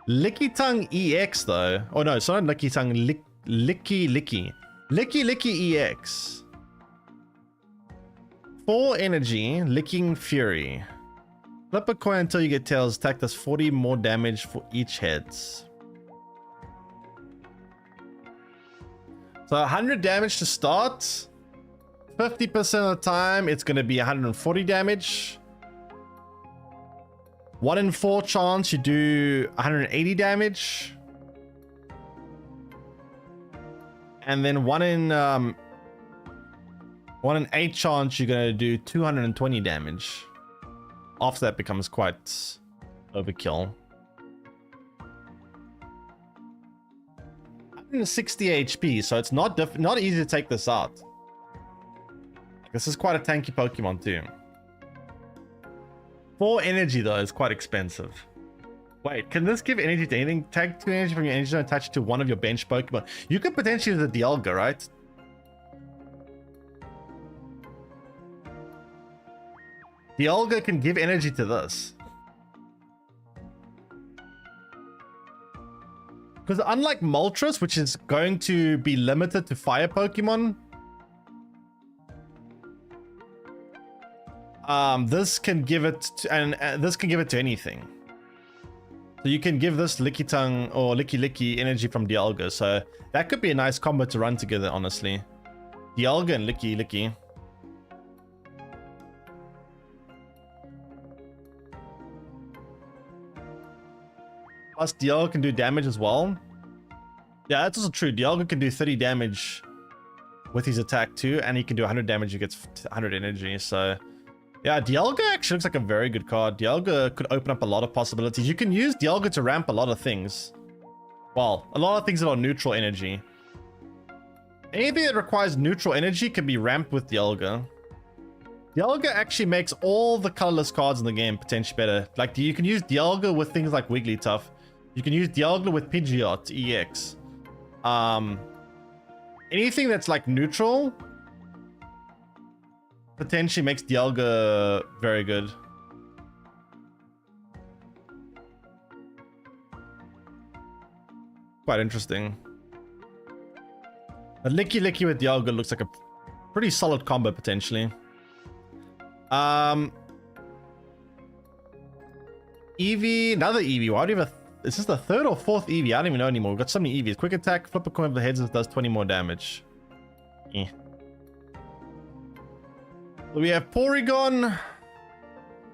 Licky Tongue EX though. Oh no, it's not Licky Tongue. Licky EX. 4 energy, Licking Fury. Flip a coin until you get tails. Attack does 40 more damage for each heads. So 100 damage to start. 50% of the time, it's going to be 140 damage. 1 in 4 chance you do 180 damage. And then 1 in 8 chance you're going to do 220 damage. After that becomes quite overkill. 160 HP, so it's not easy to take this out. This is quite a tanky Pokemon too. 4 energy though is quite expensive. Wait, can this give energy to anything? Take 2 energy from your energy zone and attach it to one of your bench Pokemon. You could potentially use a Dialga, right? Dialga can give energy to this. Because unlike Moltres, which is going to be limited to fire Pokemon, this can give it to, this can give it to anything. So you can give this Licky Tongue or Licky energy from Dialga. So that could be a nice combo to run together, honestly. Dialga and Licky. Plus Dialga can do damage as well. Yeah, that's also true. Dialga can do 30 damage with his attack too, and he can do 100 damage. He gets 100 energy. So yeah, Dialga actually looks like a very good card. Dialga could open up a lot of possibilities. You can use Dialga to ramp a lot of things. Well, a lot of things that are neutral energy. Anything that requires neutral energy can be ramped with Dialga. Dialga actually makes all the colorless cards in the game potentially better. Like, you can use Dialga with things like Wigglytuff. You can use Dialga with Pidgeot EX. Anything that's like neutral potentially makes Dialga very good. Quite interesting. A Licky with Dialga looks like a pretty solid combo potentially. Eevee, another Eevee. Why do you have a... Is this the 3rd or 4th Eevee? I don't even know anymore. We've got so many Eevees. Quick attack, flip a coin of the heads, it does 20 more damage. Eh. We have Porygon.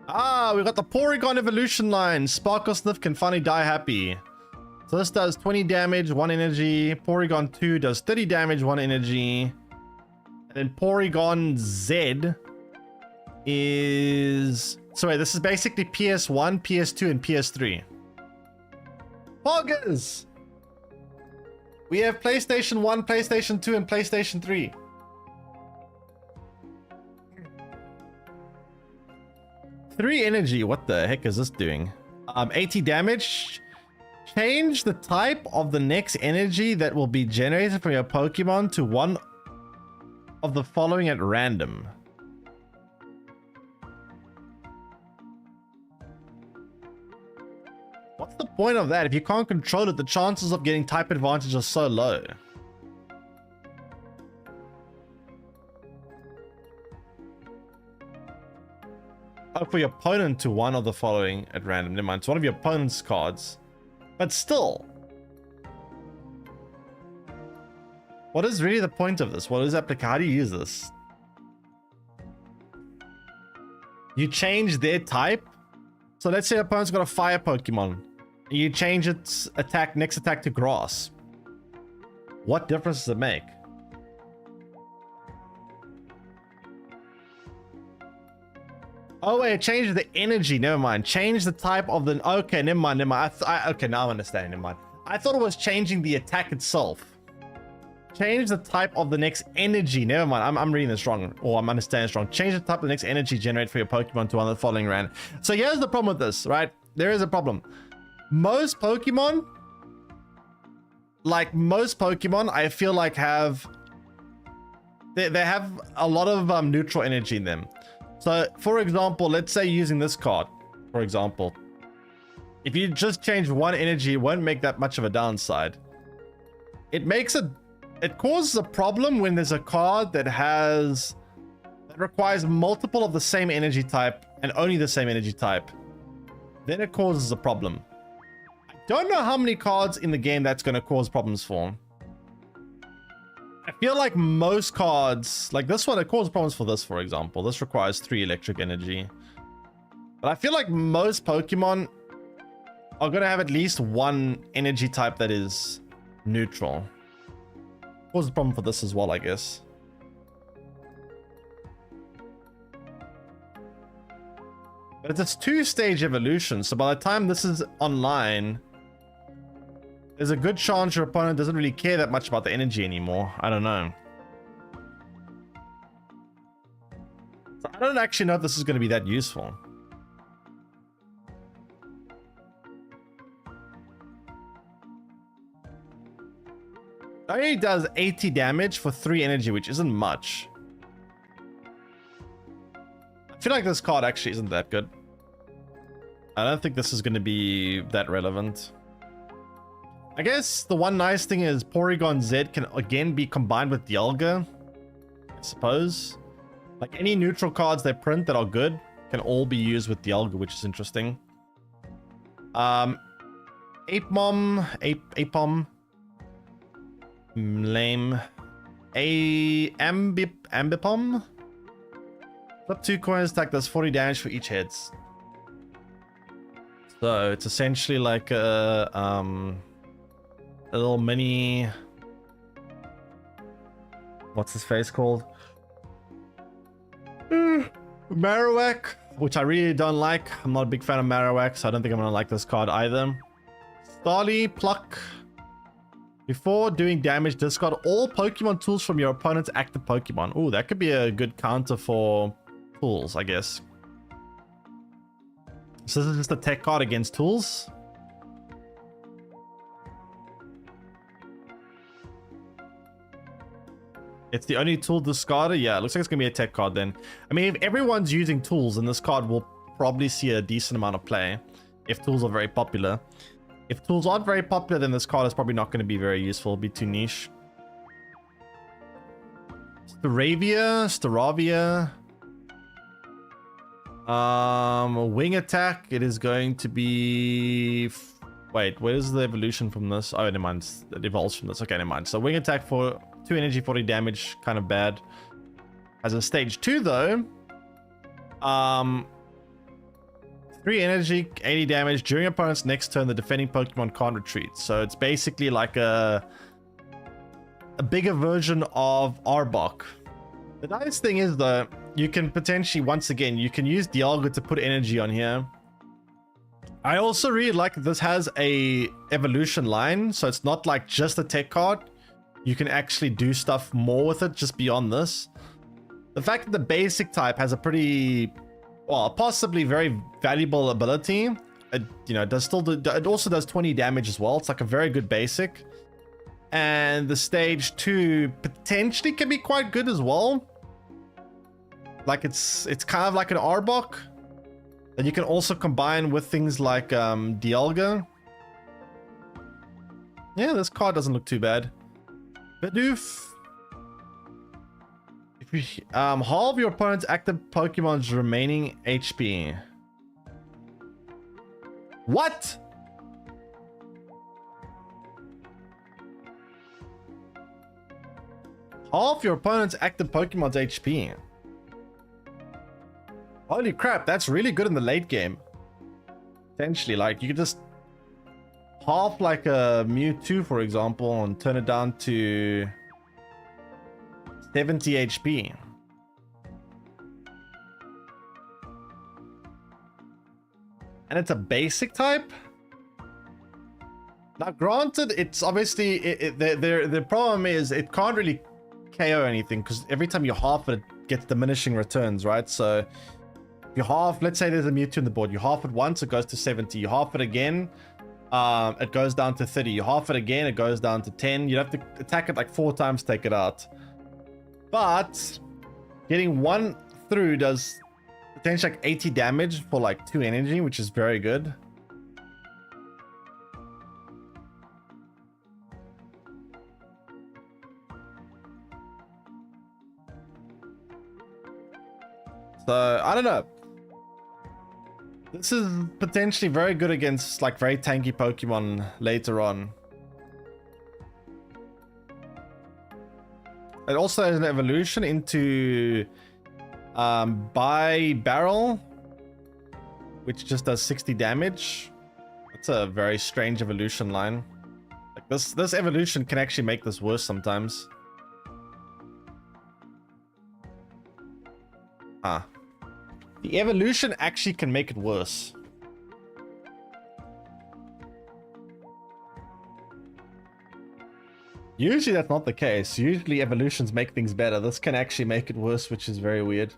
Ah, we got the Porygon evolution line. Sparkle Sniff can finally die happy. So this does 20 damage, 1 energy. Porygon 2 does 30 damage, 1 energy. And then Porygon Z is... So wait, this is basically PS1, PS2, and PS3. Poggers! We have PlayStation 1, PlayStation 2, and PlayStation 3. Three energy, what the heck is this doing? 80 damage. Change the type of the next energy that will be generated from your Pokemon to one of the following at random. What's the point of that? If you can't control it, the chances of getting type advantage are so low. Oh, for your opponent to one of the following at random. Never mind. It's one of your opponent's cards. But still. What is really the point of this? What is application? How do you use this? You change their type. So let's say your opponent's got a fire Pokemon. You change its next attack to grass. What difference does it make? Oh wait, it changes the energy. Never mind. Change the type of the. Okay, never mind. Never mind. Okay, now I understand. Never mind. I thought it was changing the attack itself. Change the type of the next energy. Never mind. I'm reading this wrong, or I'm understanding this wrong. Change the type of the next energy generated for your Pokemon to one of the following random. So here's the problem with this, right? There is a problem. Most Pokemon, I feel like have they have a lot of neutral energy in them. So, for example, let's say using this card, for example, if you just change one energy, it won't make that much of a downside. It causes a problem when there's a card that requires multiple of the same energy type and only the same energy type. Then it causes a problem. I don't know how many cards in the game that's going to cause problems for. I feel like most cards, like this one, it causes problems for this, for example. This requires 3 electric energy. But I feel like most Pokemon are going to have at least one energy type that is neutral. Causes a problem for this as well, I guess. But it's a 2-stage evolution, so by the time this is online, there's a good chance your opponent doesn't really care that much about the energy anymore. I don't know. So I don't actually know if this is going to be that useful. It only does 80 damage for 3 energy, which isn't much. I feel like this card actually isn't that good. I don't think this is going to be that relevant. I guess the one nice thing is Porygon Z can again be combined with Dialga, I suppose. Like any neutral cards they print that are good can all be used with Dialga, which is interesting. Apom. Lame. Ambipom. Flip 2 coins, attack does 40 damage for each heads. So it's essentially like a little mini. What's his face called? Marowak, which I really don't like. I'm not a big fan of Marowak, so I don't think I'm gonna like this card either. Starly Pluck. Before doing damage, discard all Pokemon tools from your opponent's active Pokemon. Ooh, that could be a good counter for tools, I guess. So this is just a tech card against tools. It's the only tool discarder? Yeah, it looks like it's going to be a tech card then. I mean, if everyone's using tools, then this card will probably see a decent amount of play. If tools are very popular. If tools aren't very popular, then this card is probably not going to be very useful. It'll be too niche. Staravia. Wing attack. It is going to be... Wait, where's the evolution from this? Oh, never mind. It evolves from this. Okay, never mind. So wing attack for 2 energy, 40 damage. Kind of bad. As a stage 2, though. 3 energy, 80 damage. During opponent's next turn, the defending Pokemon can't retreat. So it's basically like a bigger version of Arbok. The nice thing is, though, you can potentially, once again, you can use Dialga to put energy on here. I also really like that this has a evolution line, so it's not like just a tech card. You can actually do stuff more with it just beyond this. The fact that the basic type has a pretty, well, possibly very valuable ability. It, you know, it also does 20 damage as well. It's like a very good basic. And the stage 2 potentially can be quite good as well. Like it's kind of like an Arbok that you can also combine with things like Dialga. Yeah, this card doesn't look too bad. Bidoof. halve your opponent's active Pokemon's remaining HP. What? Half your opponent's active Pokemon's HP. Holy crap, that's really good in the late game. Potentially, like, you could just half like a Mewtwo, for example, and turn it down to 70 HP. And it's a basic type? Now, granted, it's obviously... the problem is it can't really KO anything, because every time you half it, it gets diminishing returns, right? So, you half... Let's say there's a Mewtwo on the board. You half it once, it goes to 70. You half it again, it goes down to 30. You half it again, it goes down to 10. You'd have to attack it like 4 times to take it out. But getting one through does potentially like 80 damage for like 2 energy, which is very good. So, I don't know. This is potentially very good against like very tanky Pokemon later on. It also has an evolution into by barrel, which just does 60 damage. It's a very strange evolution line. Like this evolution can actually make this worse sometimes. Ah. The evolution actually can make it worse. Usually that's not the case. Usually evolutions make things better. This can actually make it worse, which is very weird.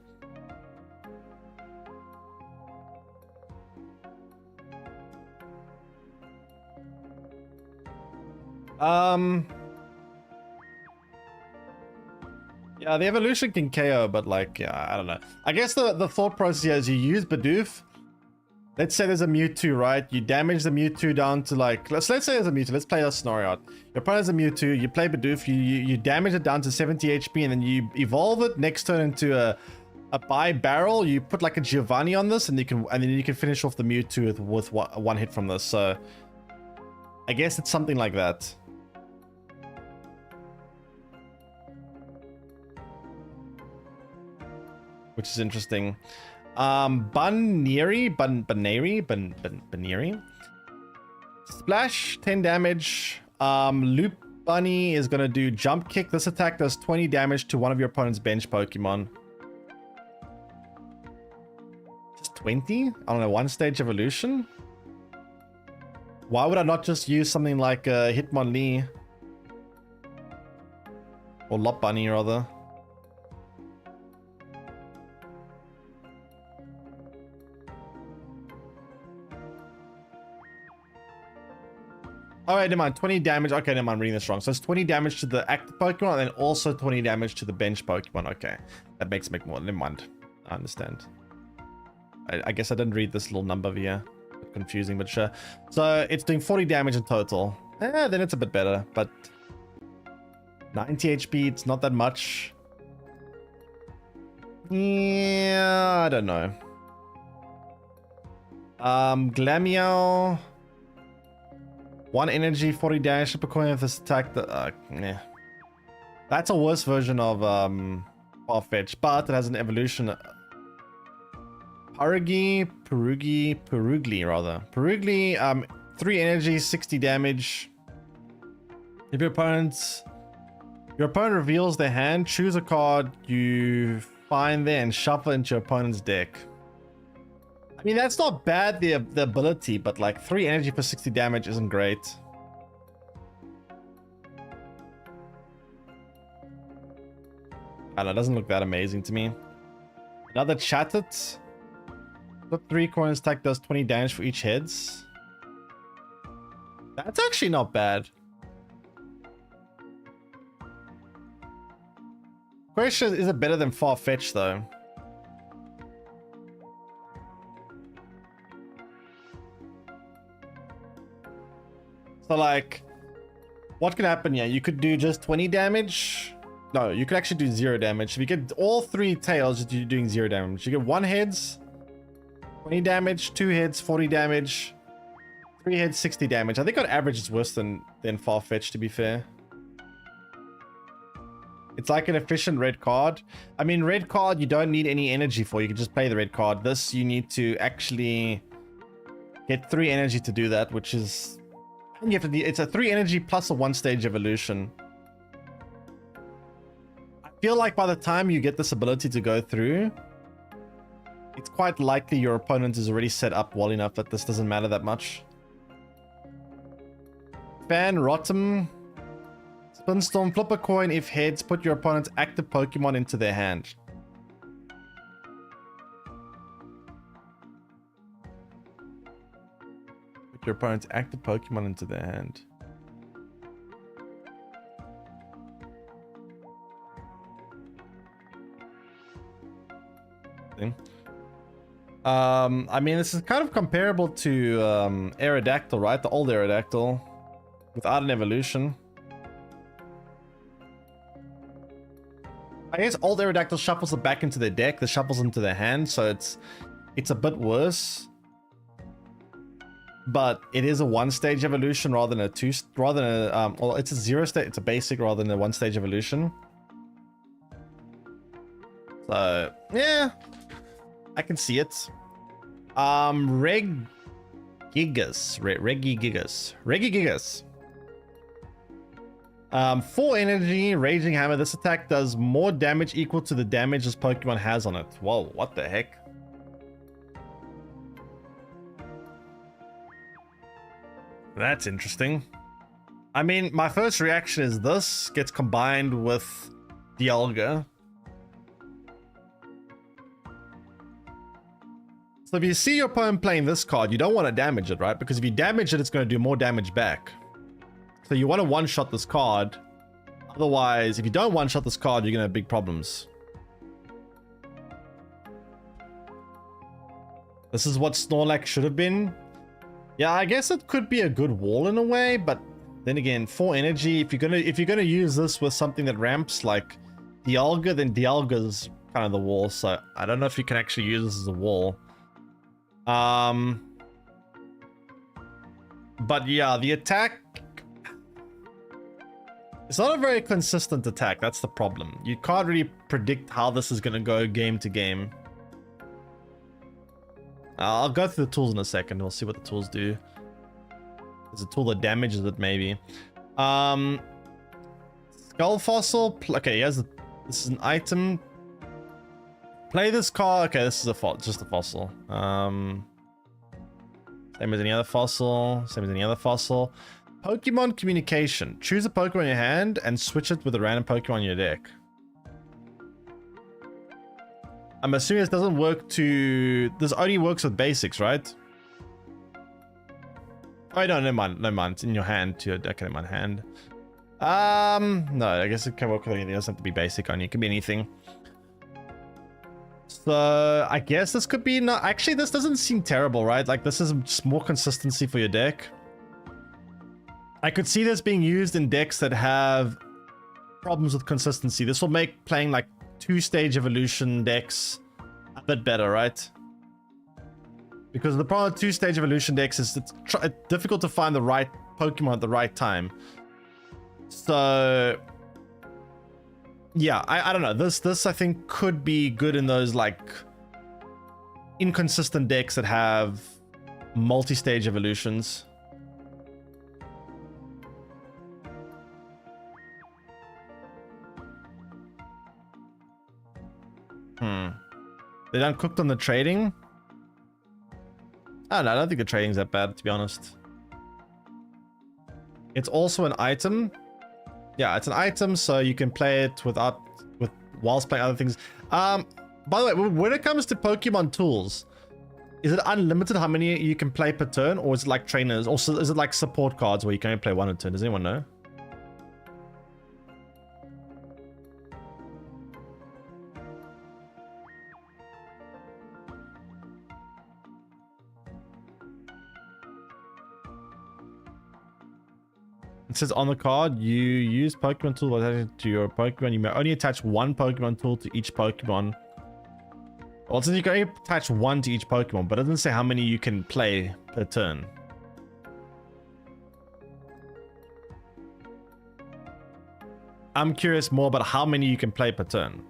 Yeah, the evolution can KO, but like, yeah, I don't know. I guess the thought process here is you use Bidoof. Let's say there's a Mewtwo, right? You damage the Mewtwo down to like, let's say there's a Mewtwo. Let's play a scenario out. Your opponent has a Mewtwo, you play Bidoof, you damage it down to 70 HP, and then you evolve it next turn into a by barrel. You put like a Giovanni on this, and then you can finish off the Mewtwo with one hit from this. So I guess it's something like that. Which is interesting. Baneri. Splash, 10 damage. Loop Bunny is gonna do Jump Kick. This attack does 20 damage to one of your opponent's bench Pokemon. Just 20? I don't know, 1-stage evolution? Why would I not just use something like Hitmonlee? Or Lop Bunny, rather. Oh, wait, never mind. 20 damage. Okay, never mind. I'm reading this wrong. So it's 20 damage to the active Pokemon and then also 20 damage to the bench Pokemon. Okay. That makes me more. Never mind. I understand. I guess I didn't read this little number here. A bit confusing, but sure. So it's doing 40 damage in total. Then it's a bit better, but 90 HP, it's not that much. Yeah, I don't know. Glameow. 1 energy, 40 damage per coin if this attack. Yeah. That's a worse version of Farfetch, but it has an evolution. Purugly, rather. Purugly, 3 energy, 60 damage. If your opponent reveals their hand, choose a card you find there and shuffle into your opponent's deck. I mean, that's not bad, the ability, but like 3 energy for 60 damage isn't great. I don't know, it doesn't look that amazing to me. Another Chattet. Flip 3 coins, attack does 20 damage for each heads. That's actually not bad. Question is it better than Farfetch though? So like, what can happen here? You could do just 20 damage No, you could actually do 0 damage. If you get all 3 tails, you're doing 0 damage. You get 1 heads, 20 damage, 2 hits, 40 damage, 3 hits, 60 damage. I think on average it's worse than Farfetch, to be fair. It's like an efficient red card. I mean, red card you don't need any energy for. You can just play the red card. This you need to actually get 3 energy to do that, which is you have to. It's a 3 energy plus a 1 stage evolution. I feel like by the time you get this ability to go through, it's quite likely your opponent is already set up well enough that this doesn't matter that much. Fan Rotom. Spinstorm, flip a coin. If heads, put your opponent's active Pokemon into their hand. Put your opponent's active Pokemon into their hand. I mean, this is kind of comparable to Aerodactyl, right? The old Aerodactyl without an evolution. I guess old Aerodactyl shuffles it back into their deck. This shuffles into their hand, so it's a bit worse. But it is a 1-stage evolution rather than a well, it's a 0 stage. It's a basic rather than a 1-stage evolution. So yeah, I can see it. Regigigas. 4 energy, Raging Hammer. This attack does more damage equal to the damage this Pokemon has on it. Whoa, what the heck? That's interesting. I mean, my first reaction is this gets combined with Dialga. So if you see your opponent playing this card, you don't want to damage it, right? Because if you damage it, it's going to do more damage back. So you want to one-shot this card. Otherwise, if you don't one-shot this card, you're going to have big problems. This is what Snorlax should have been. Yeah, I guess it could be a good wall in a way, but then again, 4 energy, if you're gonna use this with something that ramps like Dialga, then Dialga's kind of the wall. So I don't know if you can actually use this as a wall. But yeah, the attack, it's not a very consistent attack. That's the problem. You can't really predict how this is going to go game to game. I'll go through the tools in a second. We'll see what the tools do. There's a tool that damages it, maybe. Skull Fossil. Okay, this is an item. Play this card. Okay, this is just a fossil. Same as any other fossil. Same as any other fossil. Pokemon Communication. Choose a Pokemon in your hand and switch it with a random Pokemon in your deck. I'm assuming this doesn't work to... This only works with basics, right? Oh, no, never mind. It's in your hand to your deck. Okay, in my hand. No, I guess it can work with anything. It doesn't have to be basic on you. It can be anything. So, I guess this could be... No, actually, this doesn't seem terrible, right? Like, this is just more consistency for your deck. I could see this being used in decks that have problems with consistency. This will make playing, like, 2-stage evolution decks a bit better, right? Because the problem with 2-stage evolution decks is it's difficult to find the right Pokemon at the right time. So... yeah, I don't know. This I think could be good in those like inconsistent decks that have multi-stage evolutions. They done cooked on the trading? I don't know, I don't think the trading's that bad, to be honest. It's also an item. Yeah, it's an item, so you can play it whilst playing other things. By the way, when it comes to Pokemon tools, is it unlimited how many you can play per turn, or is it like trainers? Also, is it like support cards where you can only play 1 a turn? Does anyone know? It says on the card, you use Pokemon tool to your Pokemon. You may only attach one Pokemon tool to each Pokemon. Well, it says you can only attach one to each Pokemon, but it doesn't say how many you can play per turn. I'm curious more about how many you can play per turn.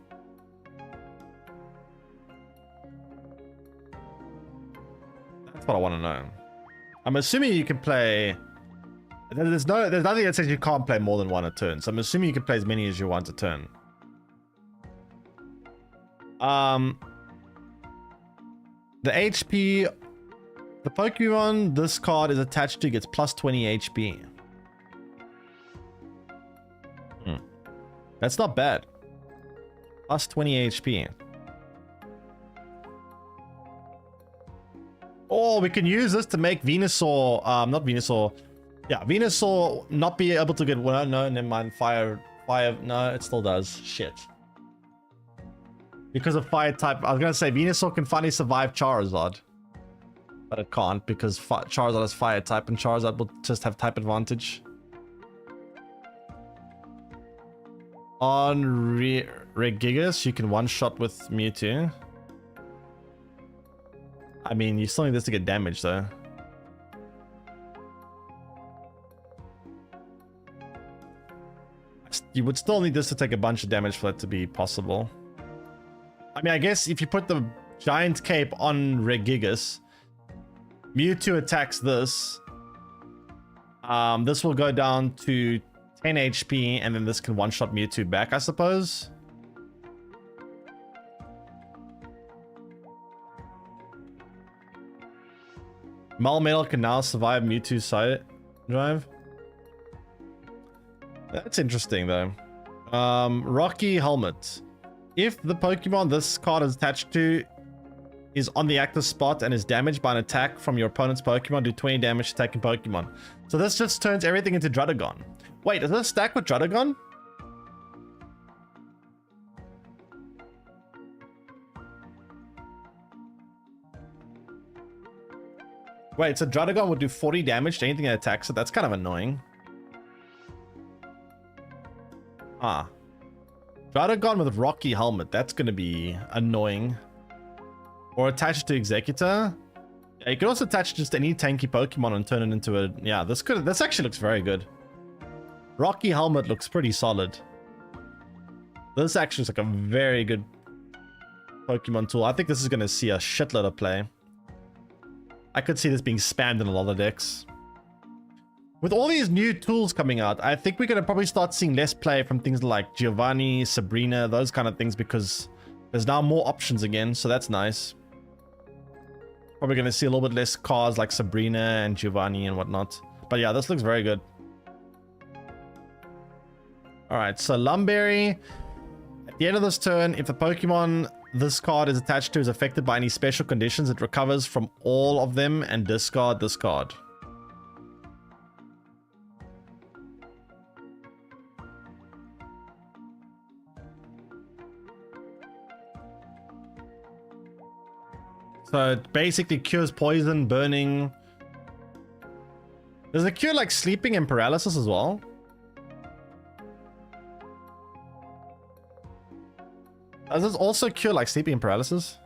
That's what I want to know. I'm assuming you can play... There's nothing that says you can't play more than one a turn, so I'm assuming you can play as many as you want a turn. The HP... The Pokemon this card is attached to gets plus 20 HP. That's not bad. Plus 20 HP. Oh, we can use this to make Venusaur, not Venusaur. Yeah, Venusaur not be able to get, well, no, never mind, fire, no, it still does, shit. Because of fire type, I was gonna say Venusaur can finally survive Charizard. But it can't because Charizard has fire type and Charizard will just have type advantage. On Regigigas, you can one-shot with Mewtwo. I mean, you still need this to get damage though. You would still need this to take a bunch of damage for that to be possible. I mean, I guess if you put the giant cape on Regigigas, Mewtwo attacks this. This will go down to 10 HP, and then this can one-shot Mewtwo back, I suppose. Melmetal can now survive Mewtwo's side drive. That's interesting, though. Rocky Helmet. If the Pokemon this card is attached to is on the active spot and is damaged by an attack from your opponent's Pokemon, do 20 damage to attacking Pokemon. So this just turns everything into Druddigon. Wait, does this stack with Druddigon? Wait, so Druddigon would do 40 damage to anything that attacks it? That's kind of annoying. Ah. Druddigon with Rocky Helmet. That's going to be annoying. Or attach it to Executor. Yeah, you can also attach just any tanky Pokemon and turn it into a... Yeah, this actually looks very good. Rocky Helmet looks pretty solid. This actually looks like a very good Pokemon tool. I think this is going to see a shitload of play. I could see this being spammed in a lot of decks. With all these new tools coming out, I think we're going to probably start seeing less play from things like Giovanni, Sabrina, those kind of things, because there's now more options again, so that's nice. Probably going to see a little bit less cards like Sabrina and Giovanni and whatnot. But yeah, this looks very good. Alright, so Lumberry. At the end of this turn, if the Pokemon this card is attached to is affected by any special conditions, it recovers from all of them and discard this card. So it basically cures poison, burning. Does it cure like sleeping and paralysis as well? Does this also cure like sleeping and paralysis?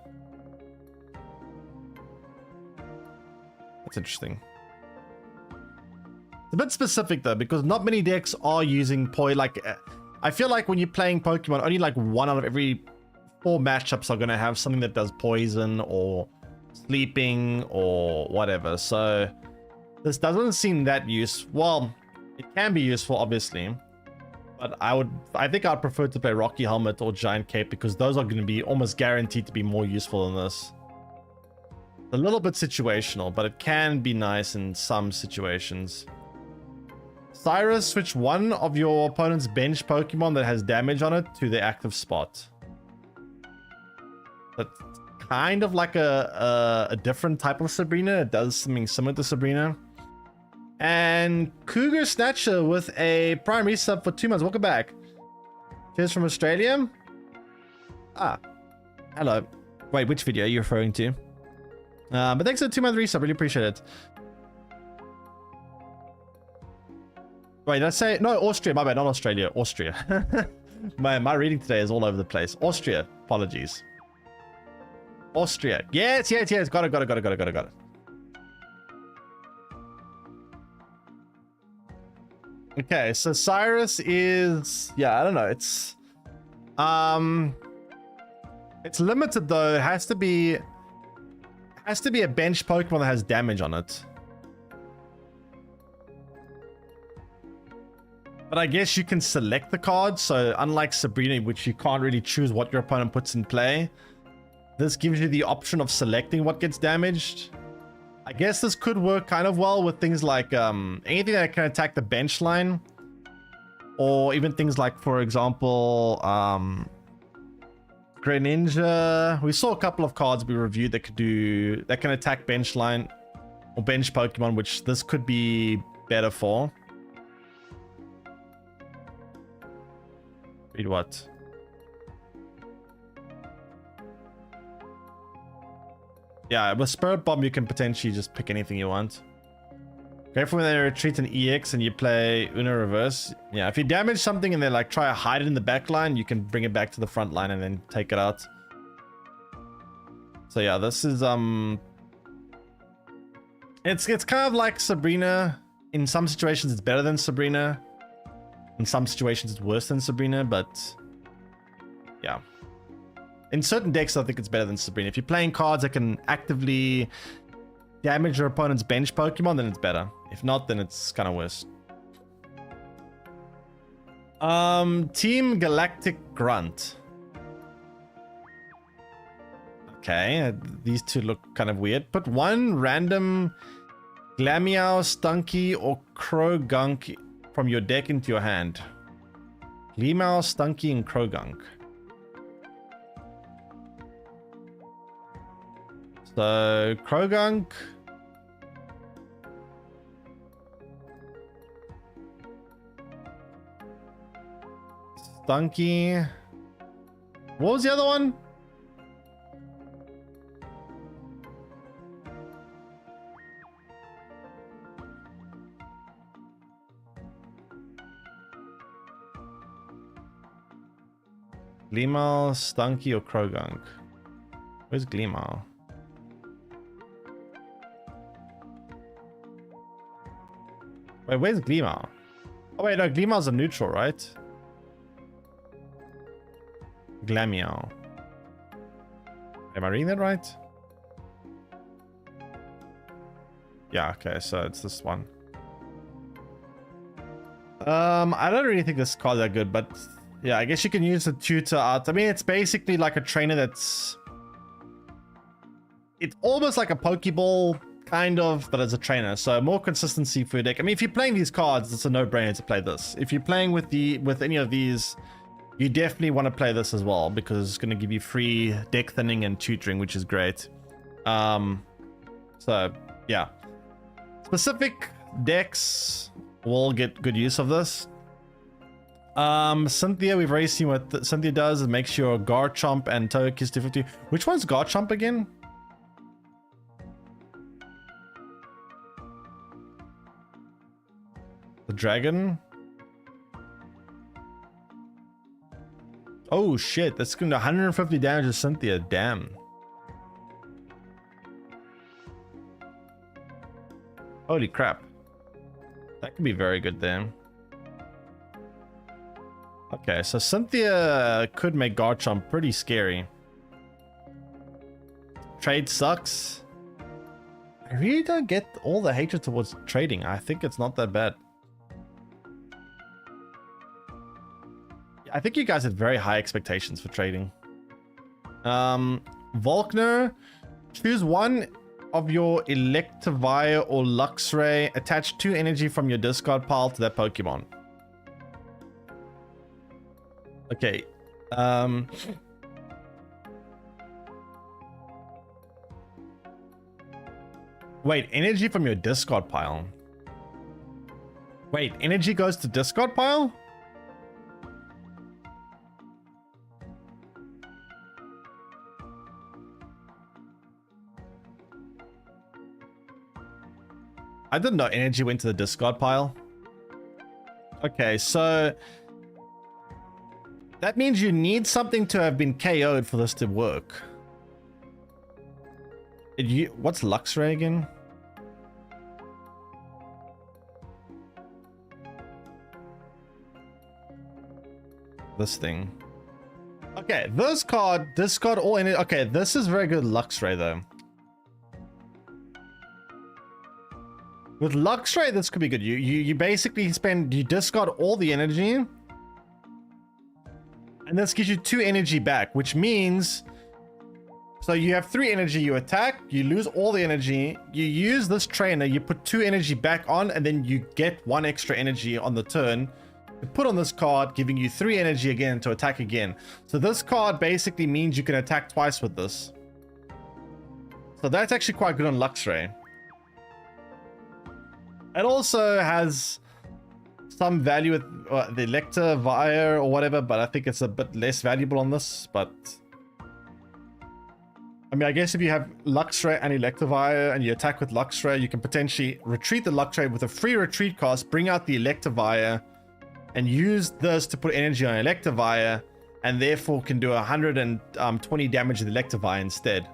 That's interesting. It's a bit specific though, because not many decks are using like I feel like when you're playing Pokemon, only like 1 out of every 4 matchups are going to have something that does poison or sleeping or whatever. So this doesn't seem that useful. Well, it can be useful obviously, but I think I'd prefer to play Rocky Helmet or Giant Cape, because those are going to be almost guaranteed to be more useful than this. A little bit situational, but it can be nice in some situations. Cyrus, switch one of your opponent's bench Pokemon that has damage on it to the active spot. That's kind of like a different type of Sabrina. It does something similar to Sabrina. And Cougar Snatcher with a Prime resub for 2 months. Welcome back. Cheers from Australia. Ah, hello. Wait, which video are you referring to? But thanks for the 2-month resub. Really appreciate it. Wait, did I say no? Austria, my bad, not Australia. Austria. my reading today is all over the place. Austria. Apologies. Austria. Yes. Got it. Okay, so Cyrus is, yeah, I don't know. It's limited though. It has to be a bench Pokemon that has damage on it. But I guess you can select the card. So unlike Sabrina, which you can't really choose what your opponent puts in play, this gives you the option of selecting what gets damaged. I guess this could work kind of well with things like anything that can attack the bench line, or even things like, for example, Greninja. We saw a couple of cards we reviewed that can attack bench line or bench Pokemon, which this could be better for. Read what? Yeah, with Spirit Bomb, you can potentially just pick anything you want. Go for when they retreat an EX and you play Uno Reverse. Yeah, if you damage something and they like try to hide it in the back line, you can bring it back to the front line and then take it out. So yeah, this is it's kind of like Sabrina. In some situations it's better than Sabrina. In some situations it's worse than Sabrina, but yeah. In certain decks, I think it's better than Sabrina. If you're playing cards that can actively damage your opponent's bench Pokemon, then it's better. If not, then it's kind of worse. Team Galactic Grunt. Okay, these two look kind of weird. Put one random Glameow, Stunky, or Croagunk from your deck into your hand. Glameow, Stunky, and Croagunk. So, Croagunk. Stunky. What was the other one? Gleemow, Stunky, or Croagunk? Where's Gleemow? Wait, where's Gleemow? Oh wait, no, Gleemow's a neutral, right? Glameow. Am I reading that right? Yeah, okay, so it's this one. I don't really think this card's that good, but yeah, I guess you can use the tutor art. I mean, it's basically like a trainer that's... It's almost like a Pokeball, kind of, but as a trainer. So more consistency for your deck. I mean, if you're playing these cards, it's a no-brainer to play this. If you're playing with any of these, you definitely want to play this as well, because it's going to give you free deck thinning and tutoring, which is great. So yeah, specific decks will get good use of this. Cynthia, we've already seen what Cynthia does. It makes your Garchomp and Togekiss 250. Which one's Garchomp again? The dragon? Oh shit, that's going to 150 damage to Cynthia. Damn. Holy crap. That could be very good then. Okay, so Cynthia could make Garchomp pretty scary. Trade sucks. I really don't get all the hatred towards trading. I think it's not that bad. I think you guys had very high expectations for trading. Volkner, choose one of your Electivire or Luxray. Attach 2 energy from your discard pile to that Pokemon. Okay. Wait, energy from your discard pile. Wait, energy goes to discard pile? I didn't know energy went to the discard pile. Okay, so that means you need something to have been KO'd for this to work. What's Luxray again? This thing. Okay, this card all in it. Okay, this is very good Luxray though. With Luxray, this could be good. You basically you discard all the energy, and this gives you 2 energy back, which means, so you have 3 energy, you attack, you lose all the energy, you use this trainer, you put 2 energy back on, and then you get 1 extra energy on the turn to put on this card, giving you 3 energy again to attack again. So this card basically means you can attack twice with this. So that's actually quite good on Luxray. It also has some value with the Electivire or whatever, but I think it's a bit less valuable on this. But I mean, I guess if you have Luxray and Electivire and you attack with Luxray, you can potentially retreat the Luxray with a free retreat cost, bring out the Electivire, and use this to put energy on Electivire, and therefore can do 120 damage to the Electivire instead.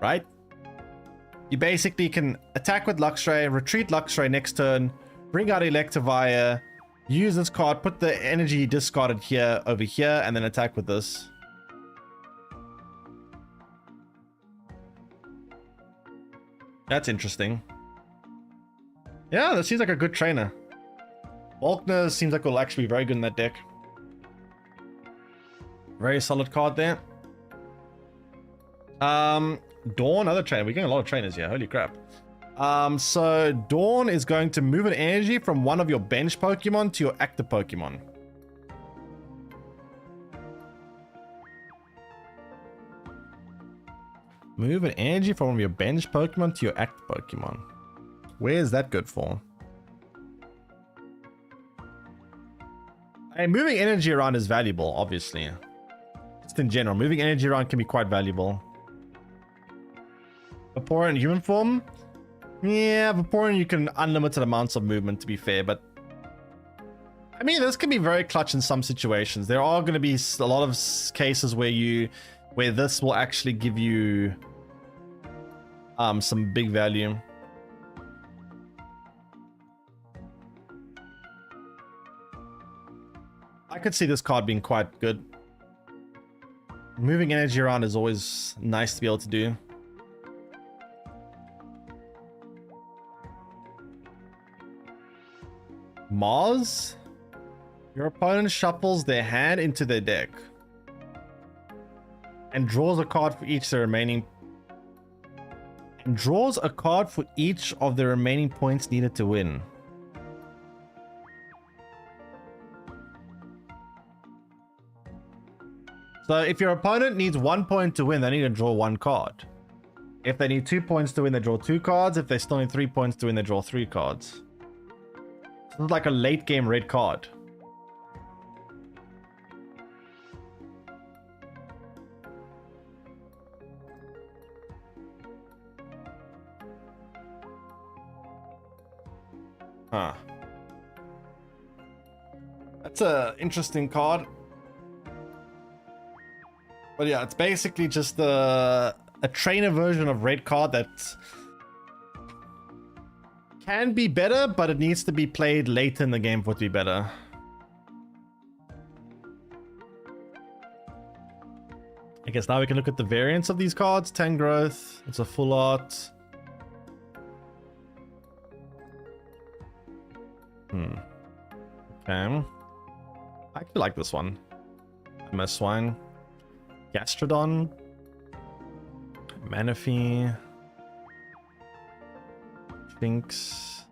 Right? You basically can attack with Luxray, retreat Luxray next turn, bring out Electivire, use this card, put the energy discarded here over here, and then attack with this. That's interesting. Yeah, that seems like a good trainer. Volkner seems like will actually be very good in that deck. Very solid card there. Dawn, other trainer. We're getting a lot of trainers here. Holy crap. So Dawn is going to move an energy from one of your bench Pokemon to your active Pokemon. Move an energy from one of your bench Pokemon to your active Pokemon. Where is that good for? Hey, moving energy around is valuable, obviously. Just in general, moving energy around can be quite valuable. Vaporeon in human form? Yeah, Vaporeon you can unlimited amounts of movement, to be fair, but I mean, this can be very clutch in some situations. There are going to be a lot of cases where this will actually give you some big value. I could see this card being quite good. Moving energy around is always nice to be able to do. Mars? Your opponent shuffles their hand into their deck and draws a card for each of the remaining points needed to win. So if your opponent needs 1 point to win, they need to draw 1 card. If they need 2 points to win, they draw 2 cards. If they still need 3 points to win, they draw 3 cards. So it's like a late game red card. Huh. That's a interesting card. But yeah, it's basically just a trainer version of red card that can be better, but it needs to be played late in the game for it to be better. I guess now we can look at the variants of these cards. Tangrowth, it's a full art. Okay. I actually like this one. MS Swine. Gastrodon. Manaphy. Sphinx.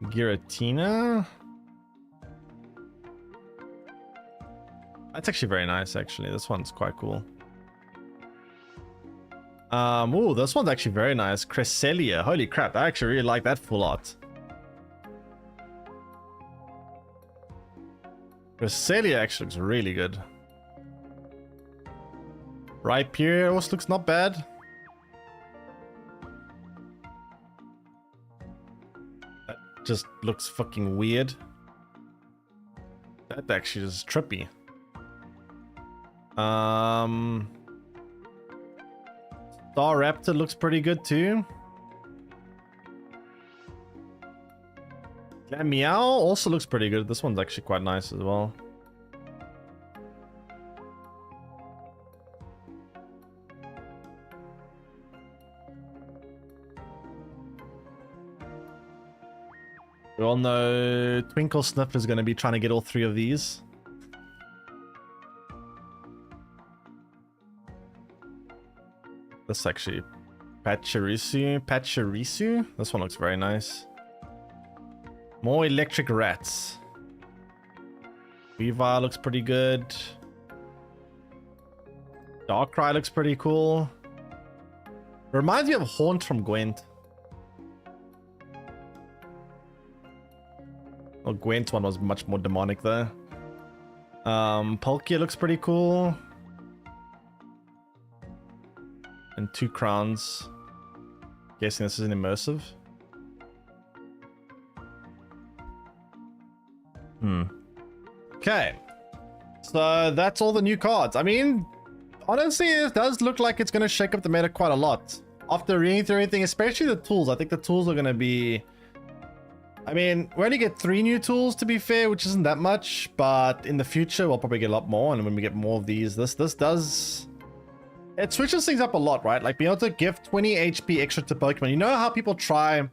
Giratina. That's actually very nice, actually. This one's quite cool. Ooh, this one's actually very nice. Cresselia. Holy crap, I actually really like that full art. Cresselia actually looks really good. Rhyperior also looks not bad. just looks fucking weird. That actually is trippy. Star Raptor looks pretty good too. Yeah, Meow also looks pretty good. This one's actually quite nice as well. We all know Twinkle Sniff is going to be trying to get all 3 of these. This actually, Pachirisu. This one looks very nice. More electric rats. Weavile looks pretty good. Darkrai looks pretty cool. Reminds me of Haunt from Gwent. Well, Gwent one was much more demonic though. Palkia looks pretty cool. And 2 crowns. Guessing this is an immersive. Okay. So that's all the new cards. I mean, honestly, it does look like it's going to shake up the meta quite a lot. After reading through everything, especially the tools. I think the tools are going to be... I mean, we only get 3 new tools to be fair, which isn't that much. But in the future, we'll probably get a lot more. And when we get more of these, this does... It switches things up a lot, right? Like being able to give 20 HP extra to Pokemon. You know how people try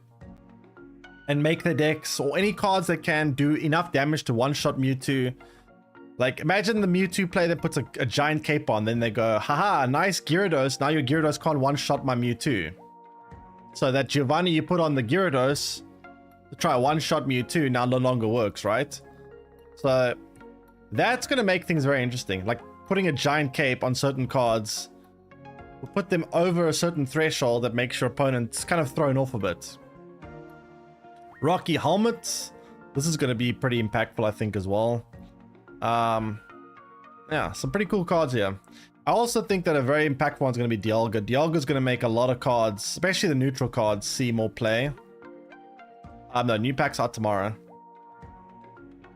and make their decks or any cards that can do enough damage to one-shot Mewtwo. Like imagine the Mewtwo player that puts a giant cape on, then they go, haha, nice Gyarados. Now your Gyarados can't one-shot my Mewtwo. So that Giovanni you put on the Gyarados to try one-shot Mewtwo now no longer works, right? So that's going to make things very interesting. Like putting a giant cape on certain cards will put them over a certain threshold that makes your opponent kind of thrown off a bit. Rocky Helmet. This is going to be pretty impactful, I think, as well. Yeah, some pretty cool cards here. I also think that a very impactful one's going to be Dialga. Dialga is going to make a lot of cards, especially the neutral cards, see more play. No, new packs out tomorrow.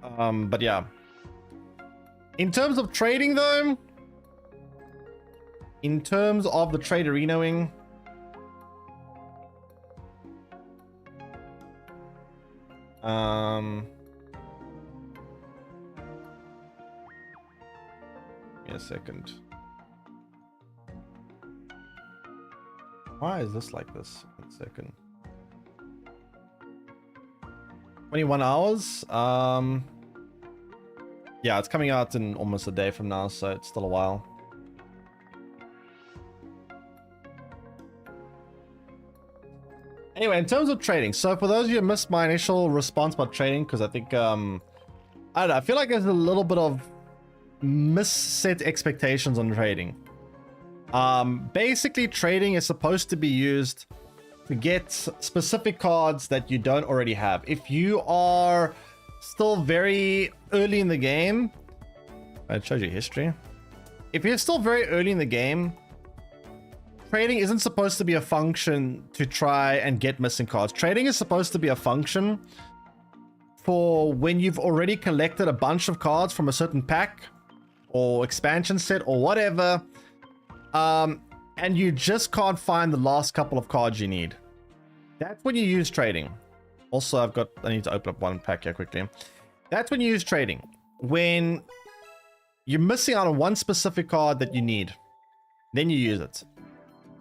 But yeah. In terms of trading, though, in terms of the trade arena-ing, give me a second. Why is this like this? 1 second. 21 hours. Yeah, it's coming out in almost a day from now, so it's still a while. Anyway, in terms of trading, so for those of you who missed my initial response about trading, because I think, I don't know, I feel like there's a little bit of misset expectations on trading. Basically, trading is supposed to be used to get specific cards that you don't already have. If you are still very early in the game, it shows you history. If you're still very early in the game, trading isn't supposed to be a function to try and get missing cards. Trading is supposed to be a function for when you've already collected a bunch of cards from a certain pack or expansion set or whatever, and you just can't find the last couple of cards you need. That's when you use trading. Also, I need to open up one pack here quickly. That's when you use trading. When you're missing out on one specific card that you need, then you use it.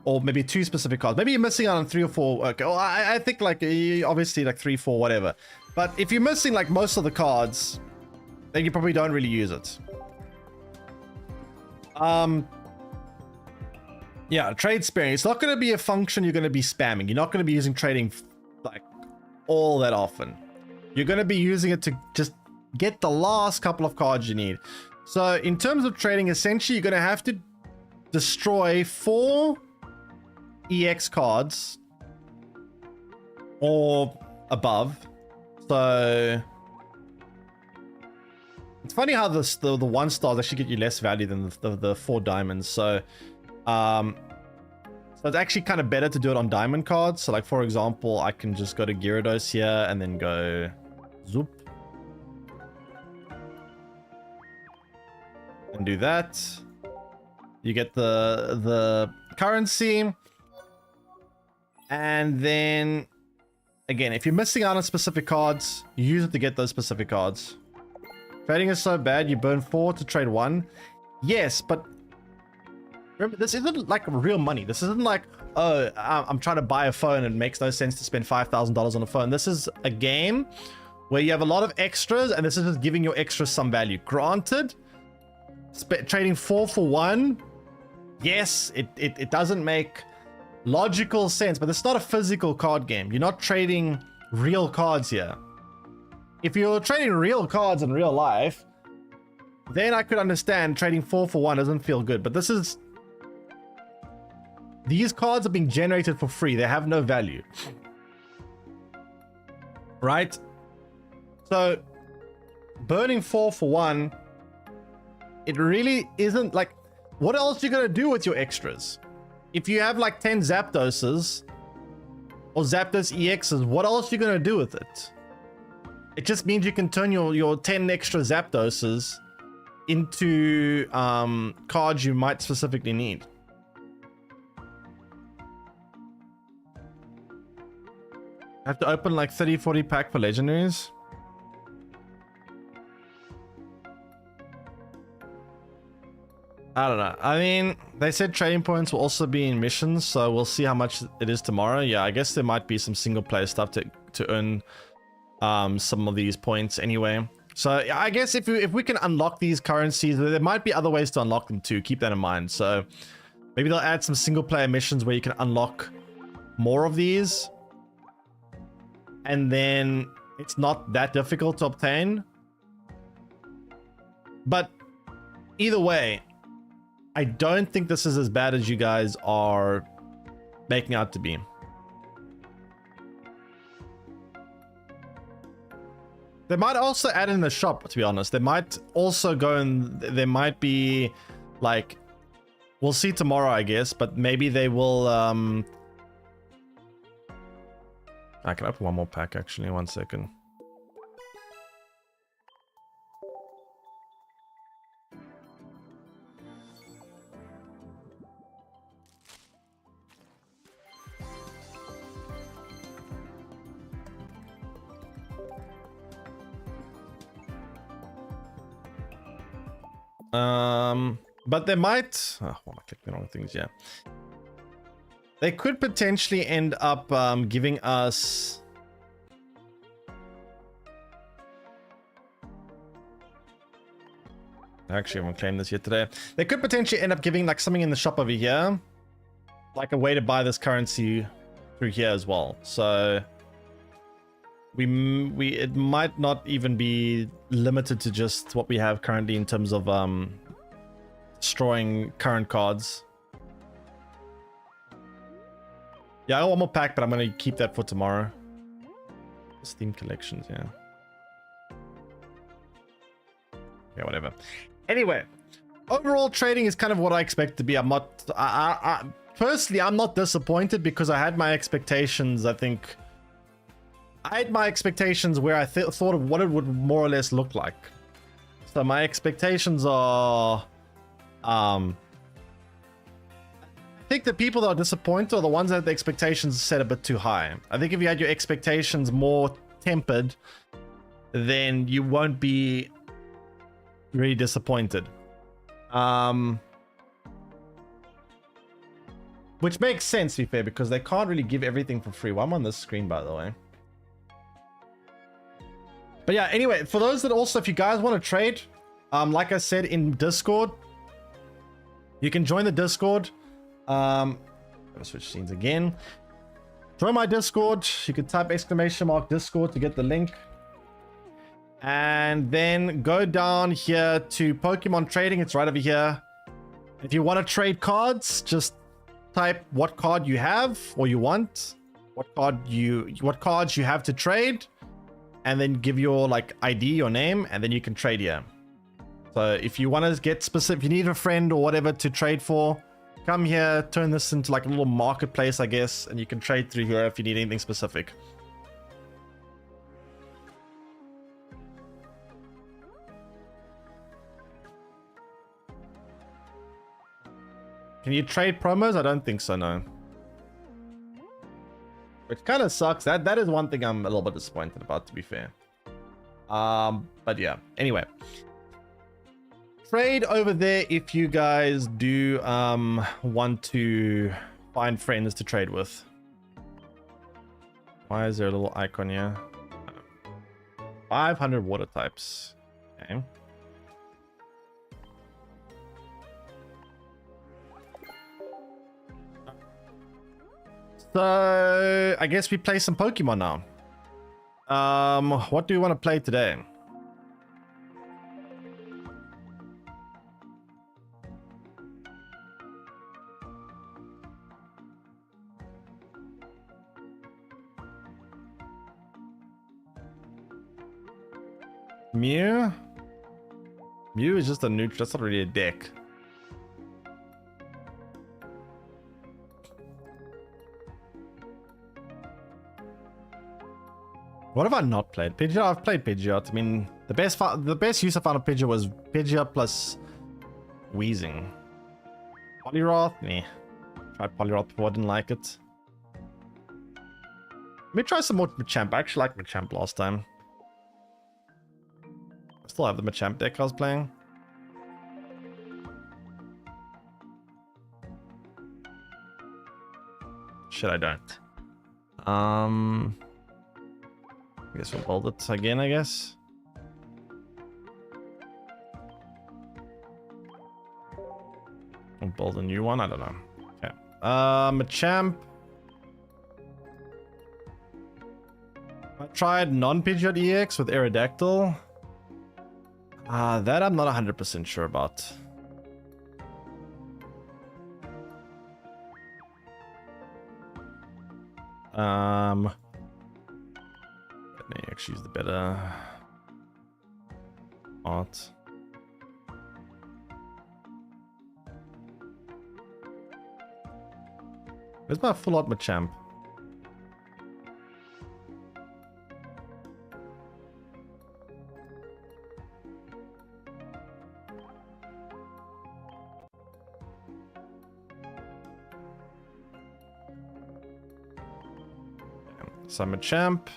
Or maybe 2 specific cards. Maybe you're missing out on 3 or 4. Okay, well, I think like obviously like 3, 4, whatever. But if you're missing like most of the cards, then you probably don't really use it. Yeah, trade sparing. It's not going to be a function you're going to be spamming. You're not going to be using trading like all that often. You're going to be using it to just get the last couple of cards you need. So in terms of trading, essentially you're going to have to destroy 4 EX cards or above. So it's funny how the 1 stars actually get you less value than the 4 diamonds. So So it's actually kind of better to do it on diamond cards. So like, for example, I can just go to Gyarados here and then go zoop. And do that. You get the currency. And then, again, if you're missing out on specific cards, you use it to get those specific cards. Trading is so bad, you burn 4 to trade 1. Yes, but remember, this isn't like real money. This isn't like, oh, I'm trying to buy a phone and it makes no sense to spend $5,000 on a phone. This is a game where you have a lot of extras and this is just giving your extras some value. Granted, trading 4 for 1, yes, it doesn't make logical sense, but it's not a physical card game. You're not trading real cards here. If you're trading real cards in real life, then I could understand trading 4 for 1 doesn't feel good. But this is... These cards are being generated for free. They have no value. Right? So, burning 4 for 1, it really isn't like... What else are you going to do with your extras? If you have like 10 Zapdoses or Zapdos EXs, what else are you going to do with it? It just means you can turn your 10 extra Zapdoses into cards you might specifically need. I have to open like 30-40 pack for legendaries. I don't know. I mean, they said trading points will also be in missions, so we'll see how much it is tomorrow. Yeah, I guess there might be some single player stuff to earn some of these points anyway. So yeah, I guess if we can unlock these currencies, there might be other ways to unlock them too. Keep that in mind. So maybe they'll add some single player missions where you can unlock more of these, and then it's not that difficult to obtain. But either way, I don't think this is as bad as you guys are making out to be. They might also add in the shop, to be honest. They might also go and there might be like, we'll see tomorrow, I guess, but maybe they will. I can open one more pack actually. 1 second. But they might... Oh, well, I clicked the wrong things, yeah. They could potentially end up giving us... Actually, I haven't claimed this yet today. They could potentially end up giving like something in the shop over here. Like a way to buy this currency through here as well. So... it might not even be limited to just what we have currently in terms of destroying current cards. Yeah, I got one more pack, but I'm gonna keep that for tomorrow. Steam collections, yeah. Yeah, whatever. Anyway, overall trading is kind of what I expect to be. I'm not. Personally, I'm not disappointed because I had my expectations. I think. I had my expectations where I thought of what it would more or less look like. So my expectations are... I think the people that are disappointed are the ones that the expectations set a bit too high. I think if you had your expectations more tempered, then you won't be really disappointed. Which makes sense, to be fair, because they can't really give everything for free. Well, I'm on this screen, by the way. But yeah, anyway, for those that also, if you guys want to trade, like I said in Discord, you can join the Discord. Gotta switch scenes again. Join my Discord. You can type !Discord to get the link. And then go down here to Pokemon Trading. It's right over here. If you want to trade cards, just type what card you have or you want, what cards you have to trade. And then give your like ID, your name, and then you can trade here. So if you want to get specific, if you need a friend or whatever to trade for, come here, turn this into like a little marketplace, I guess, and you can trade through here if you need anything specific. Can you trade promos? I don't think so, no. Which kind of sucks. That is one thing I'm a little bit disappointed about, to be fair. But yeah, anyway. Trade over there if you guys do want to find friends to trade with. Why is there a little icon here? 500 water types. Okay. So I guess we play some Pokemon now. What do you want to play today? Mew? Mew is just a neutral, that's not really a deck. What have I not played? Pidgeot? I've played Pidgeot. I mean, the best use I found of Pidgeot was Pidgeot plus Wheezing. Poliwrath? Nah. Tried Poliwrath before, I didn't like it. Let me try some more Machamp. I actually liked Machamp last time. I still have the Machamp deck I was playing. Shit, I don't. I guess we'll build it again, I guess. We'll build a new one, I don't know. Okay. Machamp. I tried non-Pidgeot EX with Aerodactyl. That I'm not 100% sure about. Let me actually use the better art. Where's my full art Machamp? So Machamp.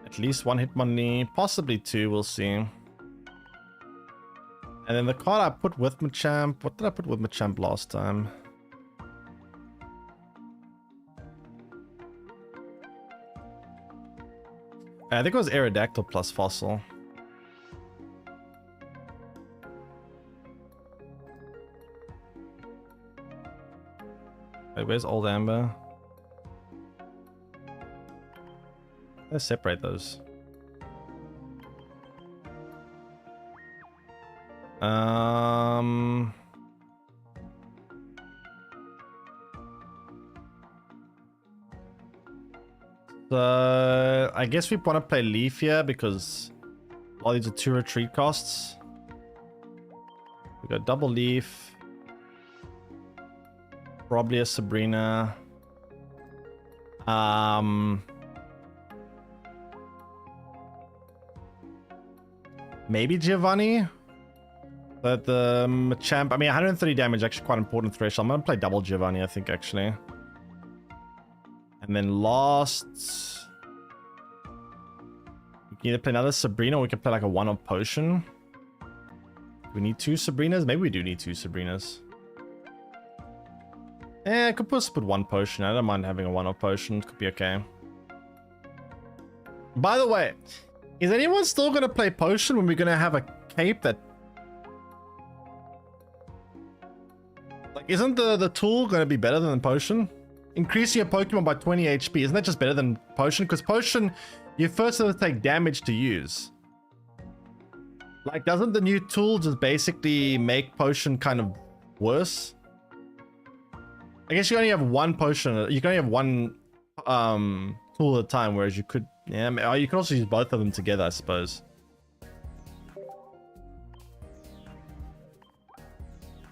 At least one Hitmonlee, possibly two, we'll see. And then the card I put with Machamp, what did I put with Machamp last time? I think it was Aerodactyl plus Fossil. Wait, where's Old Amber? Let's separate those. So I guess we want to play Leaf here because all these are 2 retreat costs. We got double Leaf. Probably a Sabrina. Maybe Giovanni. But the Machamp, I mean, 130 damage, actually quite important threshold. I'm going to play double Giovanni, I think, actually. And then last... We can either play another Sabrina or we can play like a one-up potion. We need 2 Sabrinas? Maybe we do need 2 Sabrinas. I could just put 1 potion. I don't mind having a one-up potion. It could be okay. By the way, is anyone still going to play potion when we're going to have a cape that... Like, isn't the tool going to be better than potion? Increasing your Pokemon by 20 HP. Isn't that just better than potion? Because potion, you first have to take damage to use. Like, doesn't the new tool just basically make potion kind of worse? I guess you only have 1 potion. You can only have 1 tool at a time, whereas you could... Yeah, you can also use both of them together, I suppose.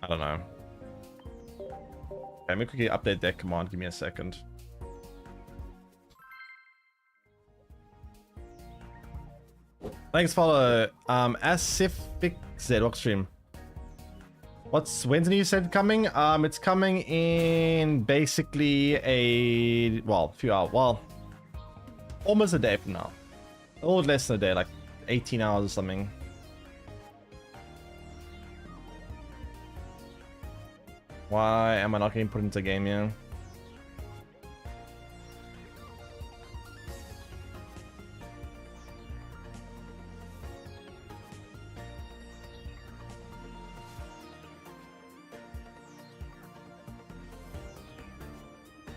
I don't know. Let me quickly update that command. Give me a second. Thanks, follow. Acific Z stream. When's the new set coming? It's coming in basically a few hours. Well, almost a day from now. A little less than a day, like 18 hours or something. Why am I not getting put into the game yet?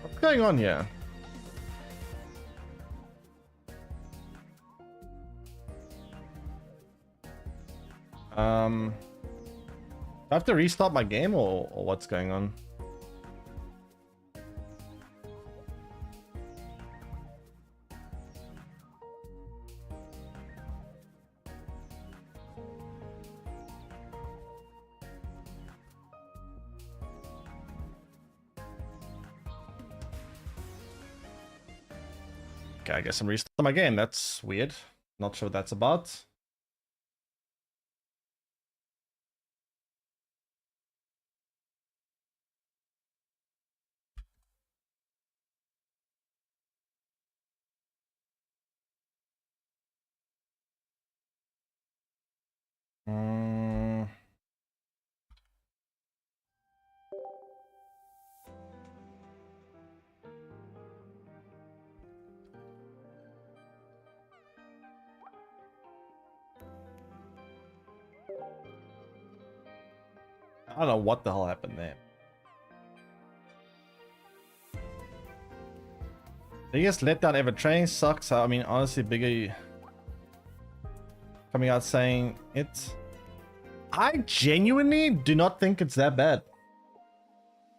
What's going on here? Do I have to restart my game or what's going on? Okay, I guess I'm restarting my game. That's weird. Not sure what that's about. I don't know what the hell happened there. Biggest letdown ever. Training sucks. I mean, honestly, Bigger coming out saying it. I genuinely do not think it's that bad.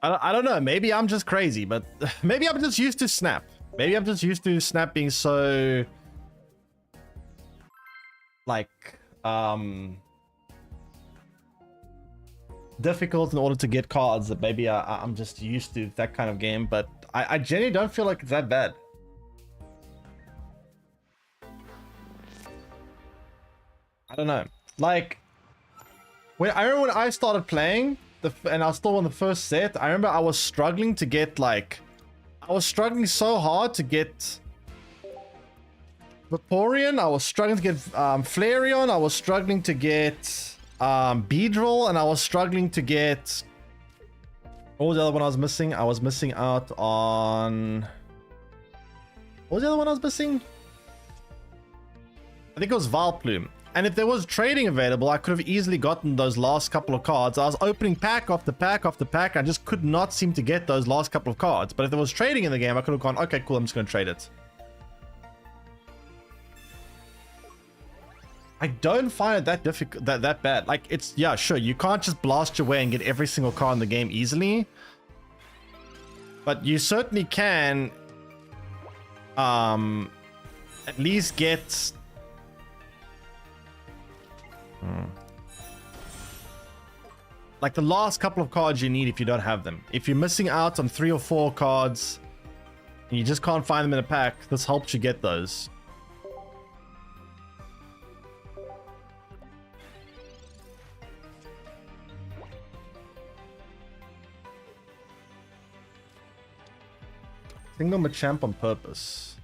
I don't know. Maybe I'm just crazy, but maybe I'm just used to Snap. Maybe I'm just used to Snap being so like difficult in order to get cards that maybe I'm just used to that kind of game, but I genuinely don't feel like it's that bad. I don't know. Like, I remember when I started playing, and I was still on the first set, I remember I was struggling to get, like, I was struggling so hard to get Vaporeon, I was struggling to get Flareon, I was struggling to get Beedrill, and I was struggling to get... What was the other one I was missing? I was missing out on... What was the other one I was missing? I think it was Vileplume. And if there was trading available, I could have easily gotten those last couple of cards. I was opening pack after pack after pack. I just could not seem to get those last couple of cards. But if there was trading in the game, I could have gone, okay, cool, I'm just going to trade it. I don't find it that difficult, that bad. Like, it's, yeah, sure, you can't just blast your way and get every single card in the game easily. But you certainly can at least get... like the last couple of cards you need if you don't have them. If you're missing out on 3 or 4 cards and you just can't find them in a pack, this helps you get those. Single Machamp on purpose.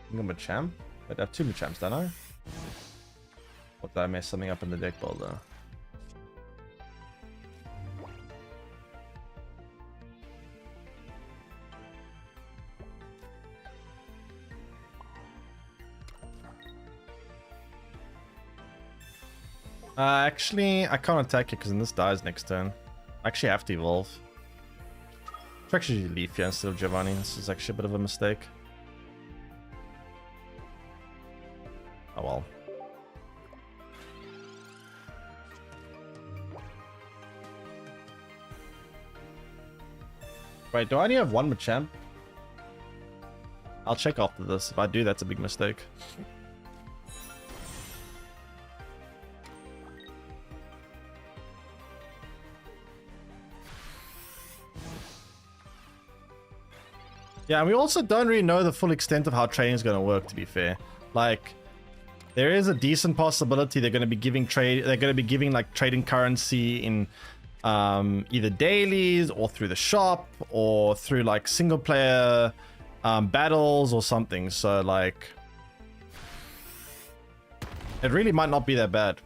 Single Machamp? Wait, I have 2 Machamps, don't I? Or did I mess something up in the deck builder? Actually, I can't attack it because then this dies next turn. I actually have to evolve. It's actually Leafia instead of Giovanni. This is actually a bit of a mistake. Oh well. Wait, do I only have 1 Machamp? I'll check after this. If I do, that's a big mistake. Yeah, and we also don't really know the full extent of how trading is going to work, to be fair. Like, there is a decent possibility they're going to be giving like trading currency in either dailies or through the shop or through like single player battles or something. So like, it really might not be that bad.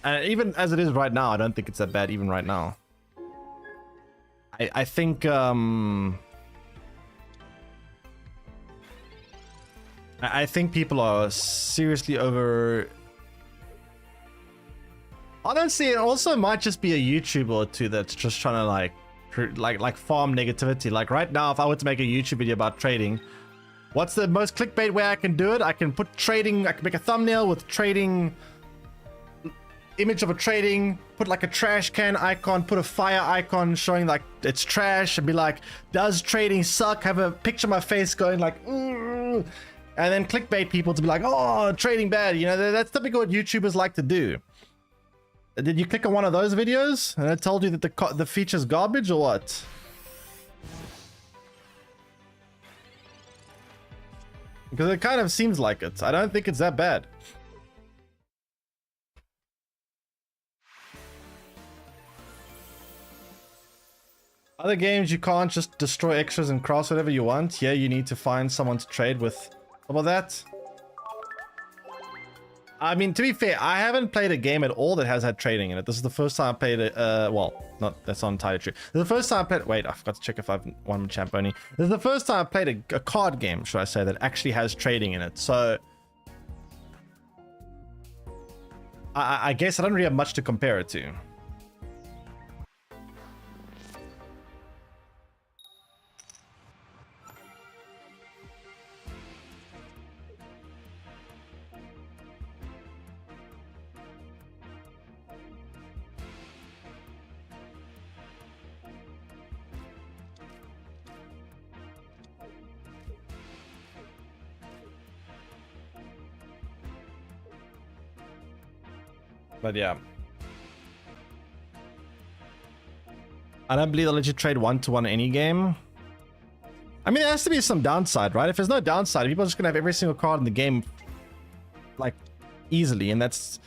And even as it is right now, I don't think it's that bad even right now. I think I think people are seriously over. Honestly, it also might just be a YouTuber or two that's just trying to like farm negativity. Like right now, if I were to make a YouTube video about trading, what's the most clickbait way I can do it? I can put trading. I can make a thumbnail with trading. Image of a trading, put like a trash can icon, put a fire icon showing like it's trash, and be like, does trading suck? Have a picture of my face going like, and then clickbait people to be like, oh, trading bad. You know, that's typically what YouTubers like to do. Did you click on one of those videos and it told you that the feature's garbage or what? Because it kind of seems like it. I don't think it's that bad. Other games, you can't just destroy extras and cross whatever you want. Here, you need to find someone to trade with. How about that? I mean, to be fair, I haven't played a game at all that has had trading in it. This is the first time I played it. Well, that's not entirely true. This is the first time I played. Wait, I forgot to check if I've won champ only. This is the first time I played a card game, should I say, that actually has trading in it. So I guess I don't really have much to compare it to. But yeah, I don't believe they'll let you trade 1-to-1 any game. I mean, there has to be some downside, right? If there's no downside, people are just gonna have every single card in the game like easily, and that's,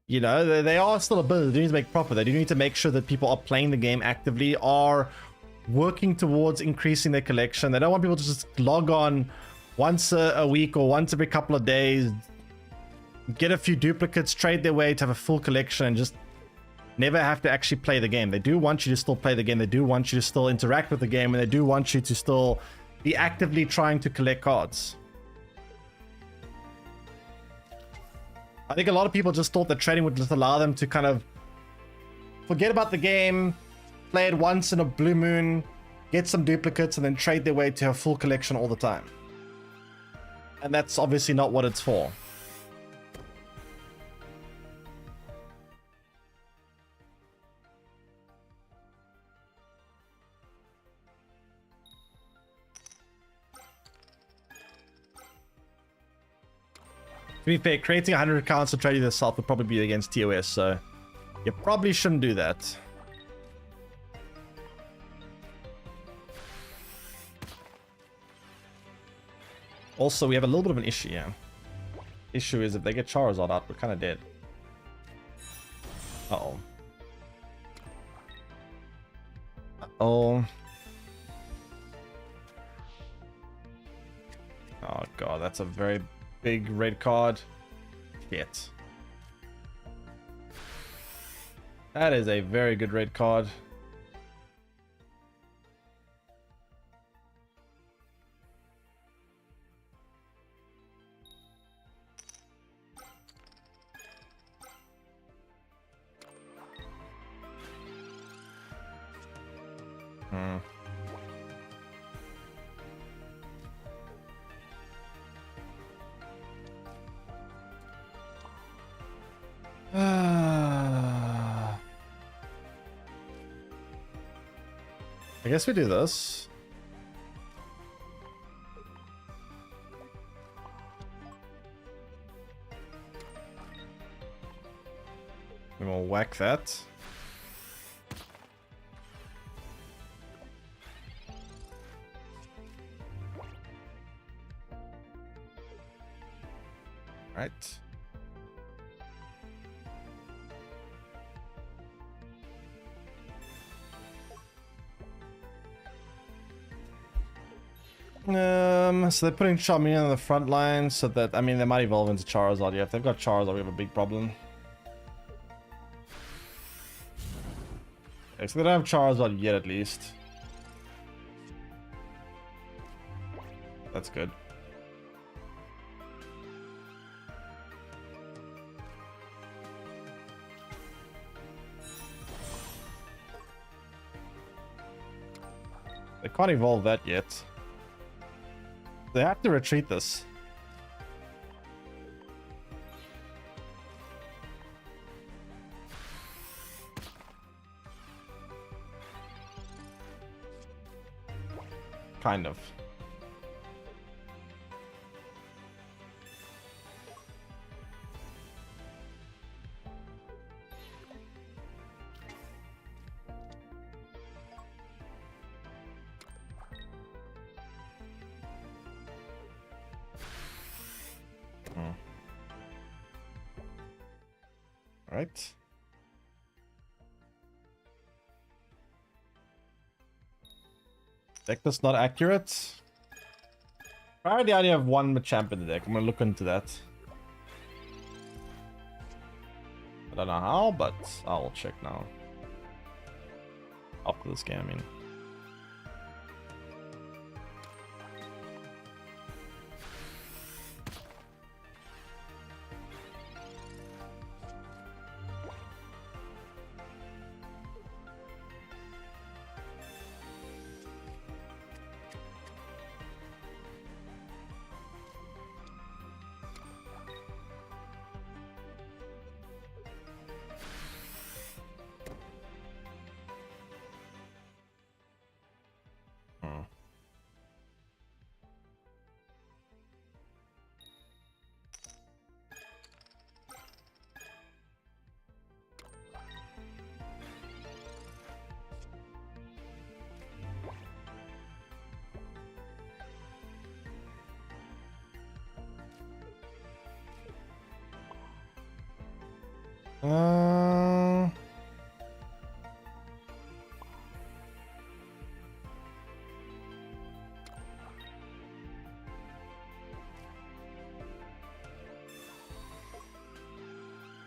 you know, they are still a business. They need to make profit. They do need to make sure that people are playing the game actively, are working towards increasing their collection. They don't want people to just log on once a week or once every couple of days, get a few duplicates, trade their way to have a full collection, and just never have to actually play the game. They do want you to still play the game. They do want you to still interact with the game, and they do want you to still be actively trying to collect cards. I think a lot of people just thought that trading would just allow them to kind of forget about the game, play it once in a blue moon, get some duplicates, and then trade their way to a full collection all the time. And that's obviously not what it's for. To be fair, creating 100 accounts and trading yourself would probably be against TOS, so you probably shouldn't do that. Also, we have a little bit of an issue here. Issue is if they get Charizard out, we're kind of dead. Uh-oh. Uh-oh. Oh god, that's a very big red card. Shit. That is a very good red card. I guess we do this. And we'll whack that. Right. So they're putting Charmeleon on the front line so that, I mean, they might evolve into Charizard. Yeah, if they've got Charizard, we have a big problem. Okay, so they don't have Charizard yet, at least. That's good. They can't evolve that yet. They have to retreat this. Kind of. Right. Deck that's not accurate. I already have one Machamp in the deck. I'm gonna look into that. I don't know how, but I'll check now. After this game, I mean.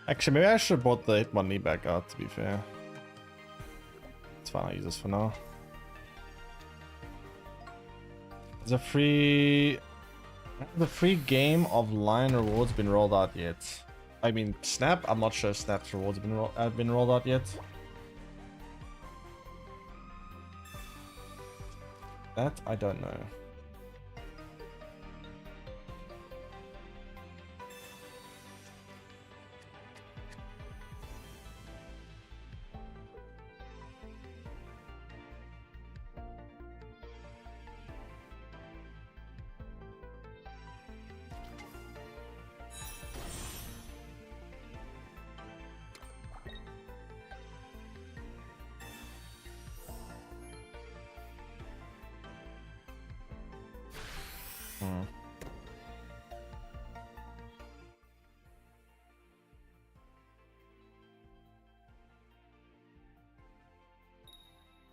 Actually, maybe I should have brought the Hitmonlee back out, to be fair. It's fine, I'll use this for now. There's a free... The free game of line rewards been rolled out yet? I mean, Snap? I'm not sure if Snap's rewards have been rolled out yet. That, I don't know.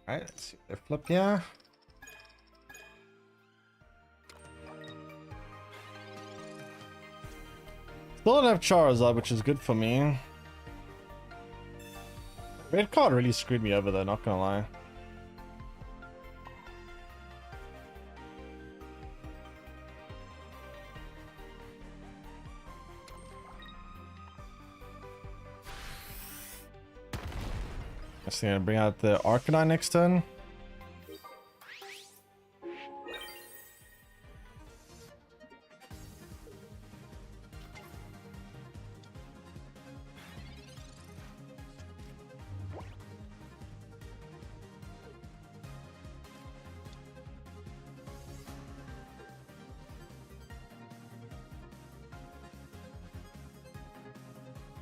Alright, let's see their flip here. Still don't have Charizard, which is good for me. Red card really screwed me over though, not gonna lie. Guess I'm gonna bring out the Arcanine next turn.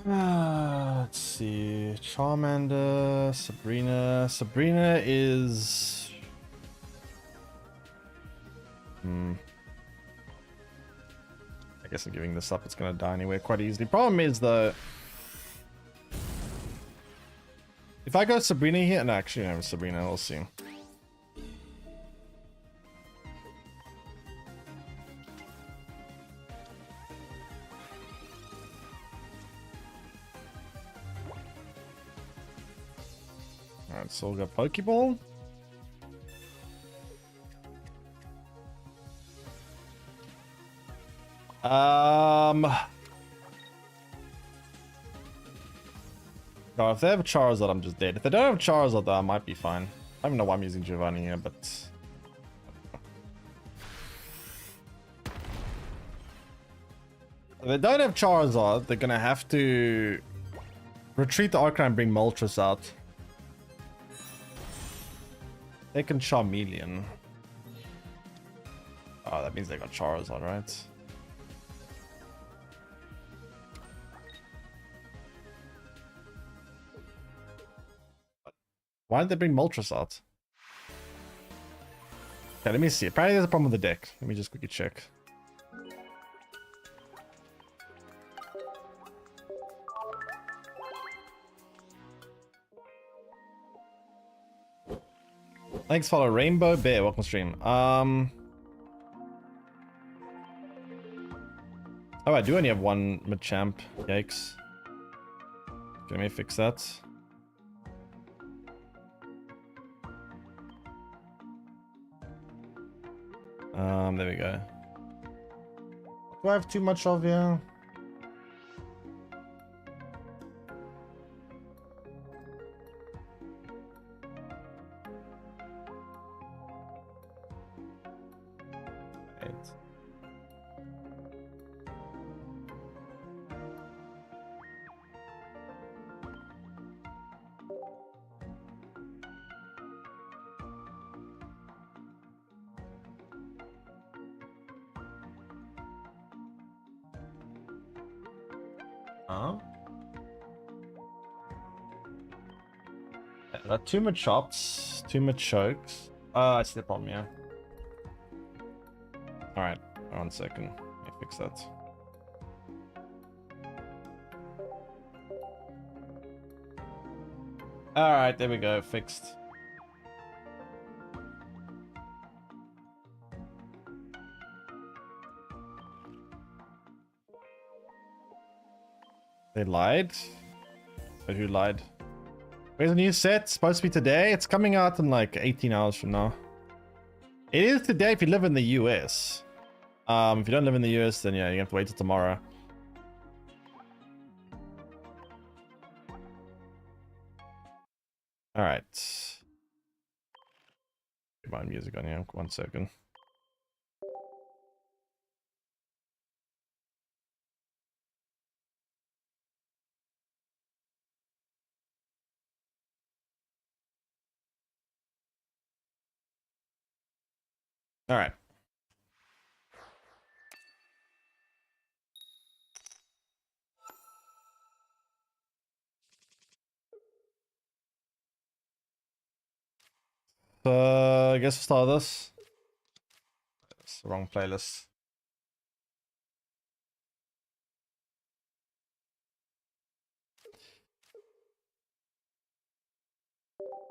Let's see. Charmander, Sabrina. Sabrina is... I guess I'm giving this up. It's gonna die anyway quite easily. Problem is though, if I go Sabrina here, no, actually no, Sabrina. We'll see. Alright, so we'll go Pokeball. No, if they have Charizard, I'm just dead. If they don't have Charizard, though, I might be fine. I don't even know why I'm using Giovanni here, but... If they don't have Charizard, they're gonna have to retreat the Arcanine and bring Moltres out. They can Charmeleon. Oh, that means they got Charizard, right? Why did they bring Moltres out? Okay, let me see. Apparently there's a problem with the deck. Let me just quickly check. Thanks, follow Rainbow Bear. Welcome to stream. Oh, I do only have one Machamp. Yikes. Okay, let me fix that. There we go. Do I have too much of here? Right. Huh? I got too much shots, too much chokes. I see the problem, yeah. Alright, 1 second. Let me fix that. Alright, there we go, fixed. They lied? But who lied? Where's the new set? Supposed to be today? It's coming out in like 18 hours from now. It is today if you live in the US. If you don't live in the US, then yeah, you have to wait till tomorrow. Alright. Get my music on here, 1 second. Alright. So, I guess we'll start this. It's the wrong playlist.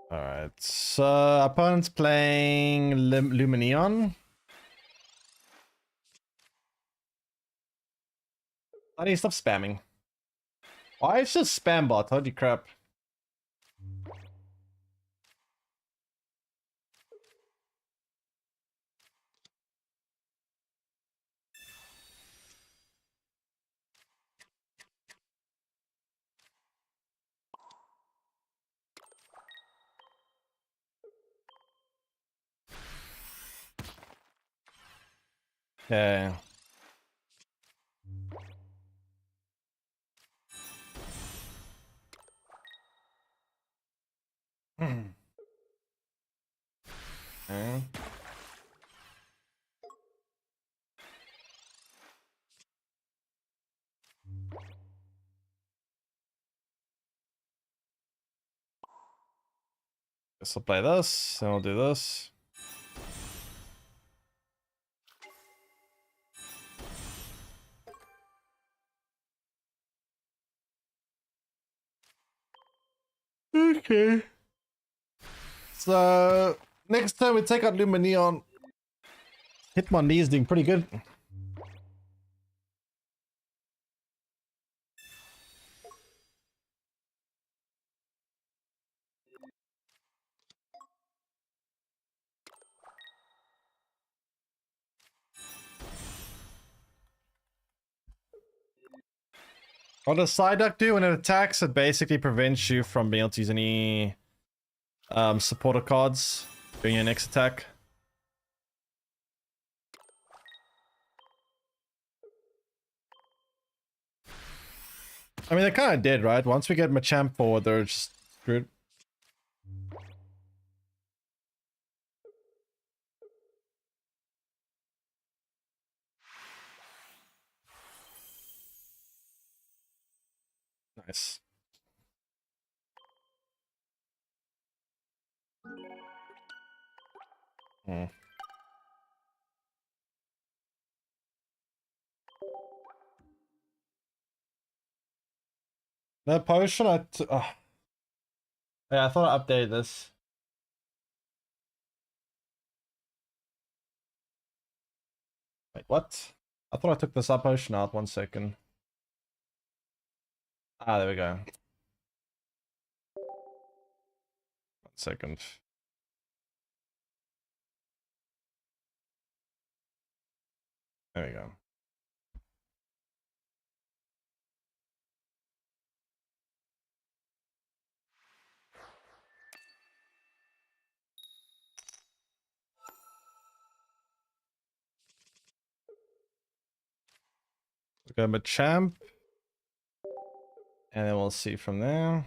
Alright, so opponent's playing Lumineon. I need to stop spamming. Why is just spam bot? Holy crap. Okay. Okay. Guess I'll play this, and I'll do this. Okay. So next turn we take out Lumineon. Hitmonlee is doing pretty good. What does Psyduck do when it attacks? It basically prevents you from being able to use any supporter cards during your next attack. I mean, they're kind of dead, right? Once we get Machamp forward, they're just screwed. Nice. Hmm. The potion, yeah, I thought I updated this. Wait, what? I thought I took this up potion out. 1 second. Ah, there we go. 1 second. There we go. We got Machamp. And then we'll see from there.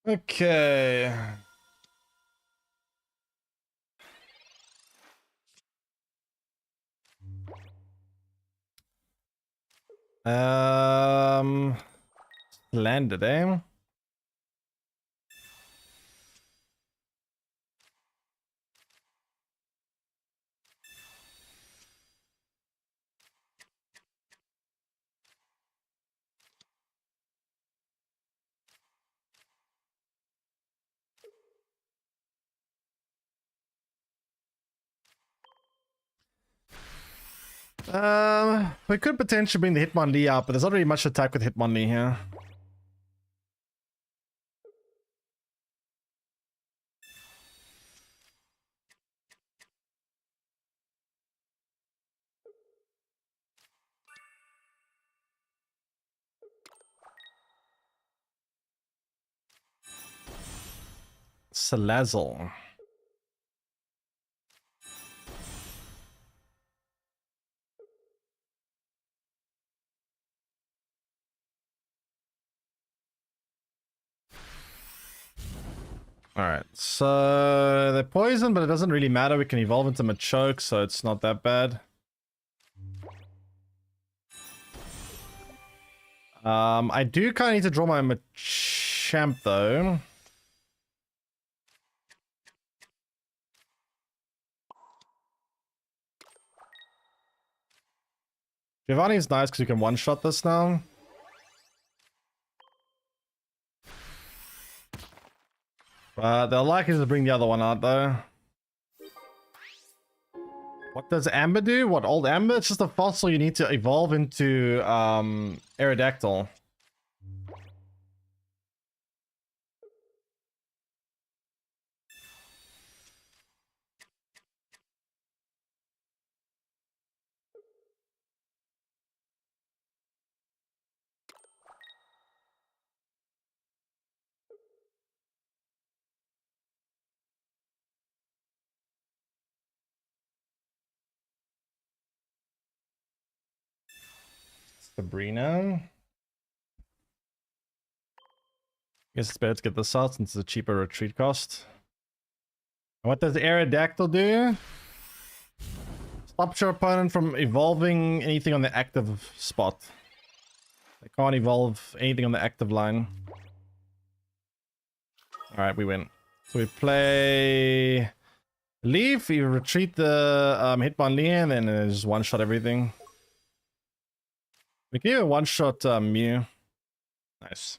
Okay. Landed, eh? We could potentially bring the Hitmonlee out, but there's not really much attack with Hitmonlee here. Salazzle. Alright, so they're poison, but it doesn't really matter. We can evolve into Machoke, so it's not that bad. I do kind of need to draw my Machamp, though. Giovanni's nice because you can one-shot this now. They're likely to bring the other one out, though. What does Amber do? What, old Amber? It's just a fossil you need to evolve into, Aerodactyl. Sabrina. Guess it's better to get this out since it's a cheaper retreat cost. What does Aerodactyl do? stops your opponent from evolving anything on the active spot. They can't evolve anything on the active line. Alright, we win. So we play Leaf, you retreat the Hitmonlee, and then just one-shot everything. We can even one-shot Mew. Nice.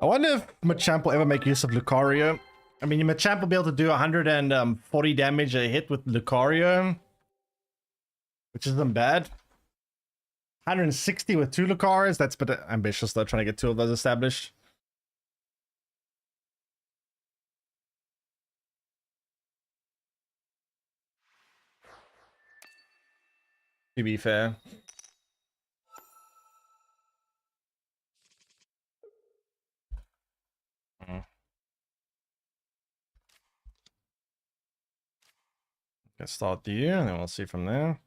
I wonder if Machamp will ever make use of Lucario. I mean, Machamp will be able to do 140 damage a hit with Lucario, which isn't bad. 160 with 2 Lucarios, that's a bit ambitious though, trying to get 2 of those established. To be fair. Let's start the year and then we'll see from there.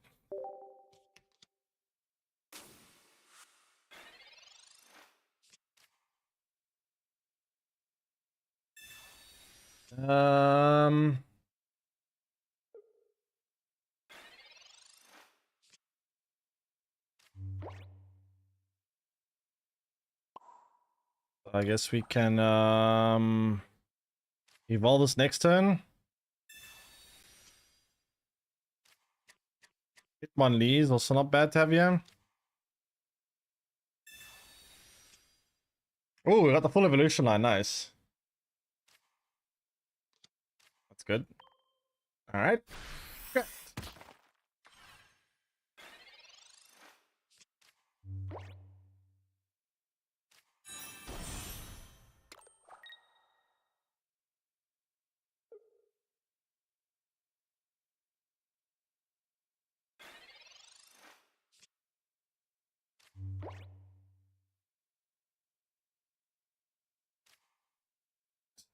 I guess we can evolve this next turn. Hitmonlee is also not bad to have here. Oh, we got the full evolution line, nice. That's good. Alright. Okay.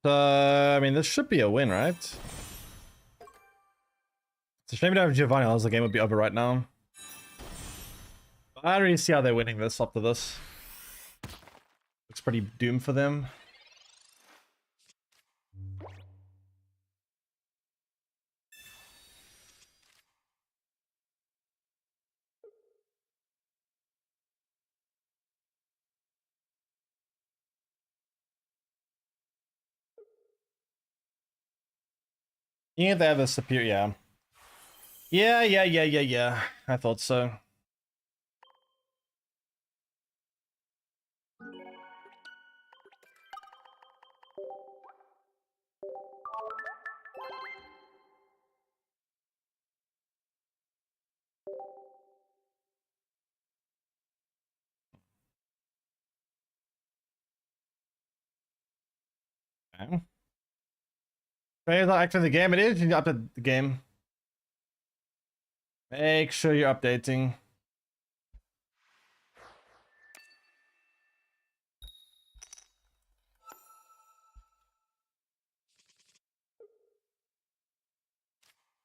So, I mean, this should be a win, right? It's a shame we don't have Giovanni, else the game would be over right now. I don't really see how they're winning this after this. Looks pretty doomed for them. Yeah, they have a superior, yeah. I thought so. Okay. Players not active in the game. It is. You need to update the game. Make sure you're updating.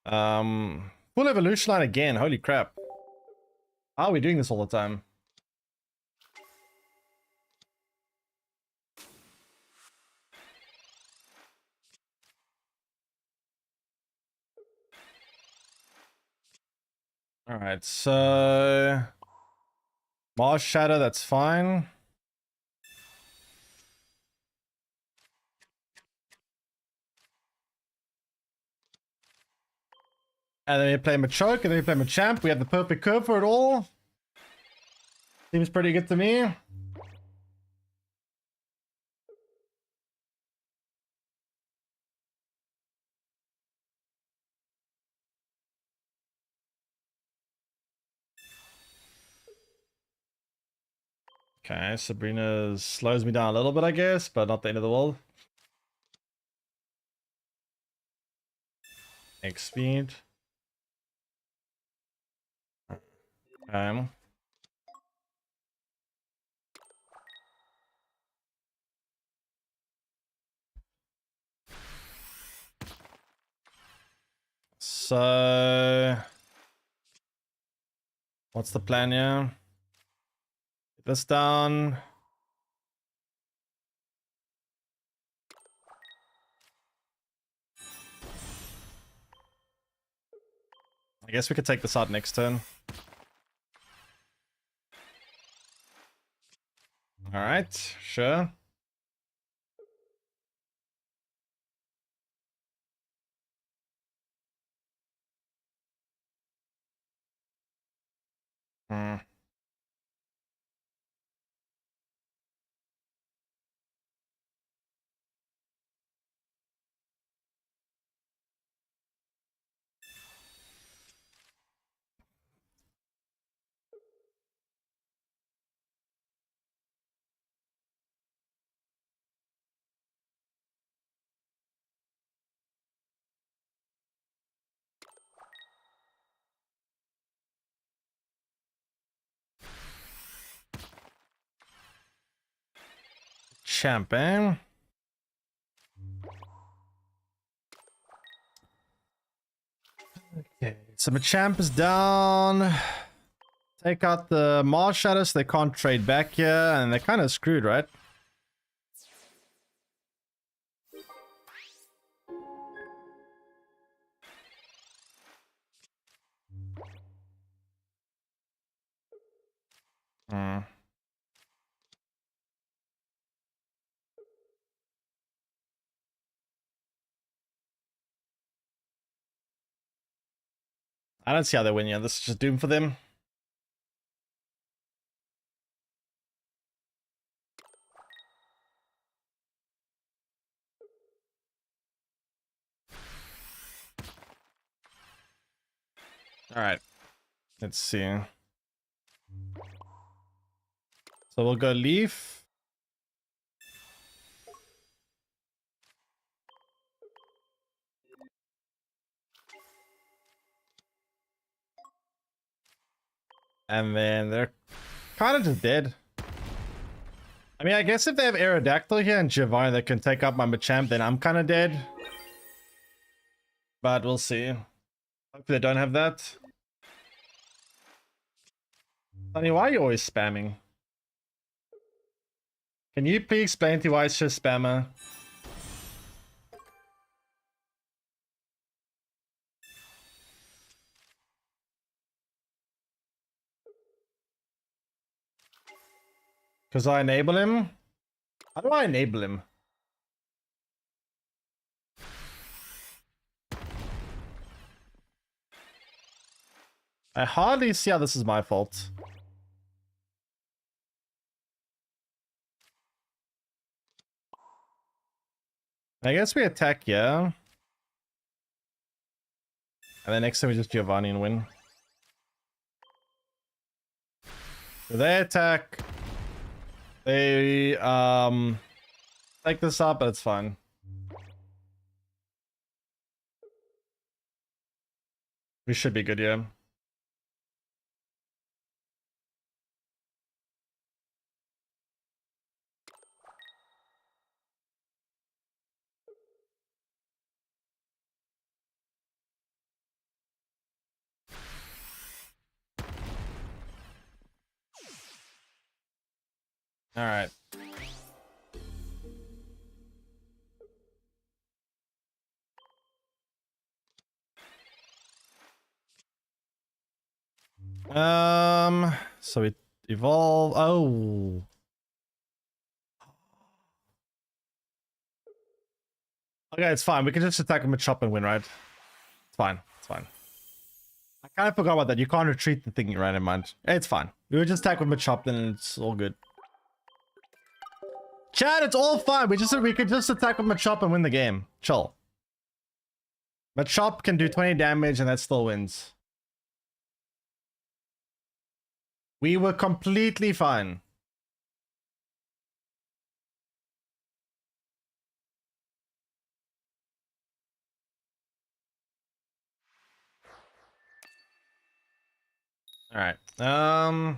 Full evolution line again. Holy crap. How are we doing this all the time? Alright, so Mars Shadow, that's fine. And then we play Machoke, and then we play Machamp. We have the perfect curve for it all. Seems pretty good to me. Okay, Sabrina slows me down a little bit, I guess, but not the end of the world. X speed. Okay. So, what's the plan here? Get this down. I guess we could take this out next turn. Alright, sure. Hmm. Champion. Okay, so Machamp is down. Take out the Mars Shadows, they can't trade back here, and they're kind of screwed, right? Hmm. I don't see how they win yet. This is just doom for them. Alright. Let's see. So we'll go Leaf. And then they're kind of just dead. I mean, I guess if they have Aerodactyl here and Giovanni that can take out my Machamp, then I'm kind of dead. But we'll see. Hopefully they don't have that. Sonny, why are you always spamming? Can you please explain to why it's just spammer? Because I enable him? How do I enable him? I hardly see how this is my fault. I guess we attack, yeah. And then next time we just Giovanni and win. So they attack. They take this up, but it's fine. We should be good, yeah. All right. So we evolve. Oh. Okay, it's fine. We can just attack him with Chop and win, right? It's fine. It's fine. I kind of forgot about that. You can't retreat the thing, right? In mind. It's fine. We would just attack with Machop, then it's all good. Chad, it's all fine. We could just attack with Machop and win the game. Chill. Machop can do 20 damage and that still wins. We were completely fine. All right. All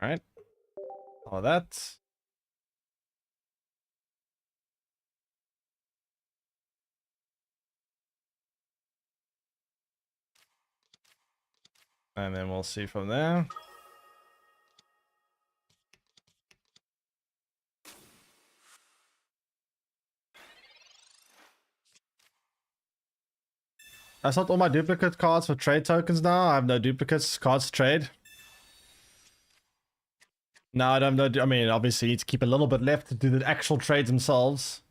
right. All that. And then we'll see from there. I sold all my duplicate cards for trade tokens now. I have no duplicates cards to trade. No, I don't know. I mean, obviously, you need to keep a little bit left to do the actual trades themselves.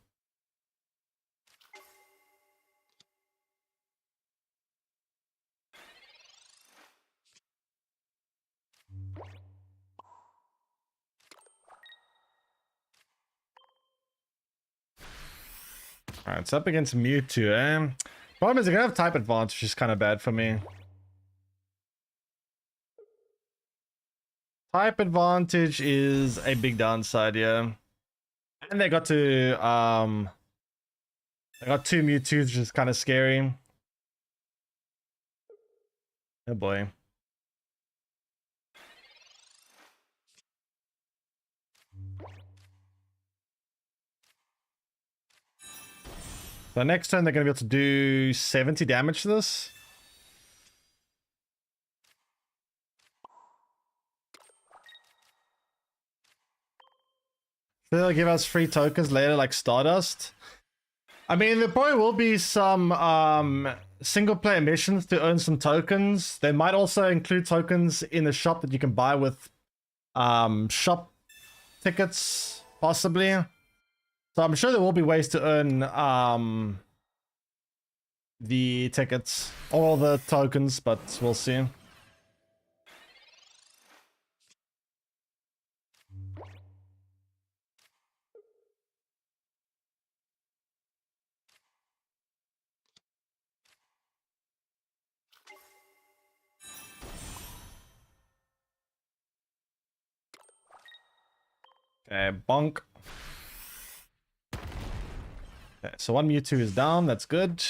Alright, it's up against Mewtwo, eh? Problem is, they're gonna have type advantage, which is kind of bad for me. Type advantage is a big downside, yeah. And they got to, they got 2 Mewtwo's, which is kind of scary. Oh boy. So next turn, they're going to be able to do 70 damage to this. They'll give us free tokens later, like Stardust. I mean, there probably will be some single-player missions to earn some tokens. They might also include tokens in the shop that you can buy with shop tickets, possibly. So I'm sure there will be ways to earn the tickets or the tokens, but we'll see. Okay, bonk. Okay, so 1 Mewtwo is down, that's good.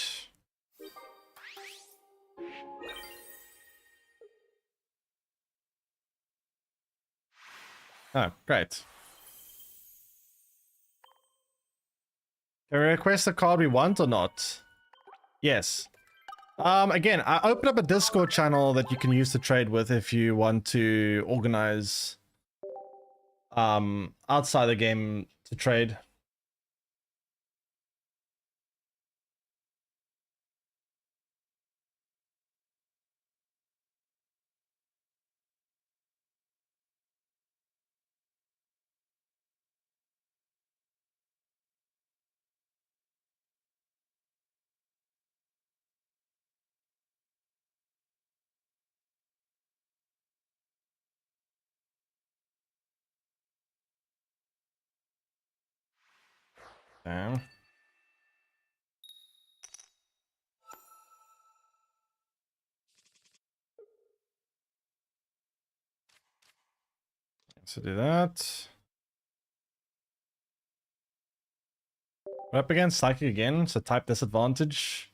Oh, great. Can we request the card we want or not? Yes. Again, I opened up a Discord channel that you can use to trade with if you want to organize outside the game to trade. Okay. So do that. We're up against Psychic again, so type disadvantage.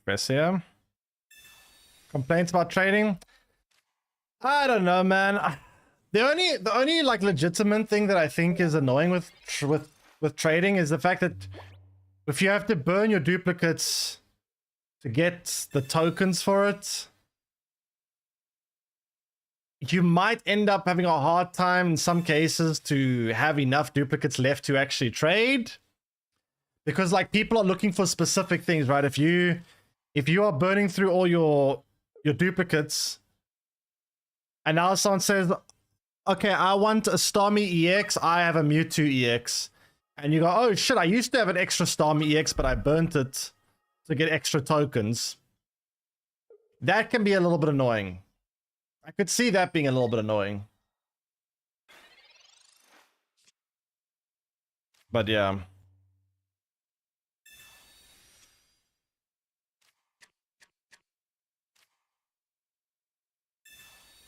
Professor. Complaints about trading? I don't know, man. The only like legitimate thing that I think is annoying with trading is the fact that if you have to burn your duplicates to get the tokens for it, you might end up having a hard time in some cases to have enough duplicates left to actually trade. Because like people are looking for specific things, right? If you are burning through all your duplicates and now someone says, okay, I want a Starmie EX, I have a Mewtwo EX. And you go, oh shit, I used to have an extra Starmie EX, but I burnt it to get extra tokens. That can be a little bit annoying. I could see that being a little bit annoying. But yeah.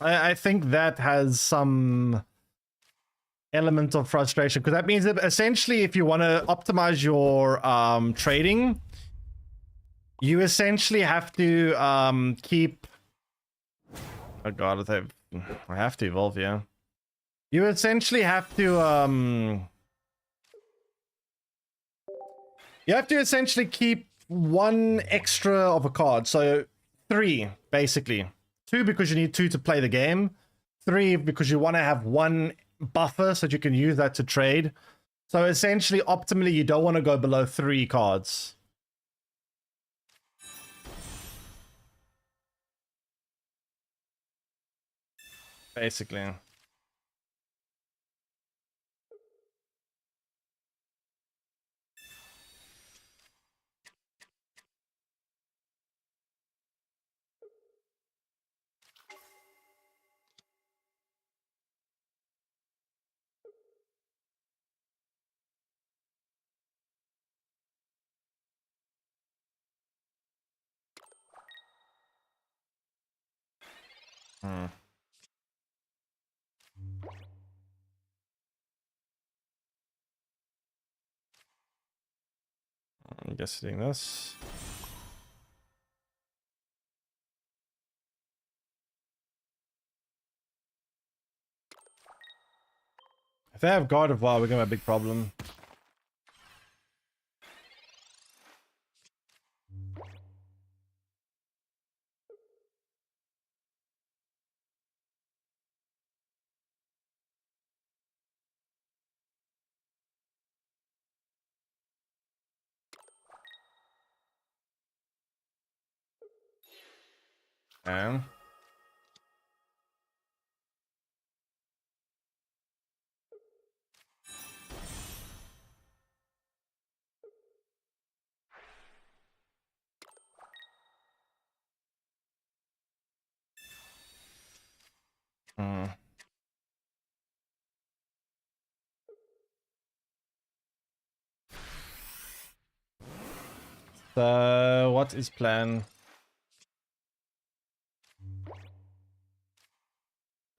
I think that has some element of frustration, because that means that essentially if you want to optimize your trading, you essentially have to keep... Oh god, I have to evolve, yeah. You essentially have to... You have to essentially keep one extra of a card. So 3, basically. 2 because you need 2 to play the game. 3 because you want to have 1 buffer so that you can use that to trade. So essentially, optimally, you don't want to go below 3 cards. Basically. Hmm. I'm guessing this. If they have God of War, we're gonna have a big problem. And so what is plan?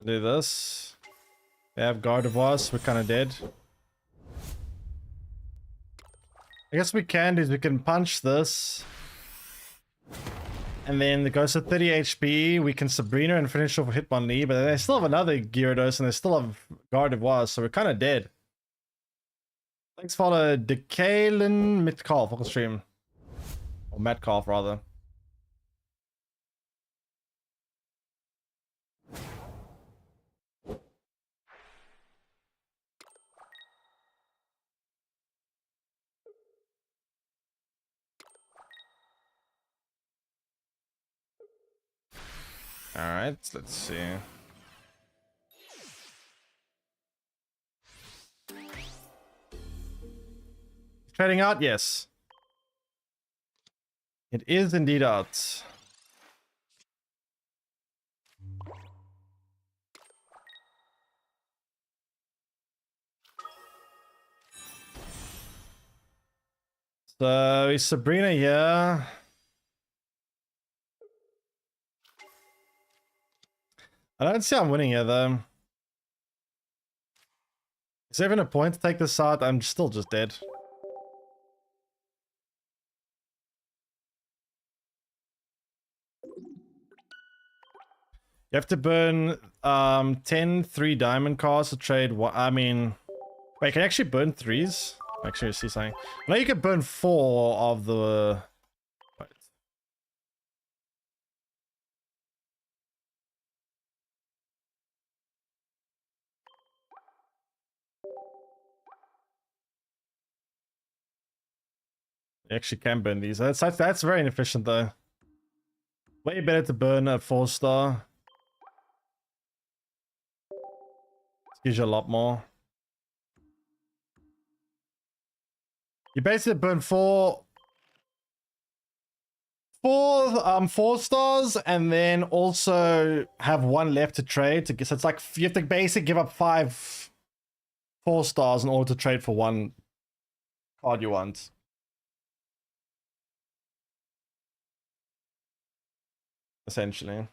Do this. They have God of War, we're kind of dead. I guess we can do is we can punch this. And then it goes to 30 HP. We can Sabrina and finish off with Hitmonlee, but they still have another Gyarados and they still have God of War, so we're kind of dead. Thanks for the Decalen Metcalf on the stream. Or Metcalf, rather. Alright, let's see. Trading out? Yes. It is indeed out. So, is Sabrina here? I don't see I'm winning here, though. Is there even a point to take this out? I'm still just dead. You have to burn 10 3 diamond cards to trade what I mean, wait, can you actually burn 3s? Actually, see something. No, you can burn 4 of the. Wait. You actually can burn these. That's very inefficient though. Way better to burn a 4-star. Gives you a lot more. You basically burn 4 stars and then also have 1 left to trade to get, so it's like you have to basically give up 5 4-stars in order to trade for 1 card you want. Essentially.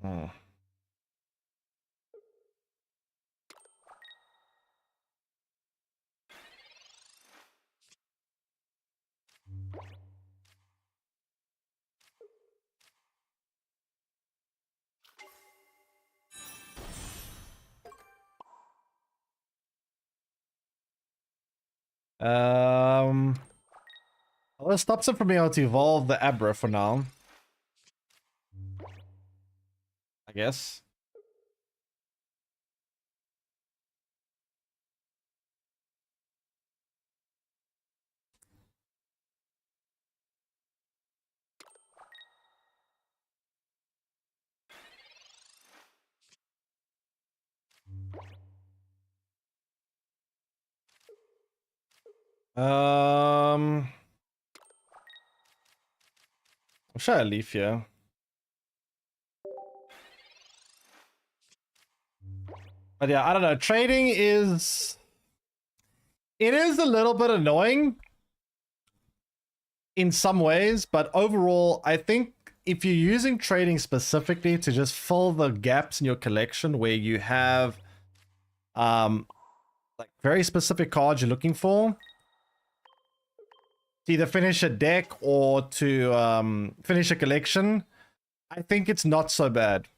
Hmm. Well, it stops it from being able to evolve the Abra for now, I guess. I'm sure I leave here. But yeah, I don't know. Trading is... It is a little bit annoying in some ways, but overall, I think if you're using trading specifically to just fill the gaps in your collection where you have like very specific cards you're looking for, to either finish a deck or to finish a collection, I think it's not so bad.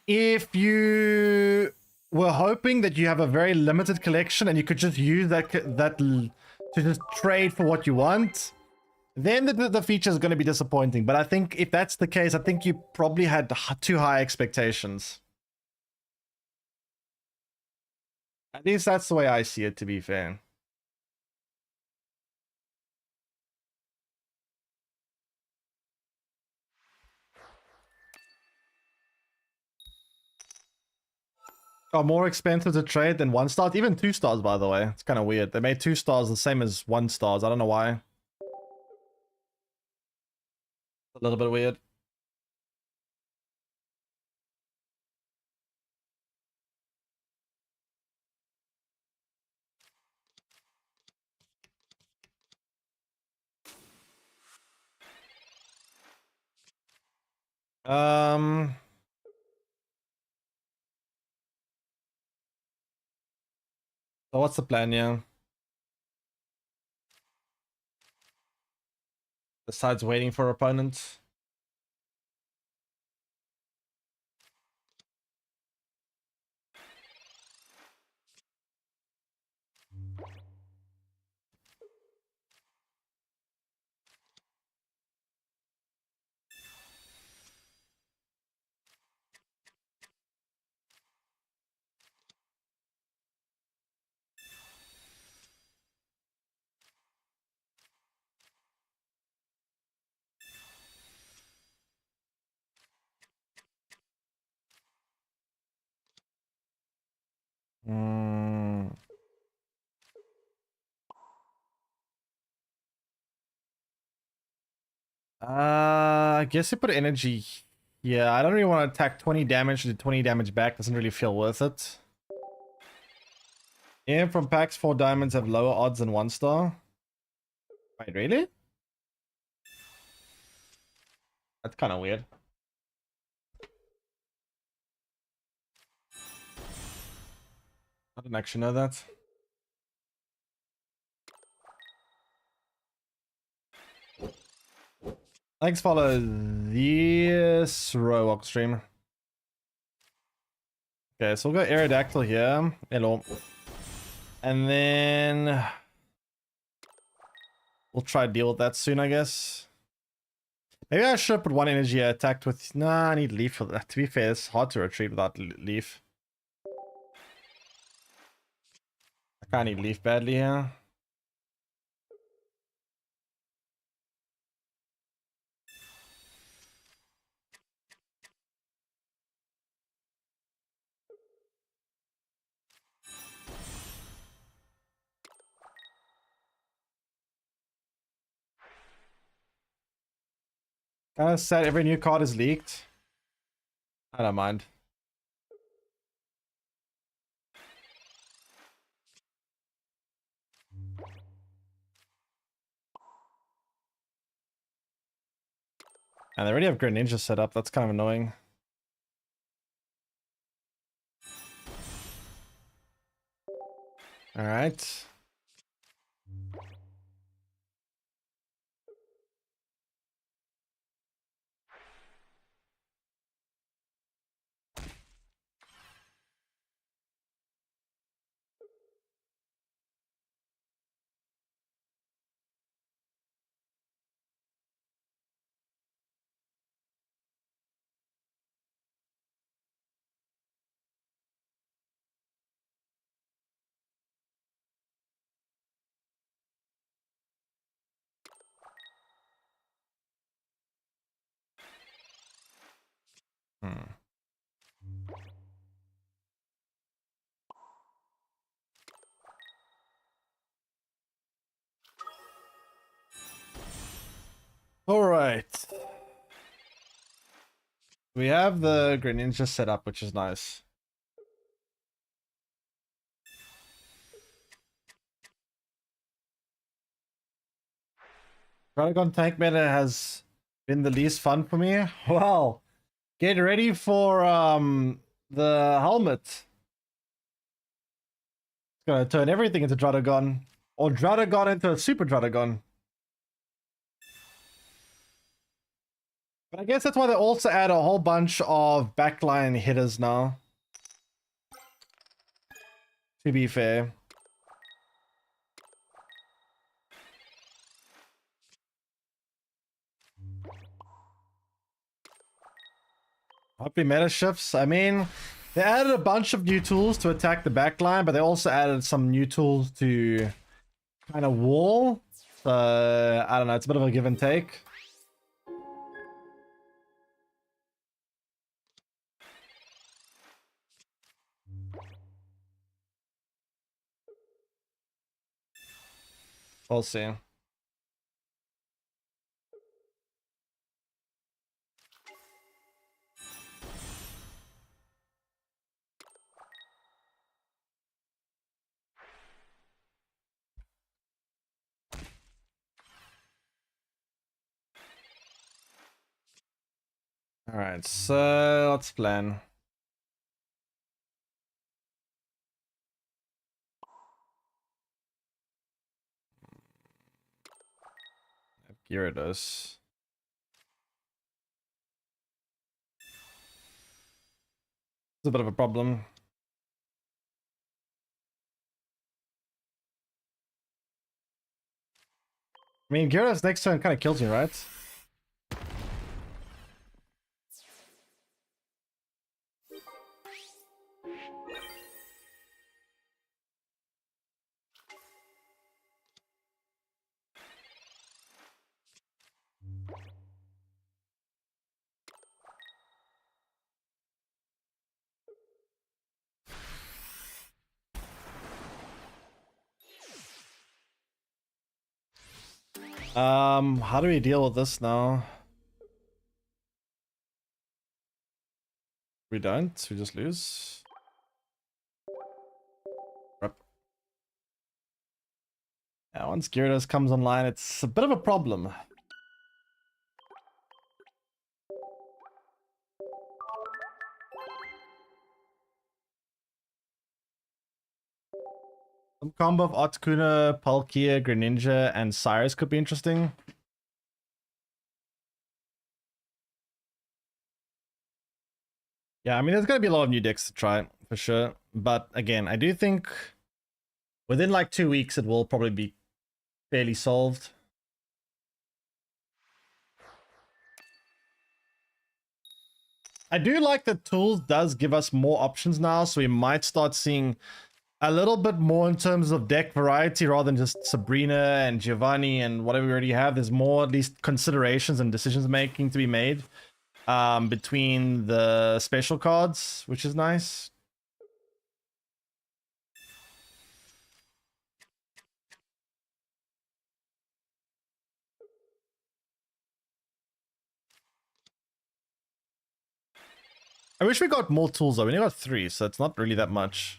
If you were hoping that you have a very limited collection and you could just use that to just trade for what you want, then the feature is going to be disappointing. But I think if that's the case, I think you probably had too high expectations. At least that's the way I see it, to be fair. Oh, more expensive to trade than 1 stars? Even 2 stars, by the way. It's kind of weird. They made 2 stars the same as 1 stars. I don't know why. A little bit weird. Um... So what's the plan, yeah? Besides waiting for opponents? Hmm. I guess you put energy. Yeah, I don't really want to attack 20 damage to 20 damage back. Doesn't really feel worth it. Yeah, from packs, 4 diamonds have lower odds than 1 star. Wait, really? That's kind of weird. I didn't actually know that. Thanks, follow this Rowock stream. Okay, so we'll go Aerodactyl here. Hello. And then we'll try to deal with that soon, I guess. Maybe I should put 1 energy attacked with... Nah, I need Leaf for that. To be fair, it's hard to retreat without Leaf. I can't need Leaf badly here. Kind of sad every new card is leaked. I don't mind. And they already have Greninja set up. That's kind of annoying. All right. Hmm. All right. We have the Greninja set up, which is nice. Dragon tank meta has been the least fun for me. Well, get ready for the helmet. It's gonna turn everything into Dradagon. Or Dradagon into a Super Dradagon. But I guess that's why they also add a whole bunch of backline hitters now. To be fair. Hopefully meta shifts. I mean, they added a bunch of new tools to attack the backline, but they also added some new tools to kind of wall. So, I don't know, it's a bit of a give and take. We'll see. Alright, so let's plan. Gyarados. It's a bit of a problem. I mean, Gyarados next turn kind of kills me, right? How do we deal with this now? We don't, we just lose. Rip. Yeah, once Gyarados comes online, it's a bit of a problem. Some combo of Articuno, Palkia, Greninja, and Cyrus could be interesting. Yeah, I mean, there's going to be a lot of new decks to try, for sure. But again, I do think within like 2 weeks, it will probably be fairly solved. I do like that Tools does give us more options now, so we might start seeing a little bit more in terms of deck variety rather than just Sabrina and Giovanni and whatever we already have. There's more, at least, considerations and decisions making to be made between the special cards, which is nice. I wish we got more tools though. We only got 3, so it's not really that much.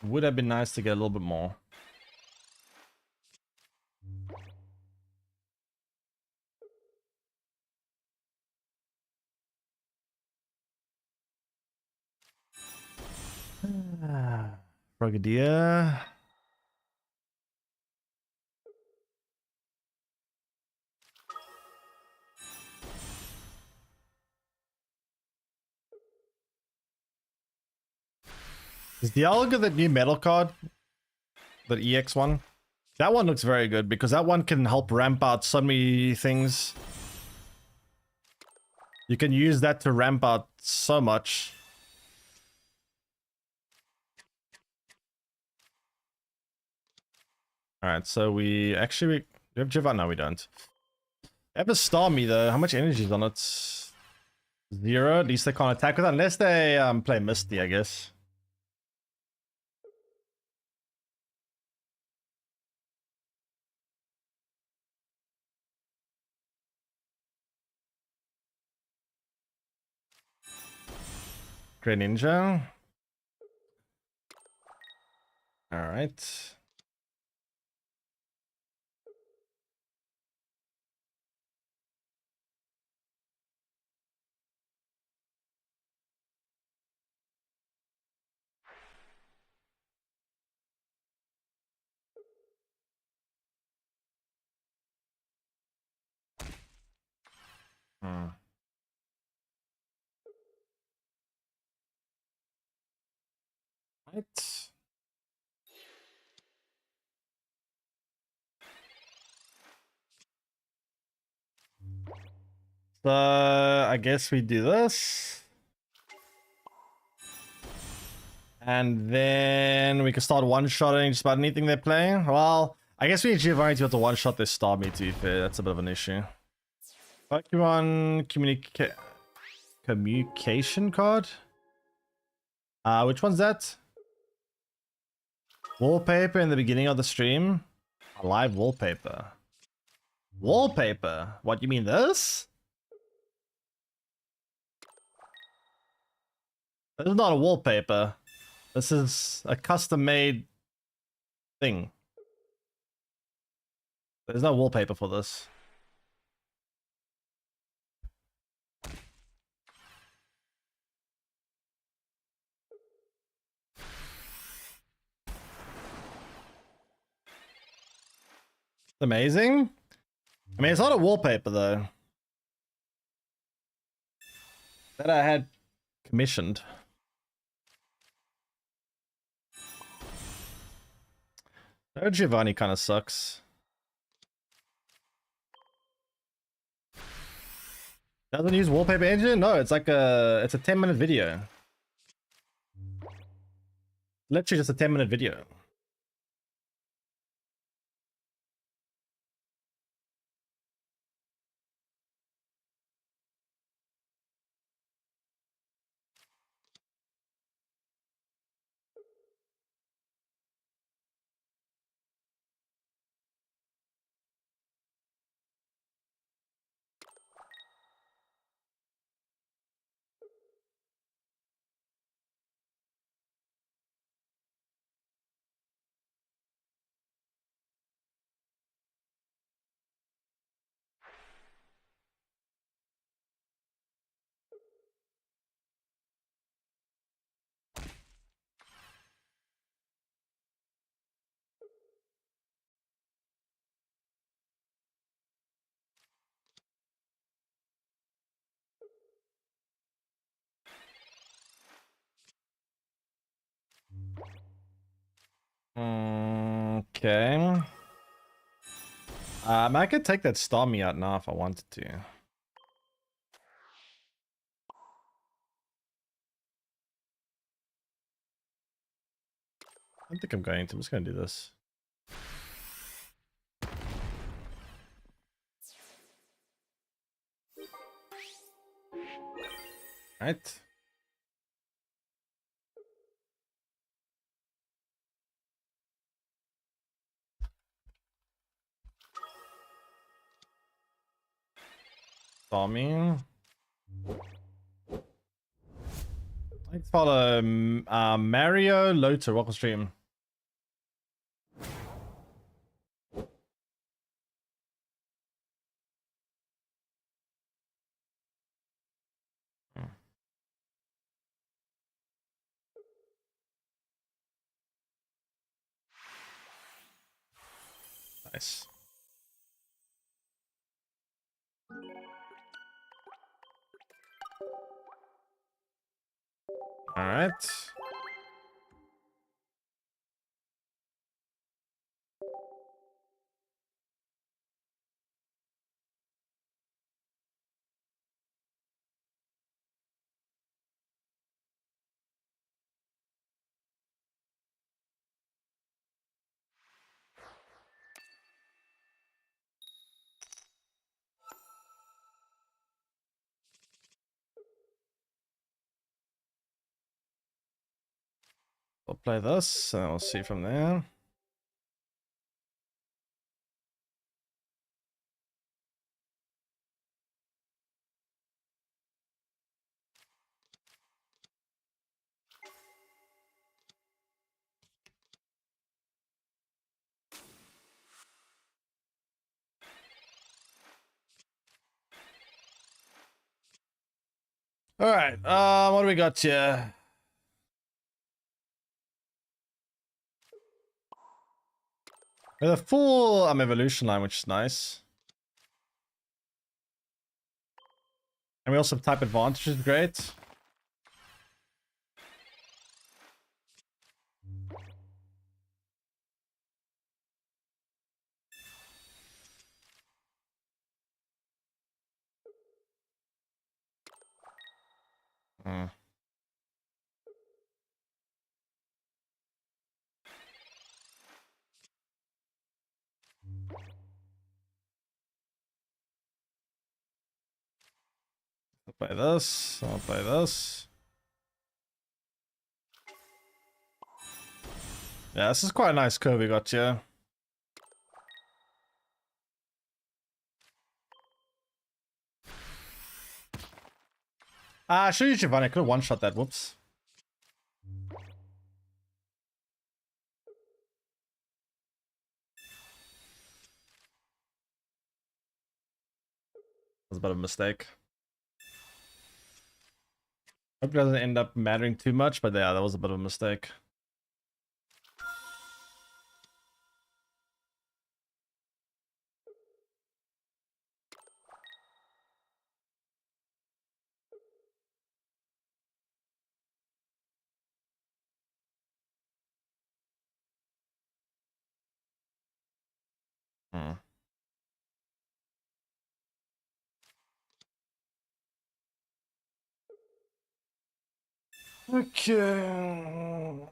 Would have been nice to get a little bit more. Brigadier. Is Dialga the new metal card? The EX one? That one looks very good because that one can help ramp out so many things. You can use that to ramp out so much. Alright, so we have Jivan? No, we don't. Ever Stormy though, how much energy is on it? 0, at least they can't attack with it unless they play Misty, I guess. Great Ninja. Alright. Right. So I guess we do this. And then we can start one-shotting just about anything they're playing. Well, I guess we need Giovanni to be able to one-shot this Starmie, to be fair. That's a bit of an issue. Pokemon communication card? Which one's that? Wallpaper in the beginning of the stream? A live wallpaper. Wallpaper? What, you mean this? This is not a wallpaper. This is a custom-made thing. There's no wallpaper for this. Amazing. I mean, it's not a wallpaper though. That I had commissioned. Oh, Giovanni kind of sucks. Doesn't use wallpaper engine? No, it's like it's a 10-minute video. Literally just a 10-minute video. Okay. I could take that Stormy out now if I wanted to. I don't think I'm going to. I'm just going to do this. Right. Stormy. Thanks, follow Mario Loter, welcome stream. Nice. All right. We'll play this, and we'll see from there. All right. What do we got here? We have a full evolution line, which is nice. And we also have type advantage, which is great. Hmm. I'll play this. I'll play this. Yeah, this is quite a nice curve we got here. I should use Giovanni. I could have one-shot that. Whoops. That was a bit of a mistake. Hope it doesn't end up mattering too much, but yeah, that was a bit of a mistake. Hmm. Okay.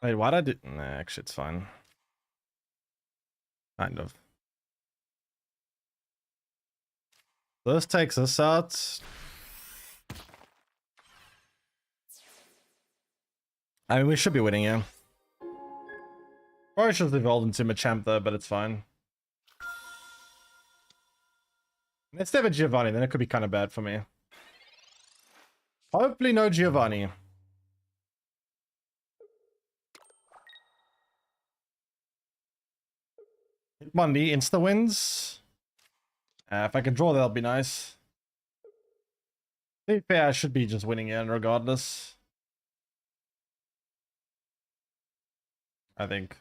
Wait, why'd I do? Nah, actually, it's fine. Kind of. This takes us out. I mean, we should be winning here. Probably should have evolved into Machamp though, but it's fine. Let's have a Giovanni, then it could be kind of bad for me. Hopefully no Giovanni. Hitmonlee insta wins. If I can draw, that'll be nice. To be fair, I should be just winning in regardless. I think.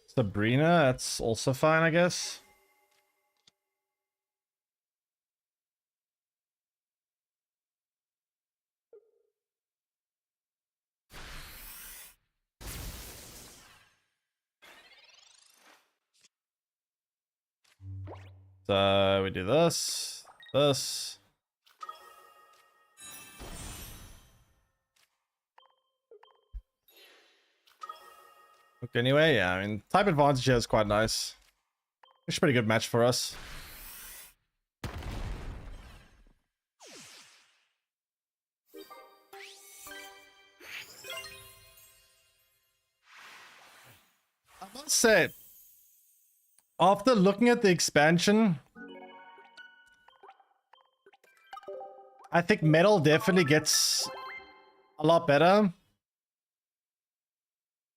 Sabrina, that's also fine, I guess. So we do this, this. Okay, anyway, yeah, I mean, type advantage here is quite nice. It's a pretty good match for us. must say, after looking at the expansion, I think metal definitely gets a lot better.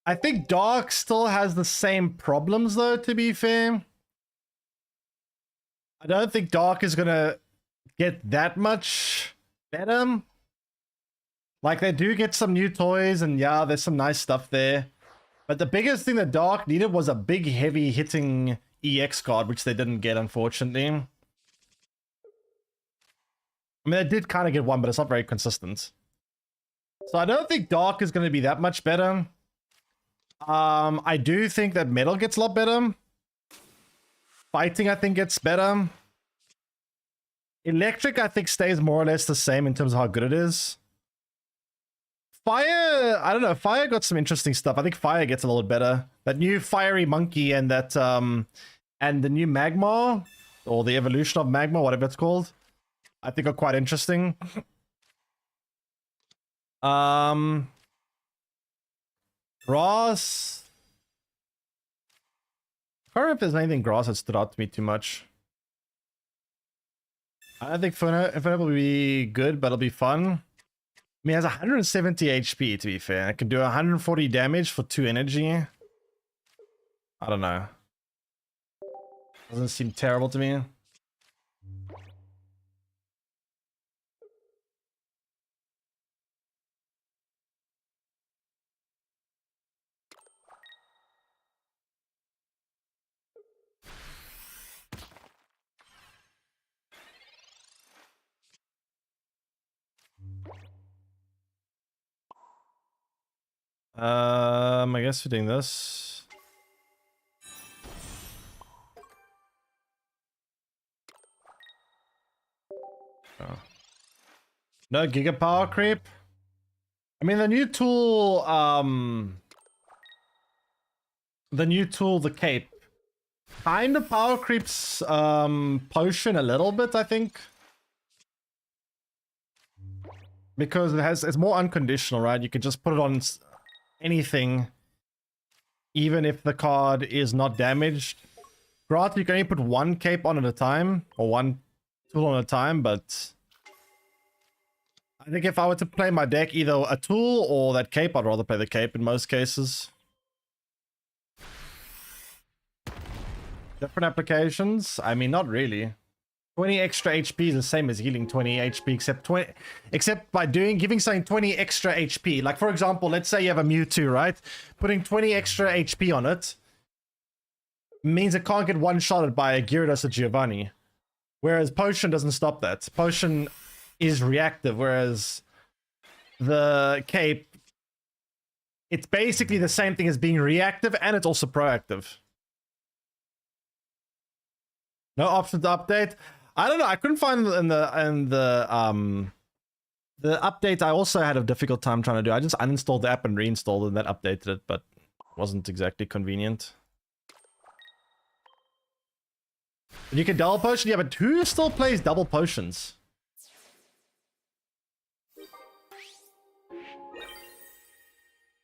I think dark still has the same problems though, to be fair. I don't think dark is gonna get that much better. Like, they do get some new toys, and yeah, there's some nice stuff there. But the biggest thing that dark needed was a big, heavy hitting EX card, which they didn't get, unfortunately. I mean, they did kind of get one, but it's not very consistent. So I don't think dark is going to be that much better. I do think that metal gets a lot better. Fighting, I think, gets better. Electric, I think, stays more or less the same in terms of how good it is. Fire, I don't know. Fire got some interesting stuff. I think fire gets a little bit better. That new fiery monkey and that and the new magma, or the evolution of magma, whatever it's called, I think are quite interesting. Grass. I can't remember if there's anything grass that stood out to me too much. I think Infinite will be good, but it'll be fun. I mean, it has 170 HP, to be fair. It can do 140 damage for 2 energy. I don't know. Doesn't seem terrible to me. I guess we're doing this. Oh. No giga power creep. I mean, the new tool, the cape, kind of power creeps, potion a little bit, I think. Because it's more unconditional, right? You can just put it on anything, even if the card is not damaged. Granted, you can only put one cape on at a time, or one tool on a time, but I think if I were to play my deck, either a tool or that cape, I'd rather play the cape in most cases. Different applications? I mean, not really. 20 extra HP is the same as healing 20 HP, except by giving something 20 extra HP. Like, for example, let's say you have a Mewtwo, right? Putting 20 extra HP on it means it can't get one-shotted by a Gyarados or Giovanni. Whereas Potion doesn't stop that. Potion is reactive, whereas the cape, it's basically the same thing as being reactive, and it's also proactive. No option to update. I don't know. I couldn't find in the update. I also had a difficult time trying to do. I just uninstalled the app and reinstalled it, and that updated it, but it wasn't exactly convenient. You can double potion, yeah, but who still plays double potions?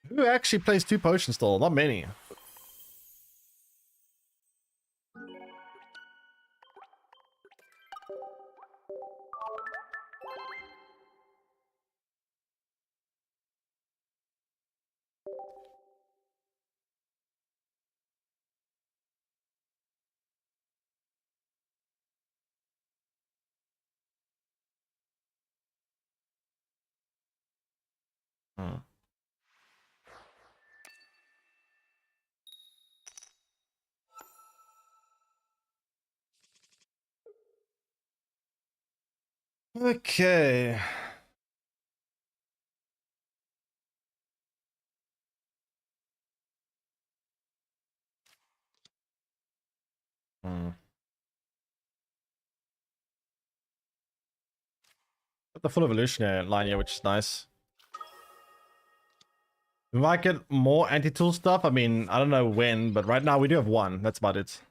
Who actually plays 2 potions still? Not many. Hmm. Okay. Hmm. Got the full evolutionary line here, which is nice. We might get more anti-tool stuff. I mean, I don't know when, but right now we do have 1. That's about it.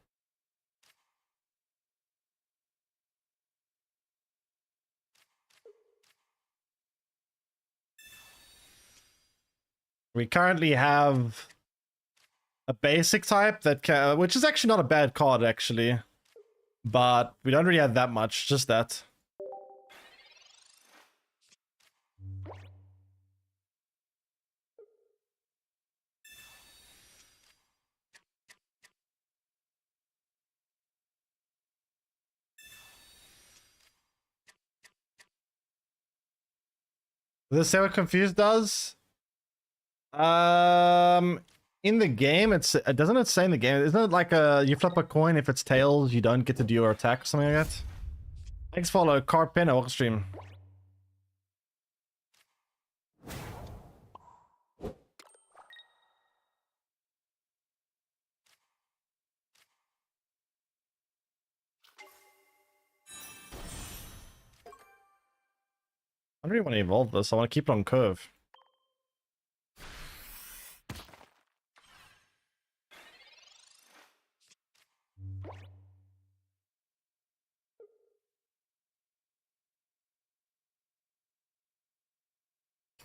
We currently have a basic type that can, which is actually not a bad card actually, but we don't really have that much. Just that. Does this say what confused does? In the game, it's doesn't it say in the game? Isn't it like you flip a coin, if it's tails, you don't get to do your attack or something like that? Thanks, follow Carpin or stream. I don't really want to evolve this. I want to keep it on curve.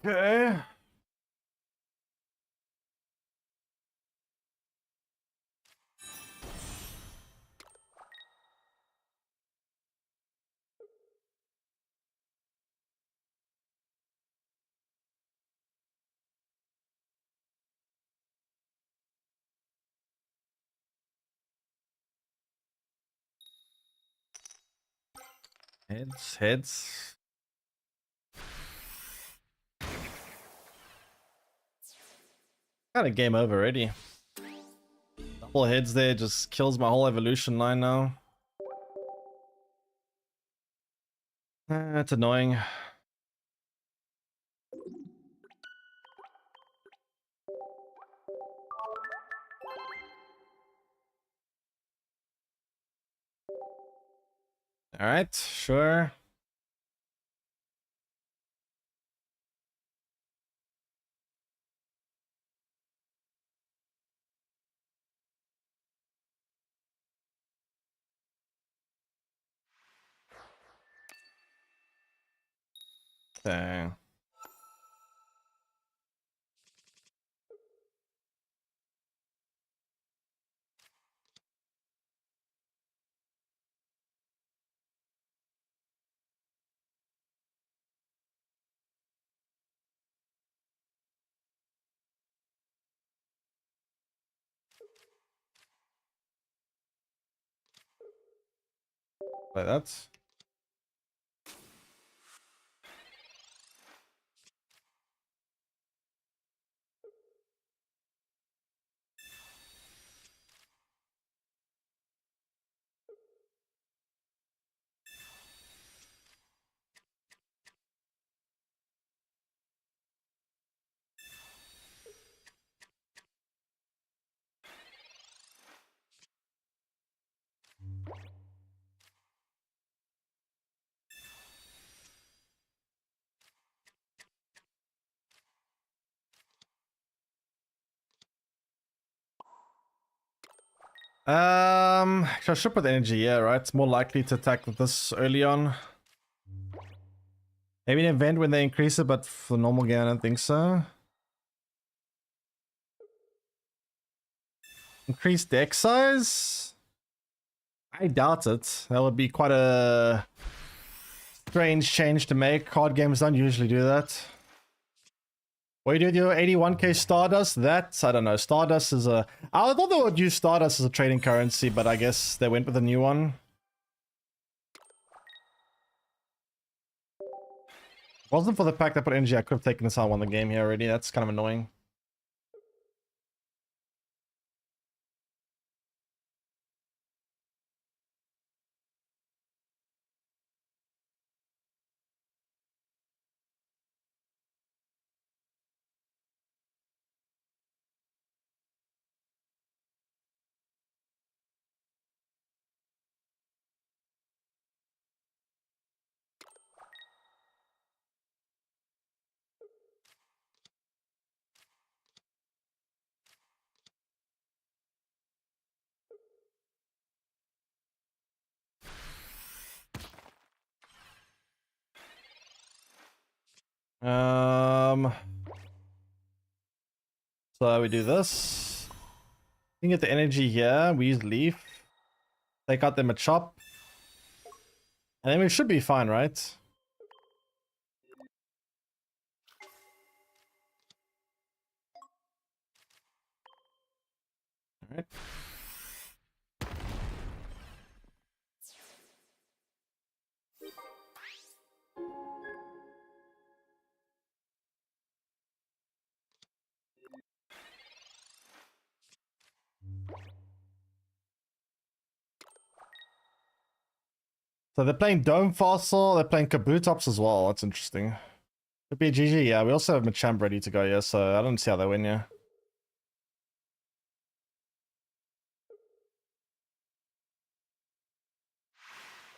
Okay. Heads. Kind of game over already. Double heads there just kills my whole evolution line now. That's annoying. Alright, sure. Okay. Like that. So ship with energy, yeah, right? It's more likely to attack with this early on. Maybe an event when they increase it, but for normal game, I don't think so. Increase deck size? I doubt it. That would be quite a strange change to make. Card games don't usually do that. What do you do with your 81k Stardust? That, I don't know. Stardust is a... I thought they would use Stardust as a trading currency, but I guess they went with a new one. If it wasn't for the fact that I put energy, I could have taken this out on the game here already. That's kind of annoying. So we do this. You can get the energy here. We use leaf. Take out them a chop. And then we should be fine, right? Alright. So they're playing Dome Fossil, they're playing Kabutops as well. That's interesting. Could be a GG, yeah. We also have Machamp ready to go, yeah, so I don't see how they win, yeah.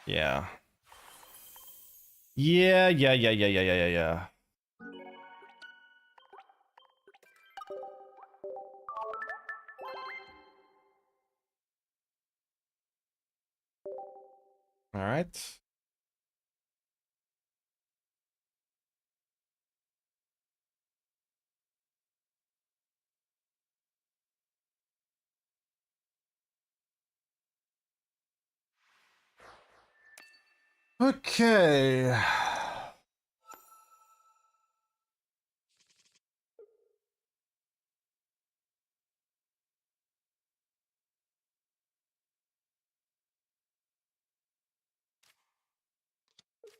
Yeah. Yeah. Alright. Okay.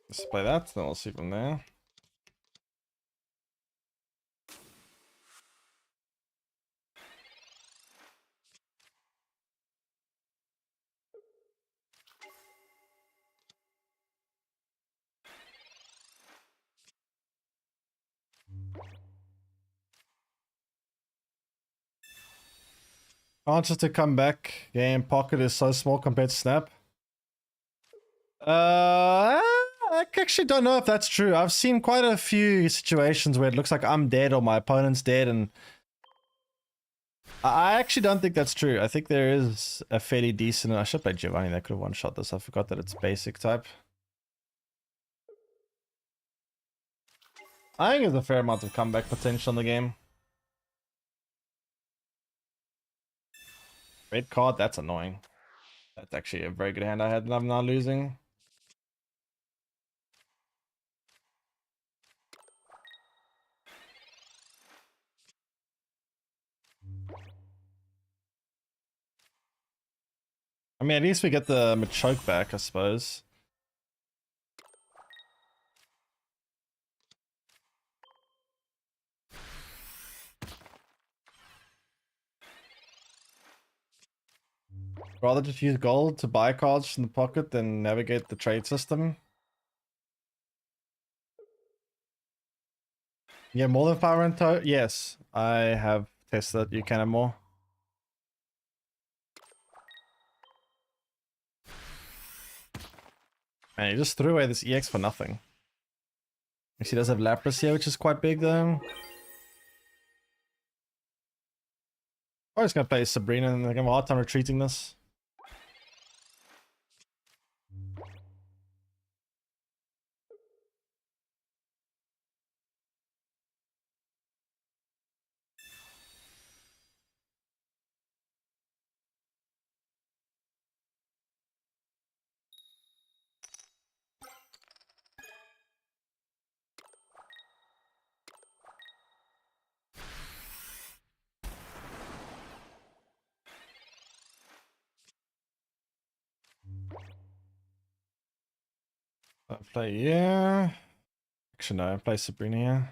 Let's play that, then we'll see from there. Chances to come back. Game pocket is so small compared to Snap. I actually don't know if that's true. I've seen quite a few situations where it looks like I'm dead or my opponent's dead, and I actually don't think that's true. I think there is a fairly decent... I should play Giovanni. That could have one-shot this. I forgot that it's basic type. I think there's a fair amount of comeback potential in the game. Red card, that's annoying. That's actually a very good hand I had and I'm not losing. I mean, at least we get the Machoke back, I suppose. Rather just use gold to buy cards from the pocket than navigate the trade system. Yeah, more than 5 to yes, I have tested. You can have more. Man, he just threw away this EX for nothing. He does have Lapras here, which is quite big though. I'm just gonna play Sabrina and I have a hard time retreating this. I play, yeah. Actually, no, I play Sabrina here.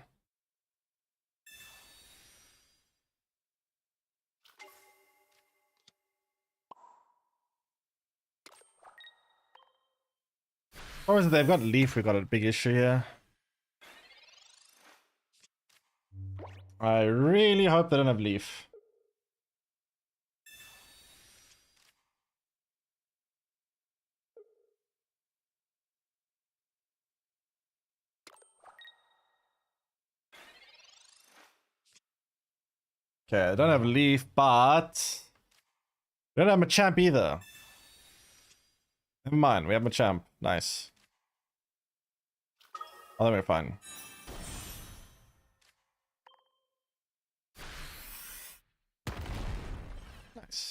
Or is it they've got Leaf, we've got a big issue here. I really hope they don't have Leaf. Okay, I don't have Leaf, but... we don't have Machamp either. Never mind, we have Machamp. Nice. Oh, then we're fine. Nice.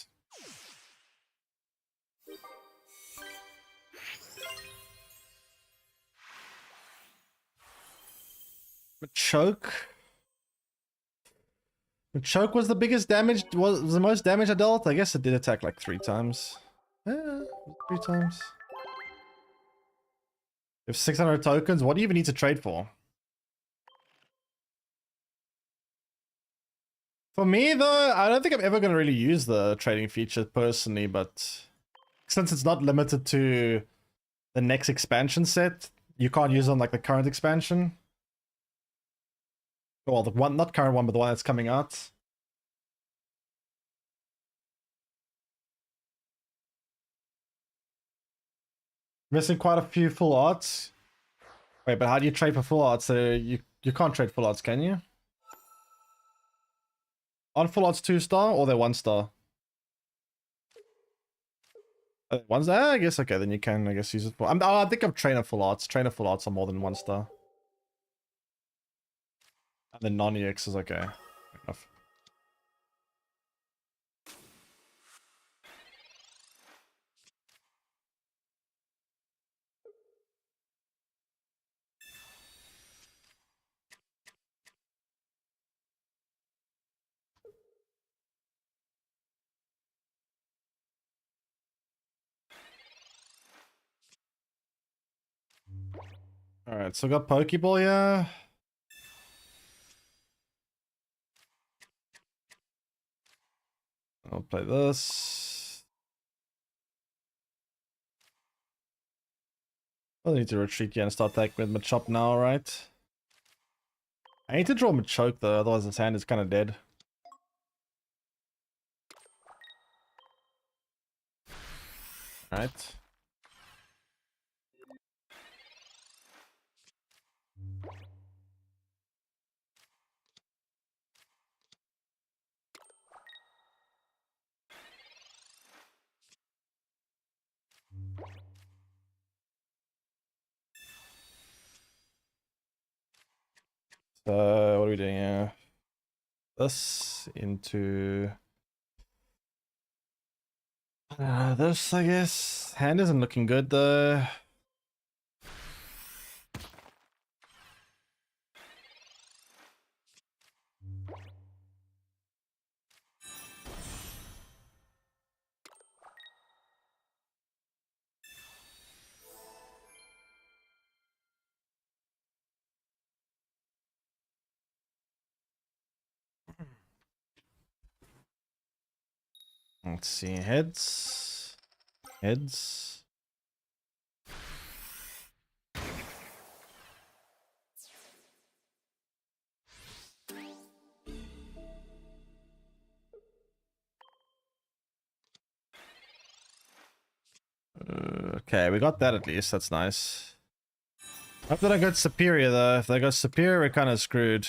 Choke. Choke was the biggest damage, was the most damage I dealt? I guess it did attack like 3 times. Yeah, 3 times. You have 600 tokens, what do you even need to trade for? For me though, I don't think I'm ever going to really use the trading feature personally, but since it's not limited to the next expansion set, you can't use it on like the current expansion. Well, the one, not current one, but the one that's coming out. Missing quite a few full arts. Wait, but how do you trade for full arts? So you can't trade full arts, can you? On full arts 2-star or they're 1-star? One star? I guess okay, then you can I guess use it for. I think I'm trainer full arts. Trainer full arts are more than 1-star. And the non-EX is okay. Fair enough. Alright, so I got Pokeball here. I'll play this. I need to retreat here and start attacking with Machop now, right? I need to draw Machoke though, otherwise his hand is kind of dead. Alright. So, what are we doing here? This into... this, I guess. Hand isn't looking good though. Let's see, heads. Heads. Okay, we got that at least. That's nice. After I got Superior though, if I got Superior, we're kind of screwed.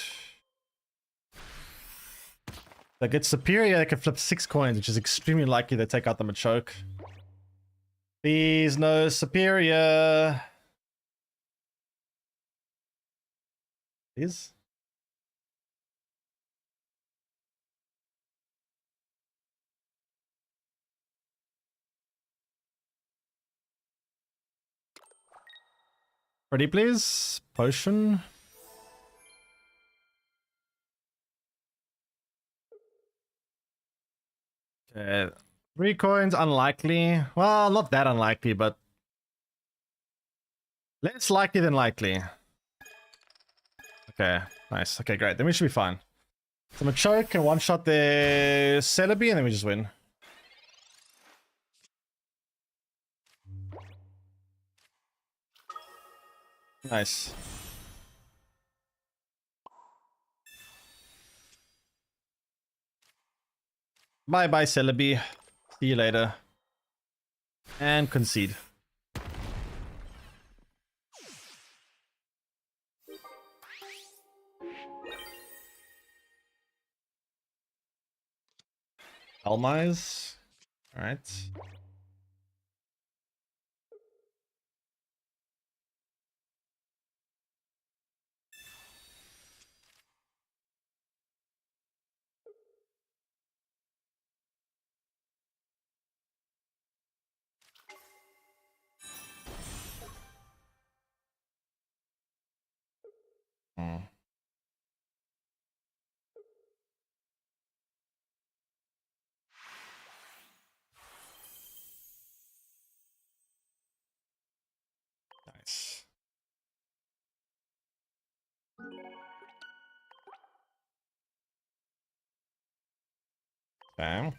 If I get Superior, I can flip 6 coins, which is extremely likely they take out the Machoke. Please, no Superior. Please? Ready, please? Potion. Okay. 3 coins, unlikely. Well, not that unlikely, but less likely than likely. Okay, nice. Okay, great. Then we should be fine. So Machoke can one-shot the Celebi, and then we just win. Nice. Bye-bye, Celebi. See you later. And concede. Almize. Alright. Hmm. Okay.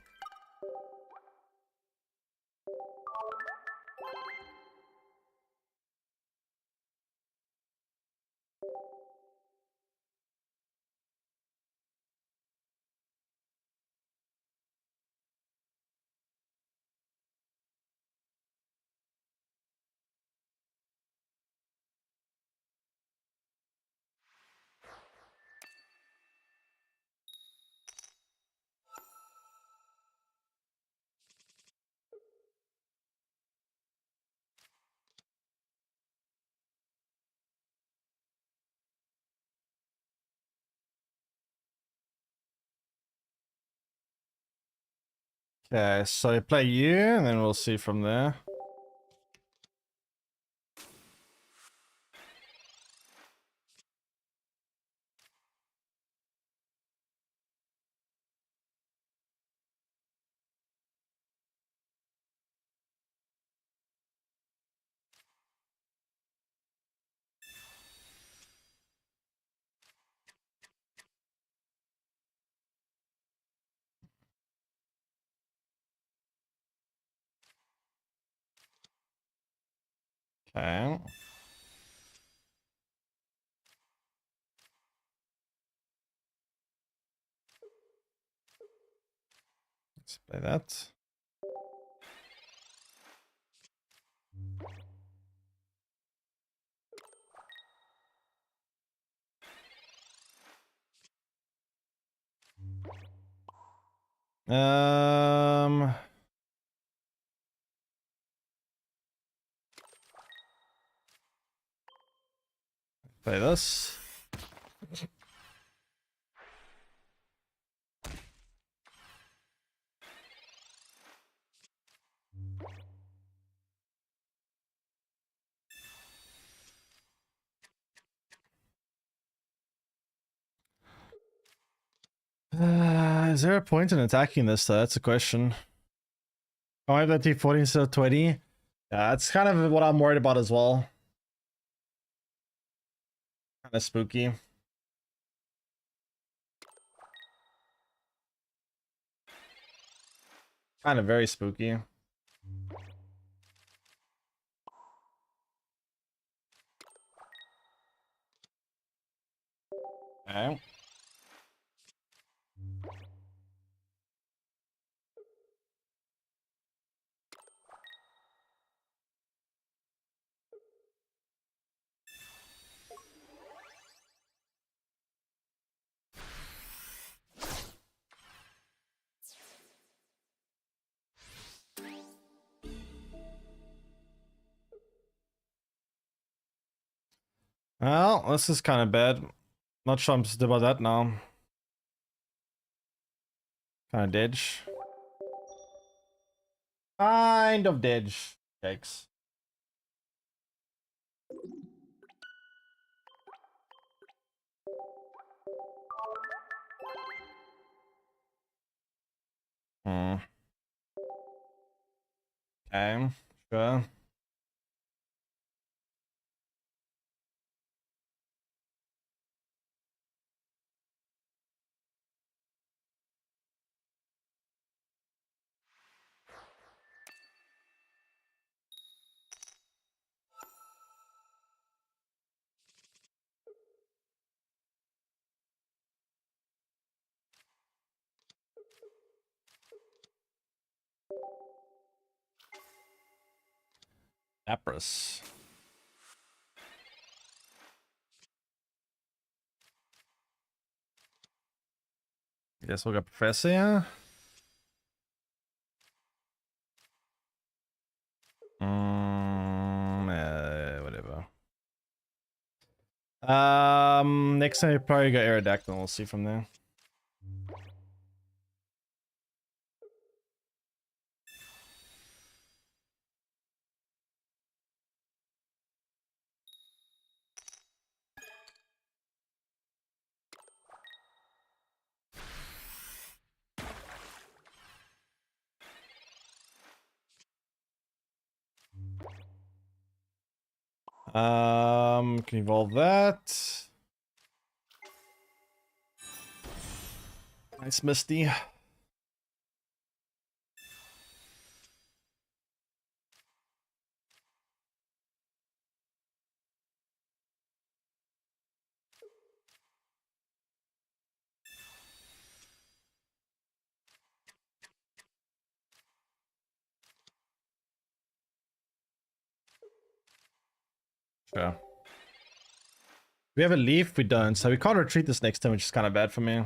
Okay, so you play you, and then we'll see from there. Okay. Let's play that. Um, Play this. Is there a point in attacking this though? That's a question. Oh, I have that T40 instead of 20. Yeah, that's kind of what I'm worried about as well. Kind of spooky. Kind of very spooky. Okay. Well, this is kind of bad. Not sure I'm supposed to do about that now. Kind of didge. Kind of didge. Yikes. Hmm. Okay. Sure. Apris. Guess we'll get Professor. Yeah? Whatever. Next time you probably got Aerodactyl. We'll see from there. Can evolve that. Nice Misty. Sure. We have a leaf, we don't, so we can't retreat this next turn, which is kind of bad for me.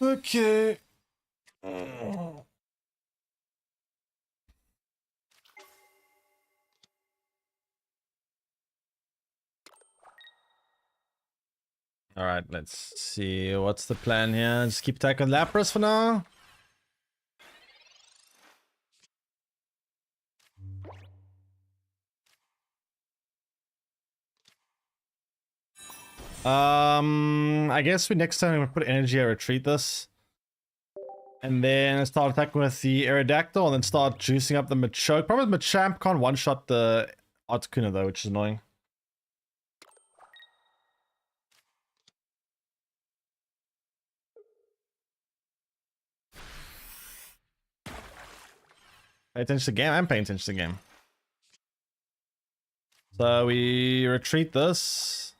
Okay. All right, let's see. What's the plan here? Just keep attacking Lapras for now. I guess we next time we put energy or retreat this. And then start attacking with the Aerodactyl and then start juicing up the Machoke. Problem with Machamp can't one-shot the Articuno though, which is annoying. Pay attention to the game. I'm paying attention to the game. So we retreat this.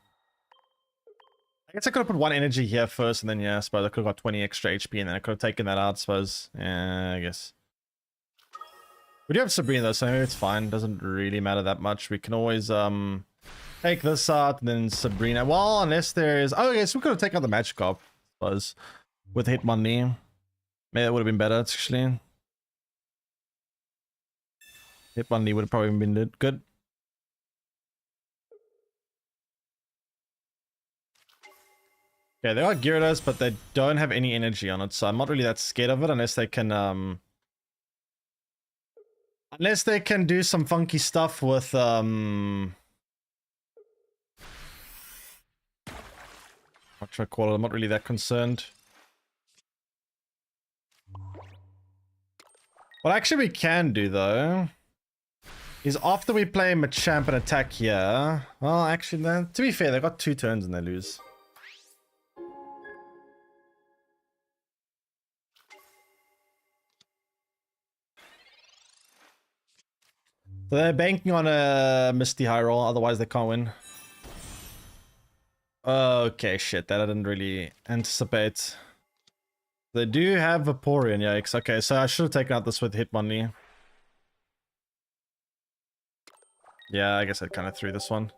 I guess I could have put one energy here first, and then yeah, I suppose I could have got 20 extra HP, and then I could have taken that out, I suppose. Yeah, I guess. We do have Sabrina though, so maybe it's fine. Doesn't really matter that much. We can always take this out, and then Sabrina. Well, unless there is... Oh, yes, we could have taken out the Magikarp, I suppose, with Hitmonlee. Maybe that would have been better, actually. Hitmonlee would have probably been good. Yeah, they are Gyarados, but they don't have any energy on it, so I'm not really that scared of it unless they can unless they can do some funky stuff with what should I call it? I'm not really that concerned. What actually we can do though is after we play Machamp and attack here. Well, actually, to be fair, they got 2 turns and they lose. So they're banking on a Misty High Roll, otherwise they can't win. Okay, shit, that I didn't really anticipate. They do have Vaporeon, yikes. Okay, so I should have taken out this with Hitmonlee. Yeah, I guess I kind of threw this one.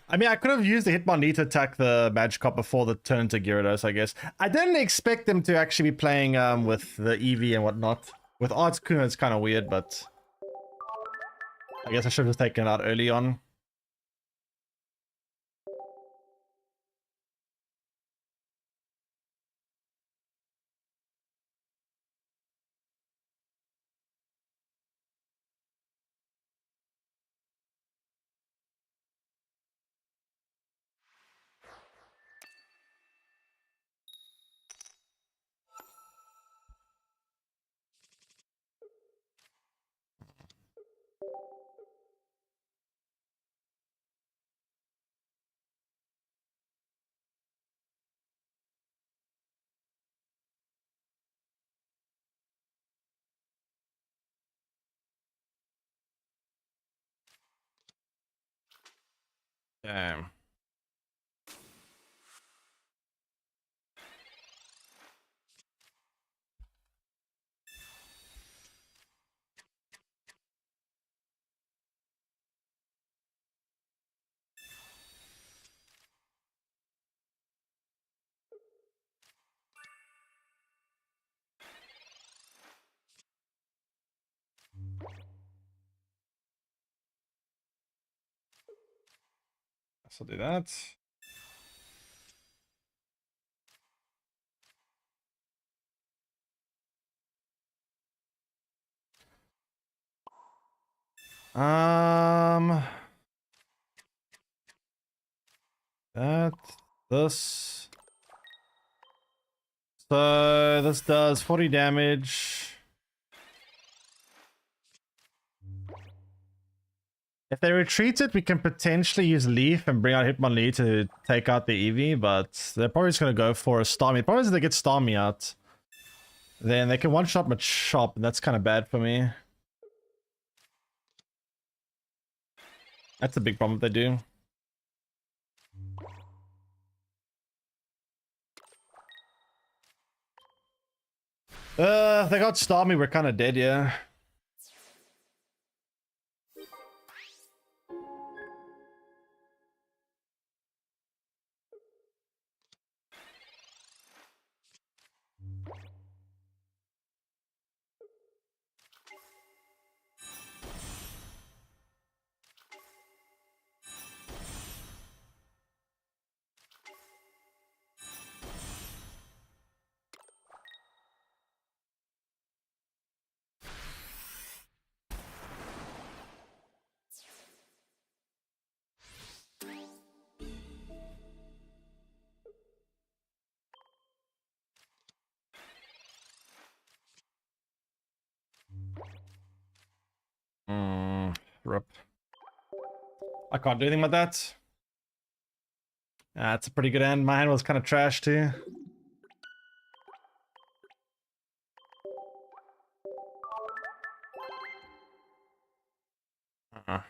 I mean, I could have used the Hitmonlee to attack the Magikarp before the turn to Gyarados, I guess. I didn't expect them to actually be playing with the Eevee and whatnot. With Articuno, it's kind of weird, but... I guess I should have taken it out early on. Damn. So do that. That, this. So this does 40 damage. If they retreat it, we can potentially use Leaf and bring out Hitmonlee to take out the Eevee, but they're probably just going to go for a Starmie. The problem is if they get Starmie out, then they can one-shot Machop, and that's kind of bad for me. That's a big problem if they do. They got Stormy, we're kind of dead, yeah. Rip. I can't do anything about that. That's a pretty good end. My hand was kind of trash too. Okay.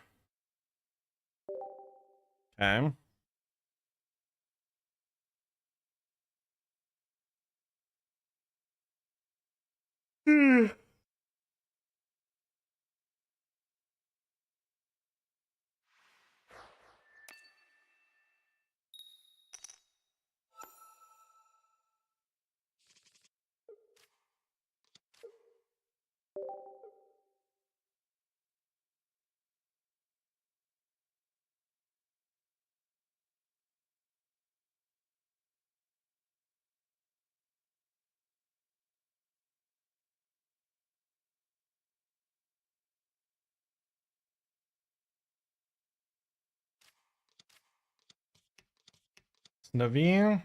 Naveen.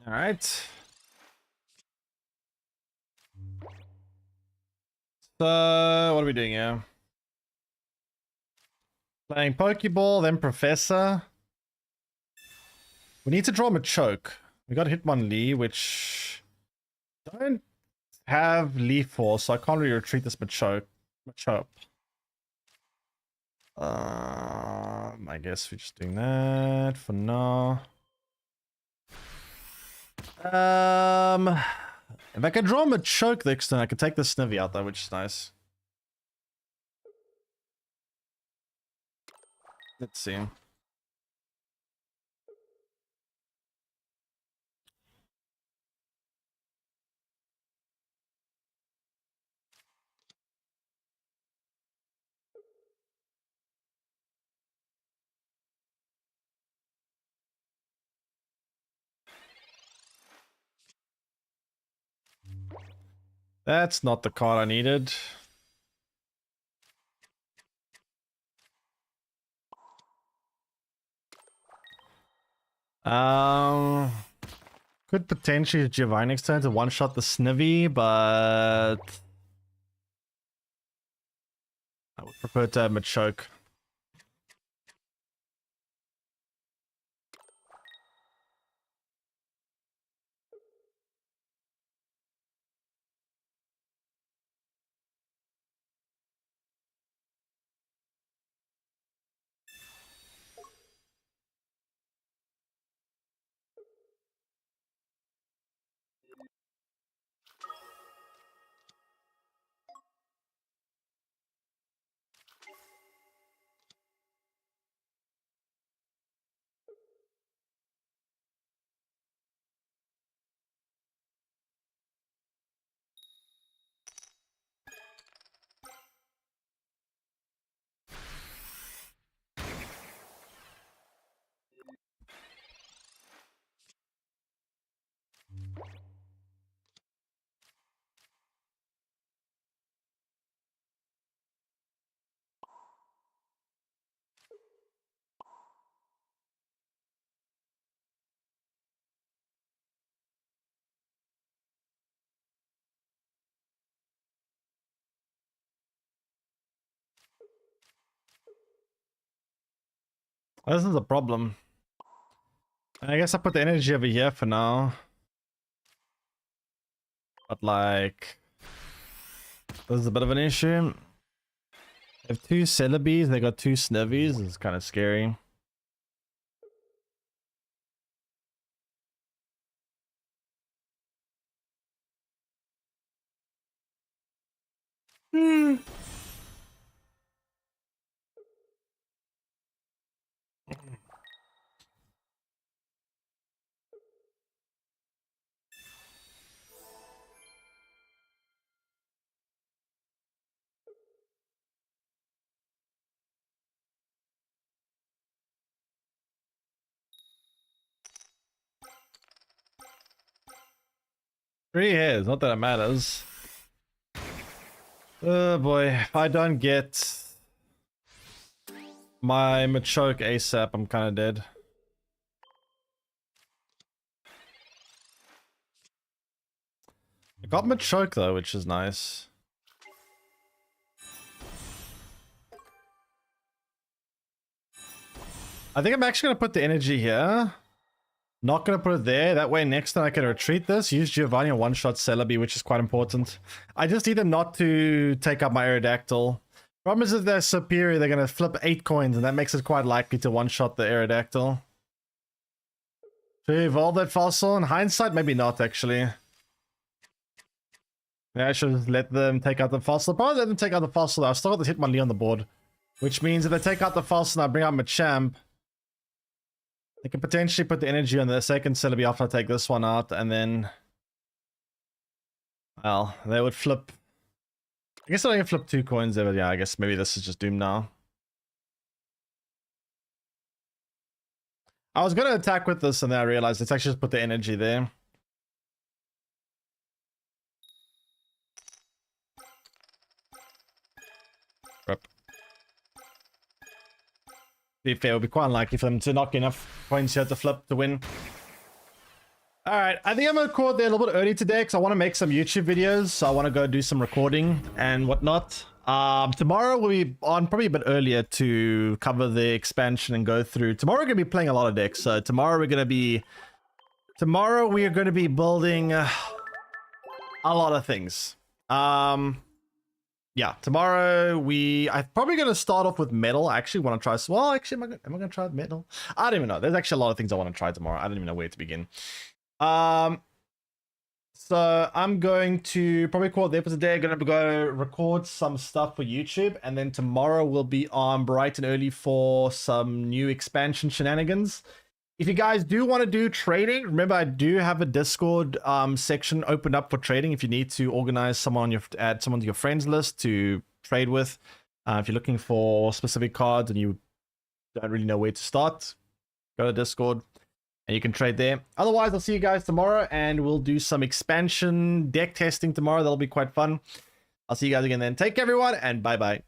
All right. So, what are we doing here? Playing Pokeball, then Professor. We need to draw him a choke. We got Hitmonlee, which don't have Leaf Force, so I can't really retreat this Machoke. I guess we're just doing that for now. If I can draw him a choke next turn, I can take the Snivy out though, which is nice. Let's see. That's not the card I needed. Could potentially Giovanni next turn to one-shot the Snivy, but I would prefer to have Machoke. This is a problem. I guess I put the energy over here for now. But like... This is a bit of an issue. They have 2 Celebies, they got 2 Snivvies. It's kind of scary. Hmm. Three hairs, not that it matters. Oh boy, if I don't get my Machoke ASAP, I'm kind of dead. I got Machoke though, which is nice. I think I'm actually going to put the energy here. Not going to put it there. That way next time I can retreat this, use Giovanni and one-shot Celebi, which is quite important. I just need them not to take up my Aerodactyl. Problem is if they're superior, they're going to flip 8 coins, and that makes it quite likely to one-shot the Aerodactyl. Should we evolve that fossil? In hindsight, maybe not, actually. Yeah, I should let them take out the fossil. Probably let them take out the fossil. I'll still got this Hitmonlee on the board. Which means if they take out the fossil and I bring out Machamp, they can potentially put the energy on the second Celebi after I take this one out, and then... well, they would flip... I guess I don't even flip 2 coins there, but yeah, I guess maybe this is just doomed now. I was going to attack with this, and then I realized it's actually just put the energy there. Rip. To be fair, it would be quite unlikely for them to knock enough points here to flip to win. Alright, I think I'm going to record there a little bit early today because I want to make some YouTube videos. So I want to go do some recording and whatnot. Tomorrow we'll be on probably a bit earlier to cover the expansion and go through. Tomorrow we're going to be playing a lot of decks. So tomorrow we are going to be building a lot of things. Yeah, tomorrow I'm probably going to start off with metal. I actually want to try... well, actually, am I going to try metal? I don't even know. There's actually a lot of things I want to try tomorrow. I don't even know where to begin. So I'm going to probably call it the episode today. I'm going to go record some stuff for YouTube. And then tomorrow we'll be on bright and early for some new expansion shenanigans. If you guys do want to do trading, remember I do have a Discord section opened up for trading. If you need to organize someone, add someone to your friends list to trade with. If you're looking for specific cards and you don't really know where to start, go to Discord and you can trade there. Otherwise, I'll see you guys tomorrow and we'll do some expansion deck testing tomorrow. That'll be quite fun. I'll see you guys again then. Take care, everyone, and bye-bye.